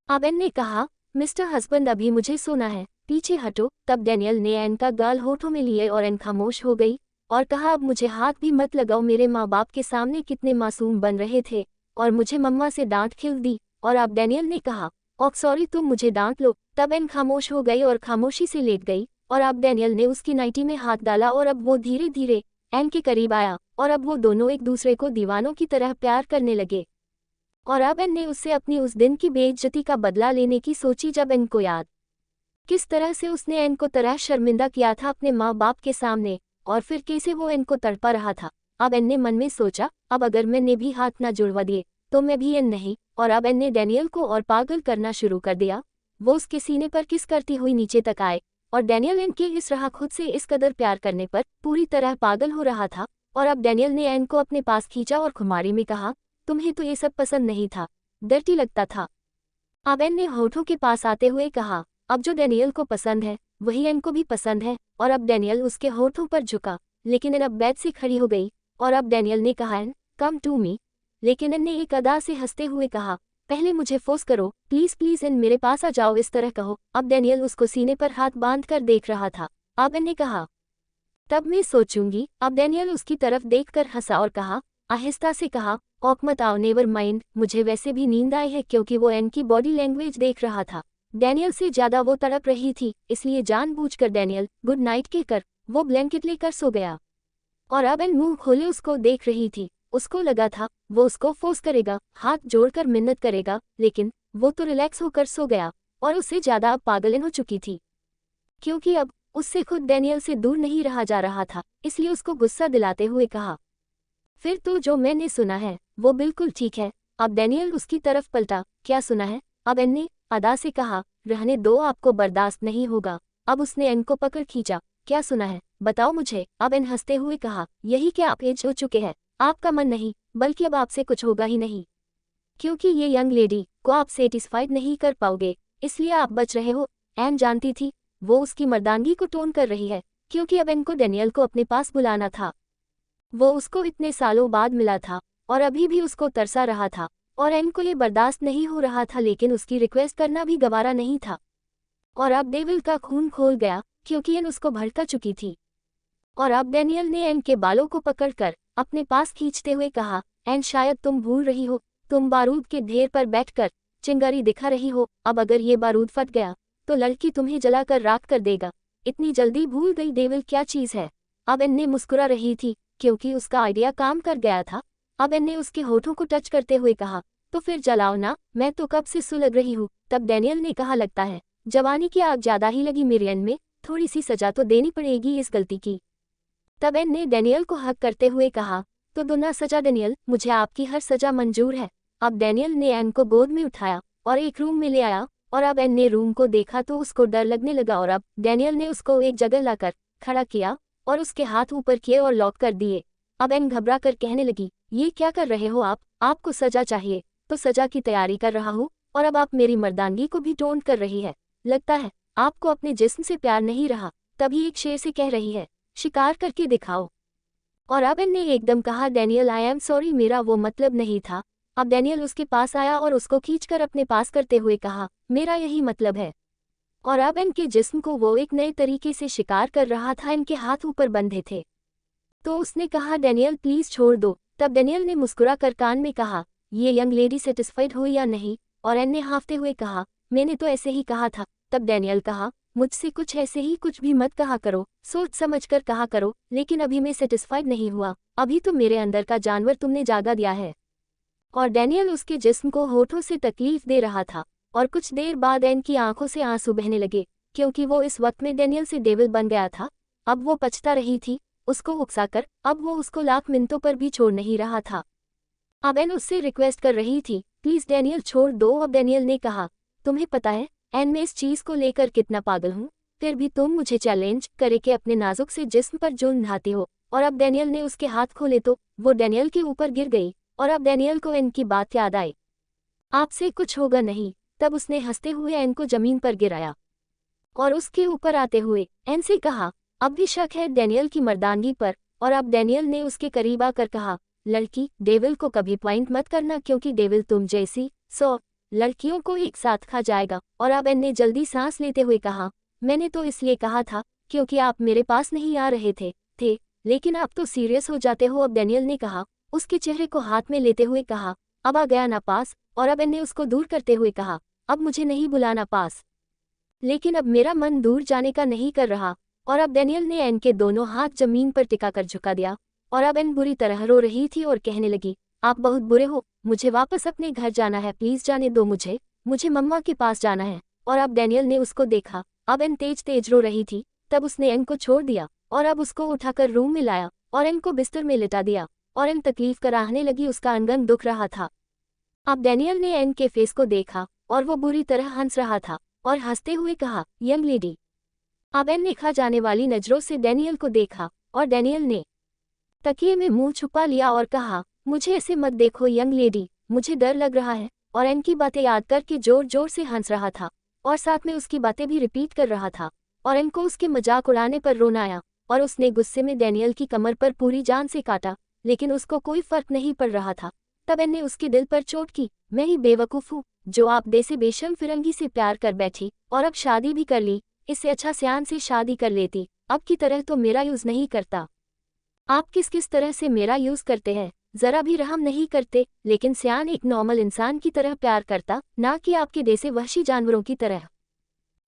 अब एन ने कहा, मिस्टर हस्बैंड अभी मुझे सोना है, पीछे हटो। तब डैनियल ने एन का गाल होठों में लिए और एन खामोश हो गई और कहा, अब मुझे हाथ भी मत लगाओ, मेरे माँ बाप के सामने कितने मासूम बन रहे थे और मुझे मम्मा से डांट खिल दी। और अब डैनियल ने कहा, ओह सॉरी, तुम मुझे डांट लो। तब एन खामोश हो गई और खामोशी से लेट गई और अब डैनियल ने उसकी नाइटी में हाथ डाला और अब वो धीरे धीरे एन के करीब आया और अब वो दोनों एक दूसरे को दीवानों की तरह प्यार करने लगे। और अब एन ने उससे अपनी उस दिन की बेइज्जती का बदला लेने की सोची, जब एन को याद किस तरह से उसने एन को तरह शर्मिंदा किया था अपने माँ बाप के सामने और फिर कैसे वो एन को तड़पा रहा था। अब एन ने मन में सोचा, अब अगर मैंने भी हाथ ना जुड़वा दिए तो मैं भी एन नहीं। और अब एन ने डैनियल को और पागल करना शुरू कर दिया। वो उसके सीने पर किस करती हुई नीचे तक आए और डैनियल एन के इस रहा खुद से इस कदर प्यार करने पर पूरी तरह पागल हो रहा था। और अब डैनियल ने एन को अपने पास खींचा और खुमारी में कहा, तुम्हें तो ये सब पसंद नहीं था, डर्टी लगता था। अब एन ने होठों के पास आते हुए कहा, अब जो डैनियल को पसंद है वही एन को भी पसंद है। और अब डैनियल उसके होठों पर झुका, लेकिन एन अब बेड से खड़ी हो गई और अब डैनियल ने कहा, एन कम टू मी। लेकिन एन ने एक अदा से हंसते हुए कहा, पहले मुझे फोर्स करो, प्लीज प्लीज एन मेरे पास आ जाओ, इस तरह कहो। अब डैनियल उसको सीने पर हाथ बांध कर देख रहा था। अब एन ने कहा, तब मैं सोचूंगी। अब डैनियल उसकी तरफ देखकर हंसा और कहा, आहिस्ता से कहा, औक मत आओ, नेवर माइंड, मुझे वैसे भी नींद आई है। क्योंकि वो एन की बॉडी लैंग्वेज देख रहा था, डैनियल से ज्यादा वो तड़प रही थी, इसलिए जानबूझकर डैनियल गुड नाइट कहकर वो ब्लैंकेट लेकर सो गया। और अब एन मुंह खोले उसको देख रही थी। उसको लगा था वो उसको फोर्स करेगा, हाथ जोड़कर मिन्नत करेगा, लेकिन वो तो रिलैक्स होकर सो गया और उससे ज्यादा अब पागलन हो चुकी थी, क्योंकि अब उससे खुद डैनियल से दूर नहीं रहा जा रहा था। इसलिए उसको गुस्सा दिलाते हुए कहा, फिर तो जो मैंने सुना है वो बिल्कुल ठीक है। अब डैनियल उसकी तरफ पलटा, क्या सुना है? अब एन ने अदा से कहा, रहने दो, आपको बर्दाश्त नहीं होगा। अब उसने एन को पकड़ खींचा, क्या सुना है, बताओ मुझे। अब एन हंसते हुए कहा, यही कि आप एज हो चुके हैं, आपका मन नहीं, बल्कि अब आपसे कुछ होगा ही नहीं, क्योंकि ये यंग लेडी को आप सेटिस्फाइड नहीं कर पाओगे, इसलिए आप बच रहे हो। एन जानती थी वो उसकी मर्दानगी को टोन कर रही है, क्योंकि अब एन को डैनियल को अपने पास बुलाना था। वो उसको इतने सालों बाद मिला था और अभी भी उसको तरसा रहा था और एन को ये बर्दाश्त नहीं हो रहा था, लेकिन उसकी रिक्वेस्ट करना भी गवारा नहीं था। और अब डेविल का खून खोल गया क्योंकि एन उसको भड़का चुकी थी। और अब डैनियल ने एन के बालों को पकड़कर अपने पास खींचते हुए कहा, एन शायद तुम भूल रही हो, तुम बारूद के ढेर पर बैठकर चिंगारी दिखा रही हो। अब अगर ये बारूद फट गया तो लड़की तुम्हें जलाकर राख कर देगा। इतनी जल्दी भूल गई डेविल क्या चीज़ है। अब एन ने मुस्कुरा रही थी क्योंकि उसका आइडिया काम कर गया था। अब एन ने उसके होठों को टच करते हुए कहा, तो फिर जलाओ ना, मैं तो कब से सुलग रही हूँ। तब डैनियल ने कहा, लगता है जवानी की आग ज्यादा ही लगी मेरे एन में, थोड़ी सी सजा तो देनी पड़ेगी इस गलती की। तब एन ने डैनियल को हक करते हुए कहा, तो दो ना सजा डैनियल, मुझे आपकी हर सजा मंजूर है। अब डैनियल ने एन को गोद में उठाया और एक रूम में ले आया और अब एन ने रूम को देखा तो उसको डर लगने लगा और अब डैनियल ने उसको एक जगह लाकर खड़ा किया और उसके हाथ ऊपर किए और लॉक कर दिए। अब एन घबरा कर कहने लगी, ये क्या कर रहे हो आप? आपको सजा चाहिए तो सजा की तैयारी कर रहा हूँ और अब आप मेरी मर्दानगी को भी टोंट कर रही है। लगता है आपको अपने जिस्म से प्यार नहीं रहा। तभी एक शेर से कह रही है, शिकार करके दिखाओ। और अब एन ने एकदम कहा, डैनियल आई एम सॉरी, मेरा वो मतलब नहीं था। अब डैनियल उसके पास आया और उसको खींचकर अपने पास करते हुए कहा, मेरा यही मतलब है। और अब एन के जिस्म को वो एक नए तरीके से शिकार कर रहा था। इनके हाथ ऊपर बंधे थे तो उसने कहा, डैनियल प्लीज छोड़ दो। तब डैनियल ने मुस्कुरा कर कान में कहा, ये यंग लेडी सेटिस्फाइड हुई या नहीं? और एन ने हाफते हुए कहा, मैंने तो ऐसे ही कहा था। तब डैनियल कहा, मुझसे कुछ ऐसे ही कुछ भी मत कहा करो, सोच समझ कर कहा करो, लेकिन अभी मैं सेटिस्फाइड नहीं हुआ। अभी तो मेरे अंदर का जानवर तुमने जागा दिया है। और डैनियल उसके जिस्म को होठों से तकलीफ दे रहा था और कुछ देर बाद एन की आंखों से आंसू बहने लगे क्योंकि वो इस वक्त में डैनियल से डेविल बन गया था। अब वो पछता रही थी उसको उकसाकर, अब वो उसको लाख मिनटों पर भी छोड़ नहीं रहा था। अब एन उससे रिक्वेस्ट कर रही थी, प्लीज डैनियल छोड़ दो। अब डैनियल ने कहा, तुम्हें पता है एन मैं इस चीज को लेकर कितना पागल हूँ, फिर भी तुम मुझे चैलेंज करके अपने नाजुक से जिस्म पर जुल्म ढाती हो। और अब डैनियल ने उसके हाथ खोले तो वो डैनियल के ऊपर गिर गई और अब डैनियल को एन की बात याद आई, आपसे कुछ होगा नहीं। तब उसने हंसते हुए एन को जमीन पर गिराया और उसके ऊपर आते हुए एन से कहा, अब भी शक है डैनियल की मर्दानगी पर। और अब डैनियल ने उसके करीब आकर कहा, लड़की डेविल को कभी पॉइंट मत करना क्योंकि डेविल तुम जैसी 100 लड़कियों को एक साथ खा जाएगा। और अब एन ने जल्दी सांस लेते हुए कहा, मैंने तो इसलिए कहा था क्योंकि आप मेरे पास नहीं आ रहे थे लेकिन आप तो सीरियस हो जाते हो। अब डैनियल ने कहा, उसके चेहरे को हाथ में लेते हुए कहा, अब आ गया ना पास। और अब एन ने उसको दूर करते हुए कहा, अब मुझे नहीं बुलाना पास, लेकिन अब मेरा मन दूर जाने का नहीं कर रहा। और अब डैनियल ने एन के दोनों हाथ जमीन पर टिकाकर झुका दिया और अब एन बुरी तरह रो रही थी और कहने लगी, आप बहुत बुरे हो, मुझे वापस अपने घर जाना है, प्लीज जाने दो मुझे मम्मा के पास जाना है। और अब डैनियल ने उसको देखा, अब एन तेज तेज रो रही थी। तब उसने एन को छोड़ दिया और अब उसको उठाकर रूम में लाया और एन को बिस्तर में लिटा दिया और एन तकलीफ कराहने लगी, उसका अंगन दुख रहा था। अब डैनियल ने एन के फेस को देखा और वो बुरी तरह हंस रहा था और हंसते हुए कहा, यंग लेडी। अब एन ने खा जाने वाली नजरों से डैनियल को देखा और डैनियल ने तकिए में मुंह छुपा लिया और कहा, मुझे ऐसे मत देखो यंग लेडी, मुझे डर लग रहा है। और एन की बातें याद करके जोर जोर से हंस रहा था और साथ में उसकी बातें भी रिपीट कर रहा था और एन को उसके मजाक उड़ाने पर रोना आया और उसने गुस्से में डैनियल की कमर पर पूरी जान से काटा, लेकिन उसको कोई फर्क नहीं पड़ रहा था। तब एन ने उसके दिल पर चोट की, मैं ही बेवकूफ़ हूँ जो आप जैसे बेशर्म फिरंगी से प्यार कर बैठी और अब शादी भी कर ली। इससे अच्छा सियान से शादी कर लेती, अब की तरह तो मेरा यूज़ नहीं करता। आप किस किस तरह से मेरा यूज़ करते हैं, ज़रा भी रहम नहीं करते। लेकिन सियान एक नॉर्मल इंसान की तरह प्यार करता, ना कि आपके जैसे वहशी जानवरों की तरह।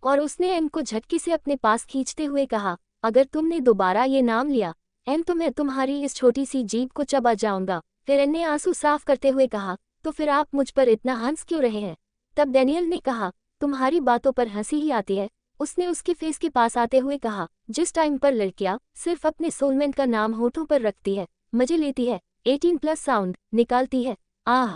और उसने एन को झटके से अपने पास खींचते हुए कहा, अगर तुमने दोबारा ये नाम लिया एन तो मैं तुम्हारी इस छोटी सी जीभ को चबा जाऊंगा। फिर एन ने आंसू साफ करते हुए कहा, तो फिर आप मुझ पर इतना हंस क्यों रहे हैं? तब डैनियल ने कहा, तुम्हारी बातों पर हंसी ही आती है। उसने उसके फेस के पास आते हुए कहा, जिस टाइम पर लड़कियां सिर्फ अपने सोलमेंट का नाम होठों पर रखती है, मजे लेती है, 18+ साउंड निकालती है, आह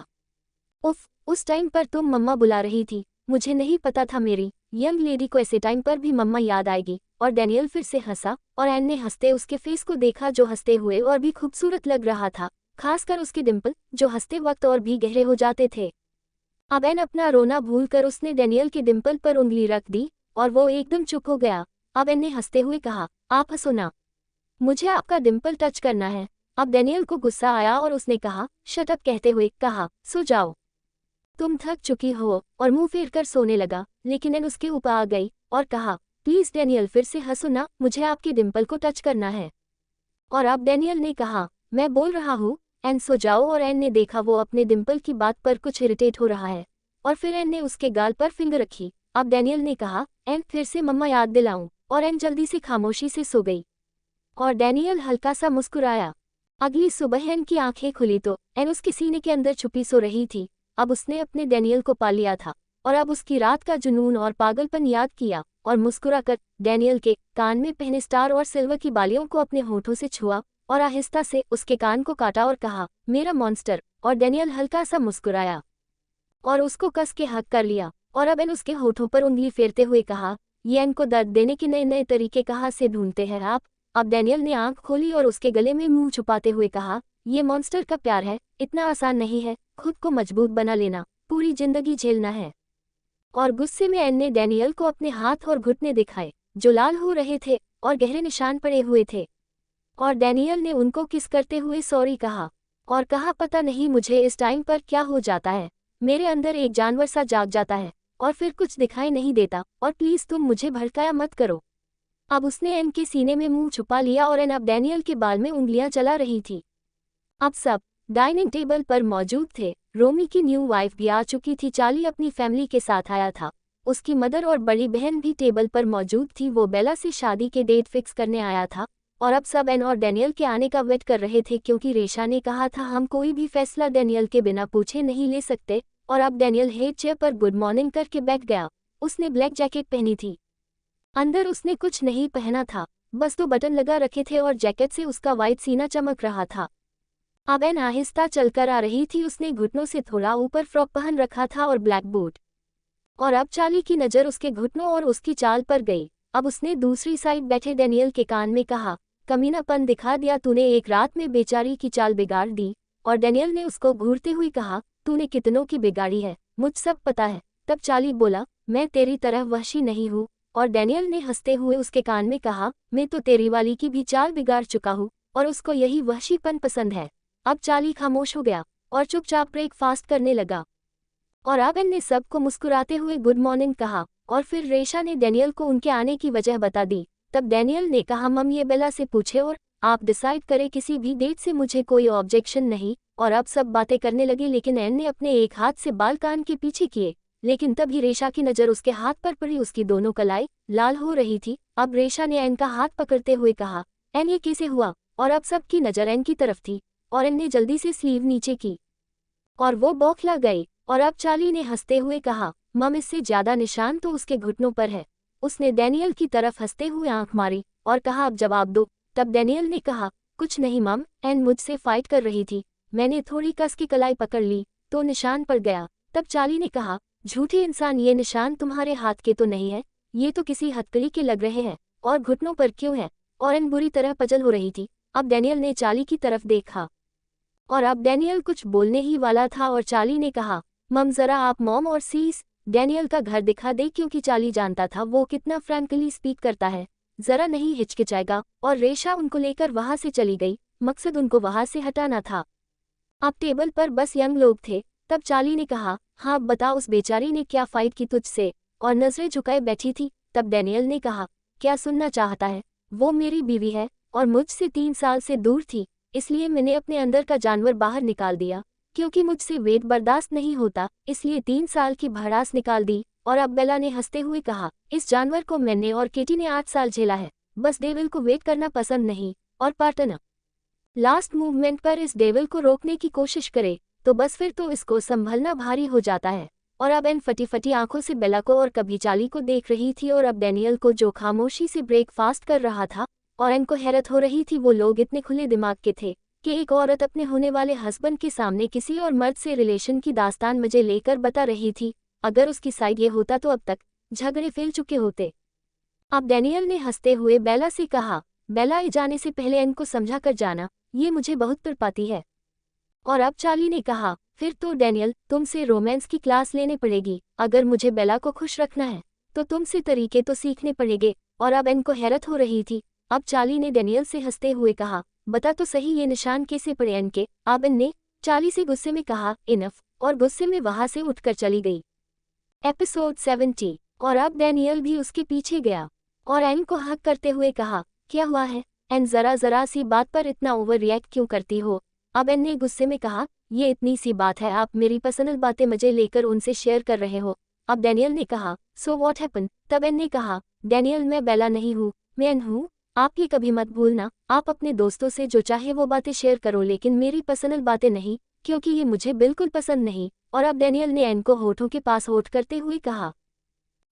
उफ, उस टाइम पर तुम मम्मा बुला रही थी। मुझे नहीं पता था मेरी यंग लेडी को ऐसे टाइम पर भी मम्मा याद आएगी। और डैनियल फिर से हंसा और एन ने हंसते उसके फेस को देखा जो हंसते हुए और भी खूबसूरत लग रहा था, खासकर उसके डिम्पल जो हंसते वक्त और भी गहरे हो जाते थे। अब एन अपना रोना भूलकर उसने डैनियल के डिम्पल पर उंगली रख दी और वो एकदम चुप हो गया। अब एन ने हंसते हुए कहा, आप हंसो ना, मुझे आपका डिम्पल टच करना है। अब डैनियल को गुस्सा आया और उसने कहा, शट अप कहते हुए कहा, सो जाओ, तुम थक चुकी हो, और मुंह फेर कर सोने लगा। लेकिन एन उसके ऊपर आ गई और कहा, प्लीज डैनियल फिर से हंसो ना, मुझे आपके डिम्पल को टच करना है। और अब डैनियल ने कहा, मैं बोल रहा हूँ एन सो जाओ, और एन ने देखा वो अपने डिम्पल की बात पर कुछ इरिटेट हो रहा है, और फिर एन ने उसके गाल पर फिंगर रखी। अब डैनियल ने कहा, एन फिर से मम्मा याद दिलाऊं, और एन जल्दी से खामोशी से सो गई। और डैनियल हल्का सा मुस्कुराया। अगली सुबह एन की आंखें खुली तो एन उसके सीने के अंदर छुपी सो रही थी। अब उसने अपने डैनियल को पा लिया था, और अब उसकी रात का जुनून और पागलपन याद किया, और मुस्कुराकर डैनियल के कान में पहने स्टार और सिल्वर की बालियों को अपने होठों से छुआ, और आहिस्ता से उसके कान को काटा और कहा, मेरा मॉन्स्टर। और डैनियल हल्का सा मुस्कुराया और उसको कस के हक कर लिया। और अब एन उसके होठों पर उंगली फेरते हुए कहा, ये एन को दर्द देने के नए नए तरीके कहाँ से ढूंढते हैं आप। अब डैनियल ने आंख खोली और उसके गले में मुंह छुपाते हुए कहा, ये मॉन्स्टर का प्यार है, इतना आसान नहीं है, खुद को मजबूत बना लेना, पूरी जिंदगी झेलना है। और गुस्से में एन ने डैनियल को अपने हाथ और घुटने दिखाए, जो लाल हो रहे थे और गहरे निशान पड़े हुए थे। और डैनियल ने उनको किस करते हुए सॉरी कहा, और कहा, पता नहीं मुझे इस टाइम पर क्या हो जाता है, मेरे अंदर एक जानवर सा जाग जाता है, और फिर कुछ दिखाई नहीं देता, और प्लीज तुम मुझे भड़काया मत करो। अब उसने एन के सीने में मुंह छुपा लिया, और एन अब डैनियल के बाल में उंगलियां चला रही थी। अब सब डाइनिंग टेबल पर मौजूद थे। रोमी की न्यू वाइफ भी आ चुकी थी, चार्ली अपनी फैमिली के साथ आया था, उसकी मदर और बड़ी बहन भी टेबल पर मौजूद थी। वो बेला से शादी के डेट फिक्स करने आया था, और अब सब एन और डैनियल के आने का वेट कर रहे थे, क्योंकि रेशा ने कहा था हम कोई भी फैसला डैनियल के बिना पूछे नहीं ले सकते। और अब डैनियल हेड चेयर पर गुड मॉर्निंग करके बैठ गया। उसने ब्लैक जैकेट पहनी थी, अंदर उसने कुछ नहीं पहना था, बस 2 बटन लगा रखे थे, और जैकेट से उसका वाइट सीना चमक रहा था। अब एन आहिस्ता चलकर आ रही थी, उसने घुटनों से थोड़ा ऊपर फ्रॉक पहन रखा था और ब्लैक बूट। और अब चार्ली की नज़र उसके घुटनों और उसकी चाल पर गई। अब उसने दूसरी साइड बैठे डैनियल के कान में कहा, कमीनापन दिखा दिया तूने, एक रात में बेचारी की चाल बिगाड़ दी। और डैनियल ने उसको घूरते हुए कहा, तूने कितनों की बिगाड़ी है, मुझ सब पता है। तब चार्ली बोला, मैं तेरी तरह वहशी नहीं हूँ। और डैनियल ने हंसते हुए उसके कान में कहा, मैं तो तेरी वाली की भी चाल बिगाड़ चुका हूँ, और उसको यही वहशीपन पसंद है। अब चार्ली खामोश हो गया और चुपचाप ब्रेकफास्ट करने लगा। और अब एन ने सबको मुस्कुराते हुए गुड मॉर्निंग कहा, और फिर रेशा ने डैनियल को उनके आने की वजह बता दी। तब डैनियल ने कहा, मम ये बेला से पूछे और आप डिसाइड करें, किसी भी डेट से मुझे कोई ऑब्जेक्शन नहीं। और अब सब बातें करने लगे, लेकिन एन ने अपने एक हाथ से बाल कान के पीछे किए। लेकिन तभी रेशा की नज़र उसके हाथ पर पड़ी, उसकी दोनों कलाई लाल हो रही थी। अब रेशा ने एन का हाथ पकड़ते हुए कहा, एन ये कैसे हुआ। और अब सबकी नज़र एन की तरफ थी, और एन ने जल्दी से स्लीव नीचे की, और वो बौखला गई। और अब चार्ली ने हंसते हुए कहा, मम इससे ज्यादा निशान तो उसके घुटनों पर है। उसने डैनियल की तरफ हंसते हुए आंख मारी और कहा, अब जवाब दो। तब डैनियल ने कहा, कुछ नहीं मम, एन मुझसे फाइट कर रही थी, मैंने थोड़ी कस की कलाई पकड़ ली तो निशान पड़ गया। तब चार्ली ने कहा, झूठे इंसान, ये निशान तुम्हारे हाथ के तो नहीं है, ये तो किसी हथकड़ी के लग रहे हैं, और घुटनों पर क्यों है। और एन बुरी तरह पजल हो रही थी। अब डैनियल ने चार्ली की तरफ देखा, और अब डैनियल कुछ बोलने ही वाला था, और चार्ली ने कहा, मम जरा आप मॉम और सीस डैनियल का घर दिखा दे, क्योंकि चार्ली जानता था वो कितना फ्रैंकली स्पीक करता है, जरा नहीं हिचकिचाएगा। और रेशा उनको लेकर वहां से चली गई, मकसद उनको वहां से हटाना था। अब टेबल पर बस यंग लोग थे। तब चार्ली ने कहा, हाँ बता, उस बेचारी ने क्या फाइट की तुझसे। और नजरें झुकाए बैठी थी। तब डैनियल ने कहा, क्या सुनना चाहता है। वो मेरी बीवी है और मुझसे 3 साल से दूर थी, इसलिए मैंने अपने अंदर का जानवर बाहर निकाल दिया, क्योंकि मुझसे वेट बर्दाश्त नहीं होता, इसलिए 3 साल की भड़ास निकाल दी। और अब बेला ने हंसते हुए कहा, इस जानवर को मैंने और केटी ने 8 साल झेला है, बस डेविल को वेट करना पसंद नहीं। और पार्टनर लास्ट मूवमेंट पर इस डेविल को रोकने की कोशिश करे तो बस फिर तो इसको संभलना भारी हो जाता है। और अब एन फटी फटी आंखों से बेला को और कभी चार्ली को देख रही थी, और अब डैनियल को जो खामोशी से ब्रेकफास्ट कर रहा था। और एन को हैरत हो रही थी, वो लोग इतने खुले दिमाग के थे कि एक औरत अपने होने वाले हस्बैंड के सामने किसी और मर्द से रिलेशन की दास्तान मुझे लेकर बता रही थी। अगर उसकी साइड ये होता तो अब तक झगड़े फैल चुके होते। अब डैनियल ने हंसते हुए बेला से कहा, बेला जाने से पहले एन को समझा कर जाना, ये मुझे बहुत तड़पाती है। और अब चार्ली ने कहा, फिर तो डैनियल तुमसे रोमांस की क्लास लेने पड़ेगी, अगर मुझे बेला को खुश रखना है तो तुमसे तरीके तो सीखने पड़ेंगे। और अब एन को हैरत हो रही थी। अब चार्ली ने डैनियल से हंसते हुए कहा, बता तो सही ये निशान कैसे पड़े एन के? अब एन ने चार्ली से गुस्से में कहा, इनफ, और गुस्से में वहां से उठकर चली गई। एपिसोड 70। और अब डैनियल भी उसके पीछे गया और एन को हक करते हुए कहा, क्या हुआ है एन, जरा सी बात पर इतना ओवर रिएक्ट क्यों करती हो? अब एन ने गुस्से में कहा, ये इतनी सी बात है, आप मेरी पर्सनल बातें मजे लेकर उनसे शेयर कर रहे हो। अब डैनियल ने कहा, सो व्हाट हैपन? तब एन ने कहा, डैनियल मैं बेला नहीं हूँ, मैं एन हूँ। आप ये कभी मत भूलना, आप अपने दोस्तों से जो चाहे वो बातें शेयर करो लेकिन मेरी पर्सनल बातें नहीं, क्योंकि ये मुझे बिल्कुल पसंद नहीं। और अब डैनियल ने एन को होठों के पास होठ करते हुए कहा,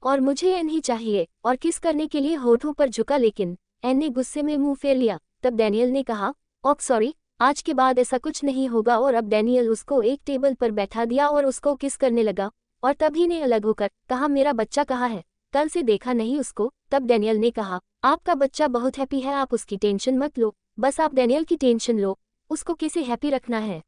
और मुझे एन ही चाहिए, और किस करने के लिए होठों पर झुका, लेकिन एन ने गुस्से में मुंह फेर लिया। तब डैनियल ने कहा, ओह सॉरी, आज के बाद ऐसा कुछ नहीं होगा। और अब डैनियल उसको एक टेबल पर बैठा दिया और उसको किस करने लगा। और तभी ने अलग होकर कहा, मेरा बच्चा कहाँ है? कल से देखा नहीं उसको। तब डैनियल ने कहा, आपका बच्चा बहुत हैप्पी है, आप उसकी टेंशन मत लो, बस आप डैनियल की टेंशन लो, उसको कैसे हैप्पी रखना है।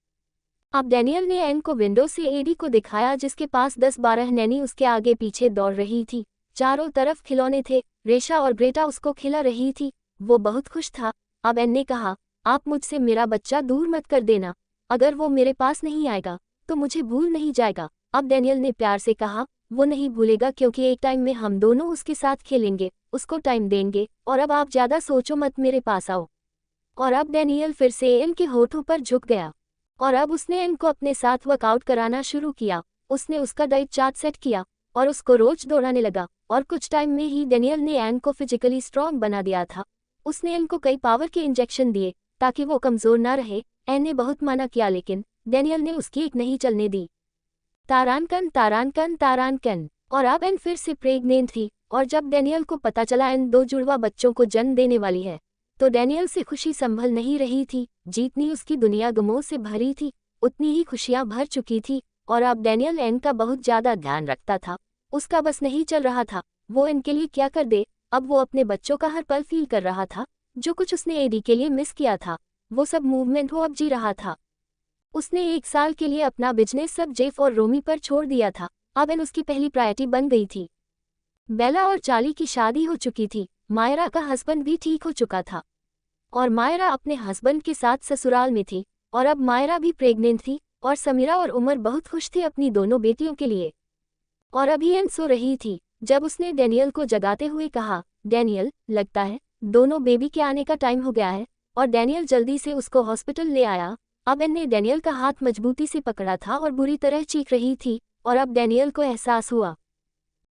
अब डैनियल ने एन को विंडो से एडी को दिखाया जिसके पास 10-12 नैनी उसके आगे पीछे दौड़ रही थी। चारों तरफ खिलौने थे, रेशा और ग्रेटा उसको खिला रही थी, वो बहुत खुश था। अब एन ने कहा, आप मुझसे मेरा बच्चा दूर मत कर देना, अगर वो मेरे पास नहीं आएगा तो मुझे भूल नहीं जाएगा। अब डैनियल ने प्यार से कहा, वो नहीं भूलेगा क्योंकि एक टाइम में हम दोनों उसके साथ खेलेंगे, उसको टाइम देंगे, और अब आप ज्यादा सोचो मत, मेरे पास आओ। और अब डैनियल फिर से एन के होठों पर झुक गया और अब उसने एन को अपने साथ वर्कआउट कराना शुरू किया। उसने उसका डाइट चार्ट सेट किया और उसको रोज दौड़ाने लगा और कुछ टाइम में ही डैनियल ने एन को फिजिकली स्ट्रॉन्ग बना दिया था। उसने एन को कई पावर के इंजेक्शन दिए ताकि वो कमजोर ना रहे। एन ने बहुत मना किया लेकिन डैनियल ने उसकी एक नहीं चलने दी। तारानकन तारानकन तारानकन। और अब एन फिर से प्रेग्नेंट थी और जब डैनियल को पता चला एन 2 जुड़वा बच्चों को जन्म देने वाली है तो डैनियल से खुशी संभल नहीं रही थी। जितनी उसकी दुनिया गमों से भरी थी उतनी ही खुशियां भर चुकी थी और अब डैनियल एन का बहुत ज्यादा ध्यान रखता था। उसका बस नहीं चल रहा था वो एन के लिए क्या कर दे। अब वो अपने बच्चों का हर पल फील कर रहा था, जो कुछ उसने एडी के लिए मिस किया था वो सब मूवमेंट वो अब जी रहा था। उसने 1 साल के लिए अपना बिजनेस सब जेफ और रोमी पर छोड़ दिया था। अब एन उसकी पहली प्रायोरिटी बन गई थी। बेला और चार्ली की शादी हो चुकी थी, मायरा का हस्बैंड भी ठीक हो चुका था और मायरा अपने हस्बैंड के साथ ससुराल में थी और अब मायरा भी प्रेग्नेंट थी और समीरा और उमर बहुत खुश थे अपनी दोनों बेटियों के लिए। और अभी एन सो रही थी जब उसने डैनियल को जगाते हुए कहा, डैनियल, लगता है दोनों बेबी के आने का टाइम हो गया है। और डैनियल जल्दी से उसको हॉस्पिटल ले आया। अब एन ने डैनियल का हाथ मजबूती से पकड़ा था और बुरी तरह चीख रही थी और अब डैनियल को एहसास हुआ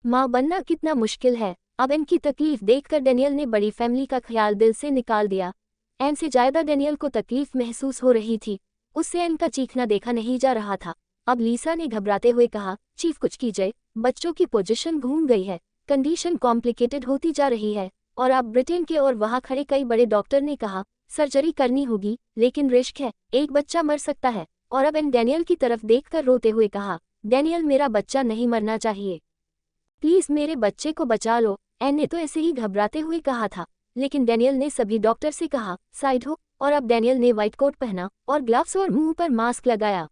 माँ बनना कितना मुश्किल है। अब एन की तकलीफ देखकर डैनियल ने बड़ी फैमिली का ख्याल दिल से निकाल दिया। एन से ज्यादा डैनियल को तकलीफ महसूस हो रही थी, उससे एन का चीखना देखा नहीं जा रहा था। अब लीसा ने घबराते हुए कहा, चीफ कुछ कीजिए, बच्चों की पोजीशन घूम गई है, कंडीशन कॉम्प्लिकेटेड होती जा रही है। और अब ब्रिटेन के और वहां खड़े कई बड़े डॉक्टर ने कहा, सर्जरी करनी होगी लेकिन रिस्क है, एक बच्चा मर सकता है। और अब एन डैनियल की तरफ देखकर रोते हुए कहा, डैनियल मेरा बच्चा नहीं मरना चाहिए, प्लीज मेरे बच्चे को बचा लो। एन ने तो ऐसे ही घबराते हुए कहा था लेकिन डैनियल ने सभी डॉक्टर से कहा, साइड हो। और अब डैनियल ने व्हाइट कोट पहना और ग्लव्स और मुंह पर मास्क लगाया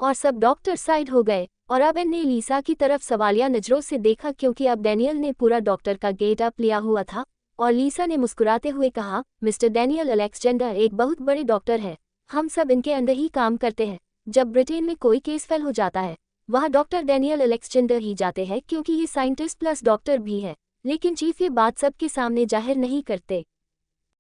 और सब डॉक्टर साइड हो गए। और अब एन ने लीसा की तरफ सवालिया नजरों से देखा क्योंकि अब डैनियल ने पूरा डॉक्टर का गेट अप लिया हुआ था। और लीसा ने मुस्कुराते हुए कहा, मिस्टर डैनियल अलेक्जेंडर एक बहुत बड़े डॉक्टर है, हम सब इनके अंदर ही काम करते हैं। जब ब्रिटेन में कोई केस फेल हो जाता है वहाँ डॉक्टर डैनियल अलेक्जेंडर ही जाते हैं क्योंकि ये साइंटिस्ट प्लस डॉक्टर भी है। लेकिन चीफ ये बात सबके सामने जाहिर नहीं करते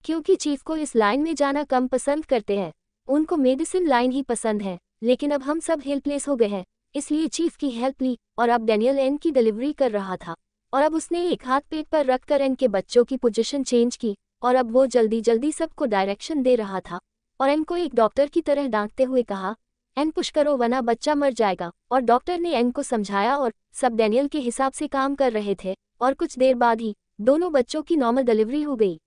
क्योंकि चीफ को इस लाइन में जाना कम पसंद करते हैं, उनको मेडिसिन लाइन ही पसंद है। लेकिन अब हम सब हेल्पलेस हो गए हैं इसलिए चीफ की हेल्प ली। और अब डैनियल एन की डिलीवरी कर रहा था और अब उसने एक हाथ पेट पर रखकर एन के बच्चों की पोजीशन चेंज की और अब वो जल्दी जल्दी सबको डायरेक्शन दे रहा था और एन को एक डॉक्टर की तरह डांटते हुए कहा, एन पुश करो वरना बच्चा मर जाएगा। और डॉक्टर ने एन को समझाया और सब डैनियल के हिसाब से काम कर रहे थे और कुछ देर बाद ही दोनों बच्चों की नॉर्मल डिलीवरी हो गई।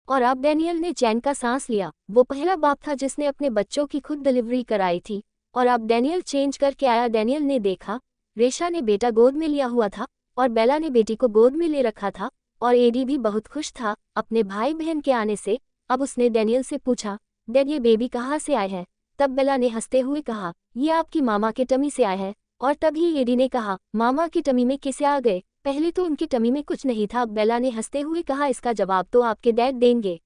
और अब डैनियल ने चैन का सांस लिया, वो पहला बाप था जिसने अपने बच्चों की खुद डिलीवरी कराई थी। और अब डैनियल चेंज करके आया। डैनियल ने देखा रेशा ने बेटा गोद में लिया हुआ था और बेला ने बेटी को गोद में ले रखा था और एडी भी बहुत खुश था अपने भाई बहन के आने से। अब उसने डैनियल से पूछा, डैड ये बेबी कहाँ से आए हैं? तब बेला ने हंसते हुए कहा, ये आपकी मामा के टमी से आए हैं। और तभी एडी ने कहा, मामा की टमी में कैसे आ गए? पहले तो उनकी टमी में कुछ नहीं था। बेला ने हंसते हुए कहा, इसका जवाब तो आपके डैड देंगे।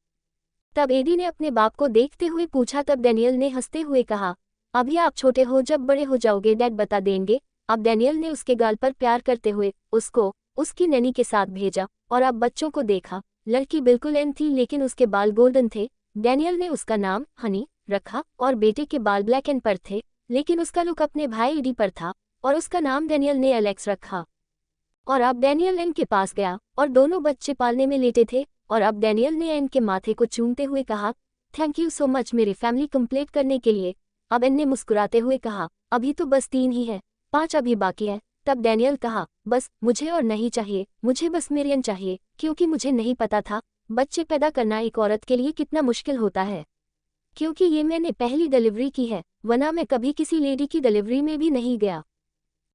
तब एडी ने अपने बाप को देखते हुए पूछा। तब डैनियल ने हंसते हुए कहा, अभी आप छोटे हो, जब बड़े हो जाओगे डैड बता देंगे। अब डैनियल ने उसके गाल पर प्यार करते हुए उसको उसकी नैनी के साथ भेजा और अब बच्चों को देखा। लड़की बिल्कुल एन थी, लेकिन उसके बाल गोल्डन थे। डैनियल ने उसका नाम हनी रखा और बेटे के बाल ब्लैक एंड पर थे, लेकिन उसका लुक अपने भाई एडी पर था और उसका नाम डैनियल ने एलेक्स रखा। और अब डैनियल एन के पास गया और दोनों बच्चे पालने में लेटे थे। और अब डैनियल ने एन के माथे को चूमते हुए कहा, थैंक यू सो मच मेरी फैमिली कंप्लीट करने के लिए। अब एन ने मुस्कुराते हुए कहा, अभी तो बस 3 ही है, 5 अभी बाकी है। तब डैनियल कहा, बस मुझे और नहीं चाहिए, मुझे बस मेरी एन चाहिए, क्योंकि मुझे नहीं पता था बच्चे पैदा करना एक औरत के लिए कितना मुश्किल होता है। क्योंकि ये मैंने पहली डिलीवरी की है, वरना मैं कभी किसी लेडी की डिलीवरी में भी नहीं गया।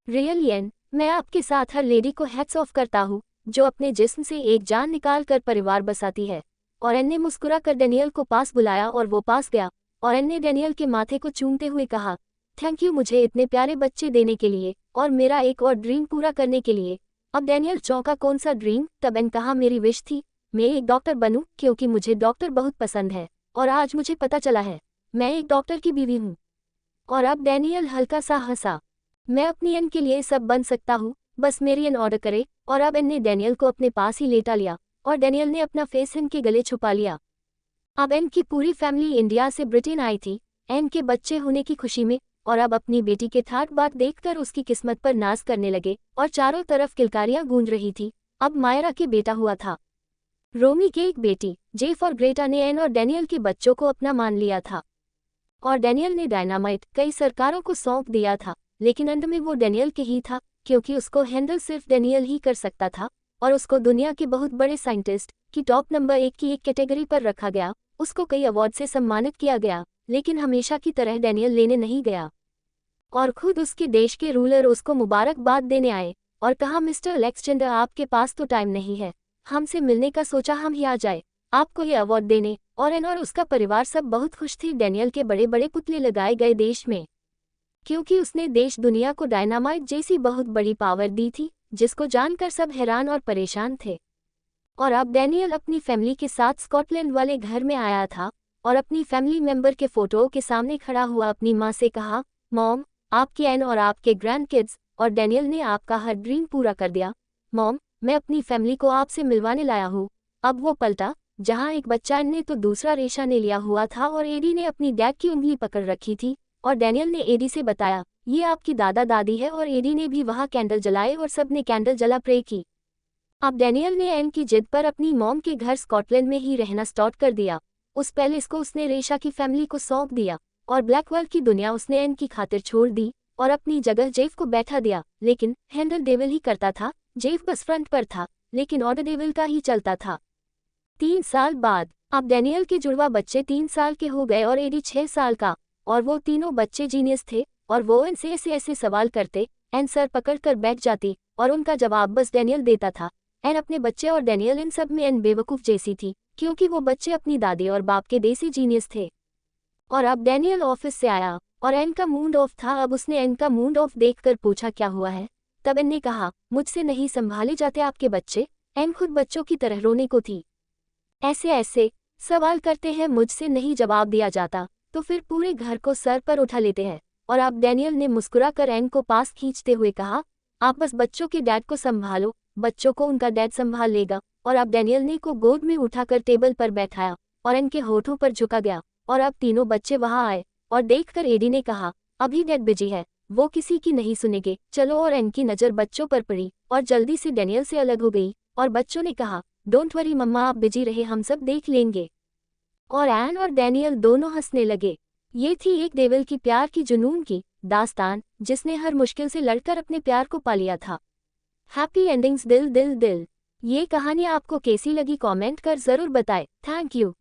रियली एन, मैं आपके साथ हर लेडी को हैट्स ऑफ करता हूँ जो अपने जिस्म से एक जान निकाल कर परिवार बसाती है। और एन ने मुस्कुरा कर डैनियल को पास बुलाया और वो पास गया और एन ने डैनियल के माथे को चूमते हुए कहा, थैंक यू मुझे इतने प्यारे बच्चे देने के लिए और मेरा एक और ड्रीम पूरा करने के लिए। अब डैनियल चौंका, कौन सा ड्रीम? तब एन कहा, मेरी विश थी मैं एक डॉक्टर बनूं, क्योंकि मुझे डॉक्टर बहुत पसंद है और आज मुझे पता चला है मैं एक डॉक्टर की बीवी हूँ। और अब डैनियल हल्का सा हंसा, मैं अपनी एन के लिए सब बन सकता हूँ, बस मेरी एन ऑर्डर करे। और अब एन ने डैनियल को अपने पास ही लेटा लिया और डैनियल ने अपना फेस एन के गले छुपा लिया। अब एन की पूरी फैमिली इंडिया से ब्रिटेन आई थी एन के बच्चे होने की खुशी में, और अब अपनी बेटी के ठाट बाट देखकर उसकी किस्मत पर नाज करने लगे और चारों तरफ किलकारियां गूंज रही थी। अब मायरा के बेटा हुआ था। रोमी के एक बेटी जेफ और ग्रेटा ने एन और डैनियल के बच्चों को अपना मान लिया था और डैनियल ने डायनामाइट कई सरकारों को सौंप दिया था, लेकिन अंत में वो डैनियल के ही था, क्योंकि उसको हैंडल सिर्फ डैनियल ही कर सकता था और उसको दुनिया के बहुत बड़े साइंटिस्ट की टॉप नंबर 1 की एक कैटेगरी पर रखा गया। उसको कई अवार्ड से सम्मानित किया गया, लेकिन हमेशा की तरह डैनियल लेने नहीं गया और खुद उसके देश के रूलर उसको मुबारकबाद देने आए और कहा, मिस्टर अलेक्जेंडर आपके पास तो टाइम नहीं है हमसे मिलने का, सोचा हम ही आ जाए आपको ये अवार्ड देने। और एन और उसका परिवार सब बहुत खुश थे डैनियल के बड़े बड़े पुतले लगाए गए देश में, क्योंकि उसने देश दुनिया को डायनामाइट जैसी बहुत बड़ी पावर दी थी, जिसको जानकर सब हैरान और परेशान थे। और अब डैनियल अपनी फैमिली के साथ स्कॉटलैंड वाले घर में आया था और अपनी फैमिली मेंबर के फोटो के सामने खड़ा हुआ अपनी माँ से कहा, मॉम आपकी एन और आपके ग्रैंड किड्स और डैनियल ने आपका हर ड्रीम पूरा कर दिया। मॉम मैं अपनी फैमिली को आपसे मिलवाने लाया हूँ। अब वो पलटा जहाँ एक बच्चा एन ने तो दूसरा रेशा ने लिया हुआ था और एडी ने अपनी डैड की उंगली पकड़ रखी थी और डैनियल ने एडी से बताया, ये आपकी दादा दादी है। और एडी ने भी वहाँ कैंडल जलाए और सब ने कैंडल जला प्रे की। अब डैनियल ने एन की जिद पर अपनी मॉम के घर स्कॉटलैंड में ही रहना स्टार्ट कर दिया। उस पैलेस को उसने रेशा की फैमिली को सौंप दिया और ब्लैकवर्ल्ड की दुनिया उसने एन की खातिर छोड़ दी और अपनी जगह जेफ को बैठा दिया। लेकिन हैंडल डेविल ही करता था, जेफ बस फ्रंट पर था, लेकिन ऑर्डर डेविल का ही चलता था। 3 साल बाद अब डैनियल के जुड़वा बच्चे 3 साल के हो गए और एडी 6 साल का, और वो तीनों बच्चे जीनियस थे और वो एन से ऐसे सवाल करते, एन सर पकड़ कर बैठ जाती और उनका जवाब बस डैनियल देता था। एन अपने बच्चे और डैनियल इन सब में एन बेवकूफ़ जैसी थी, क्योंकि वो बच्चे अपनी दादी और बाप के देसी जीनियस थे। और अब डैनियल ऑफिस से आया और एन का मूड ऑफ था। अब उसने एन का मूड ऑफ देखकर पूछा, क्या हुआ है? तब एन ने कहा, मुझसे नहीं संभाले जाते आपके बच्चे। एन खुद बच्चों की तरह रोने को थी। ऐसे सवाल करते हैं, मुझसे नहीं जवाब दिया जाता तो फिर पूरे घर को सर पर उठा लेते हैं। और अब डैनियल ने मुस्कुराकर एन को पास खींचते हुए कहा, आप बस बच्चों के डैड को संभालो, बच्चों को उनका डैड संभाल लेगा। और अब डैनियल ने को गोद में उठाकर टेबल पर बैठाया और एन के होठों पर झुका गया और अब तीनों बच्चे वहां आए और देखकर एडी ने कहा, अभी डैड बिजी है, वो किसी की नहीं सुनेंगे, चलो। और एन की नज़र बच्चों पर पड़ी और जल्दी से डैनियल से अलग हो गई और बच्चों ने कहा, डोंट वरी मम्मा आप बिजी रहे, हम सब देख लेंगे। और एन और डैनियल दोनों हंसने लगे। ये थी एक डेविल की प्यार की जुनून की दास्तान, जिसने हर मुश्किल से लड़कर अपने प्यार को पा लिया था। हैप्पी एंडिंग्स दिल दिल दिल। ये कहानी आपको कैसी लगी कमेंट कर ज़रूर बताएं। Thank you.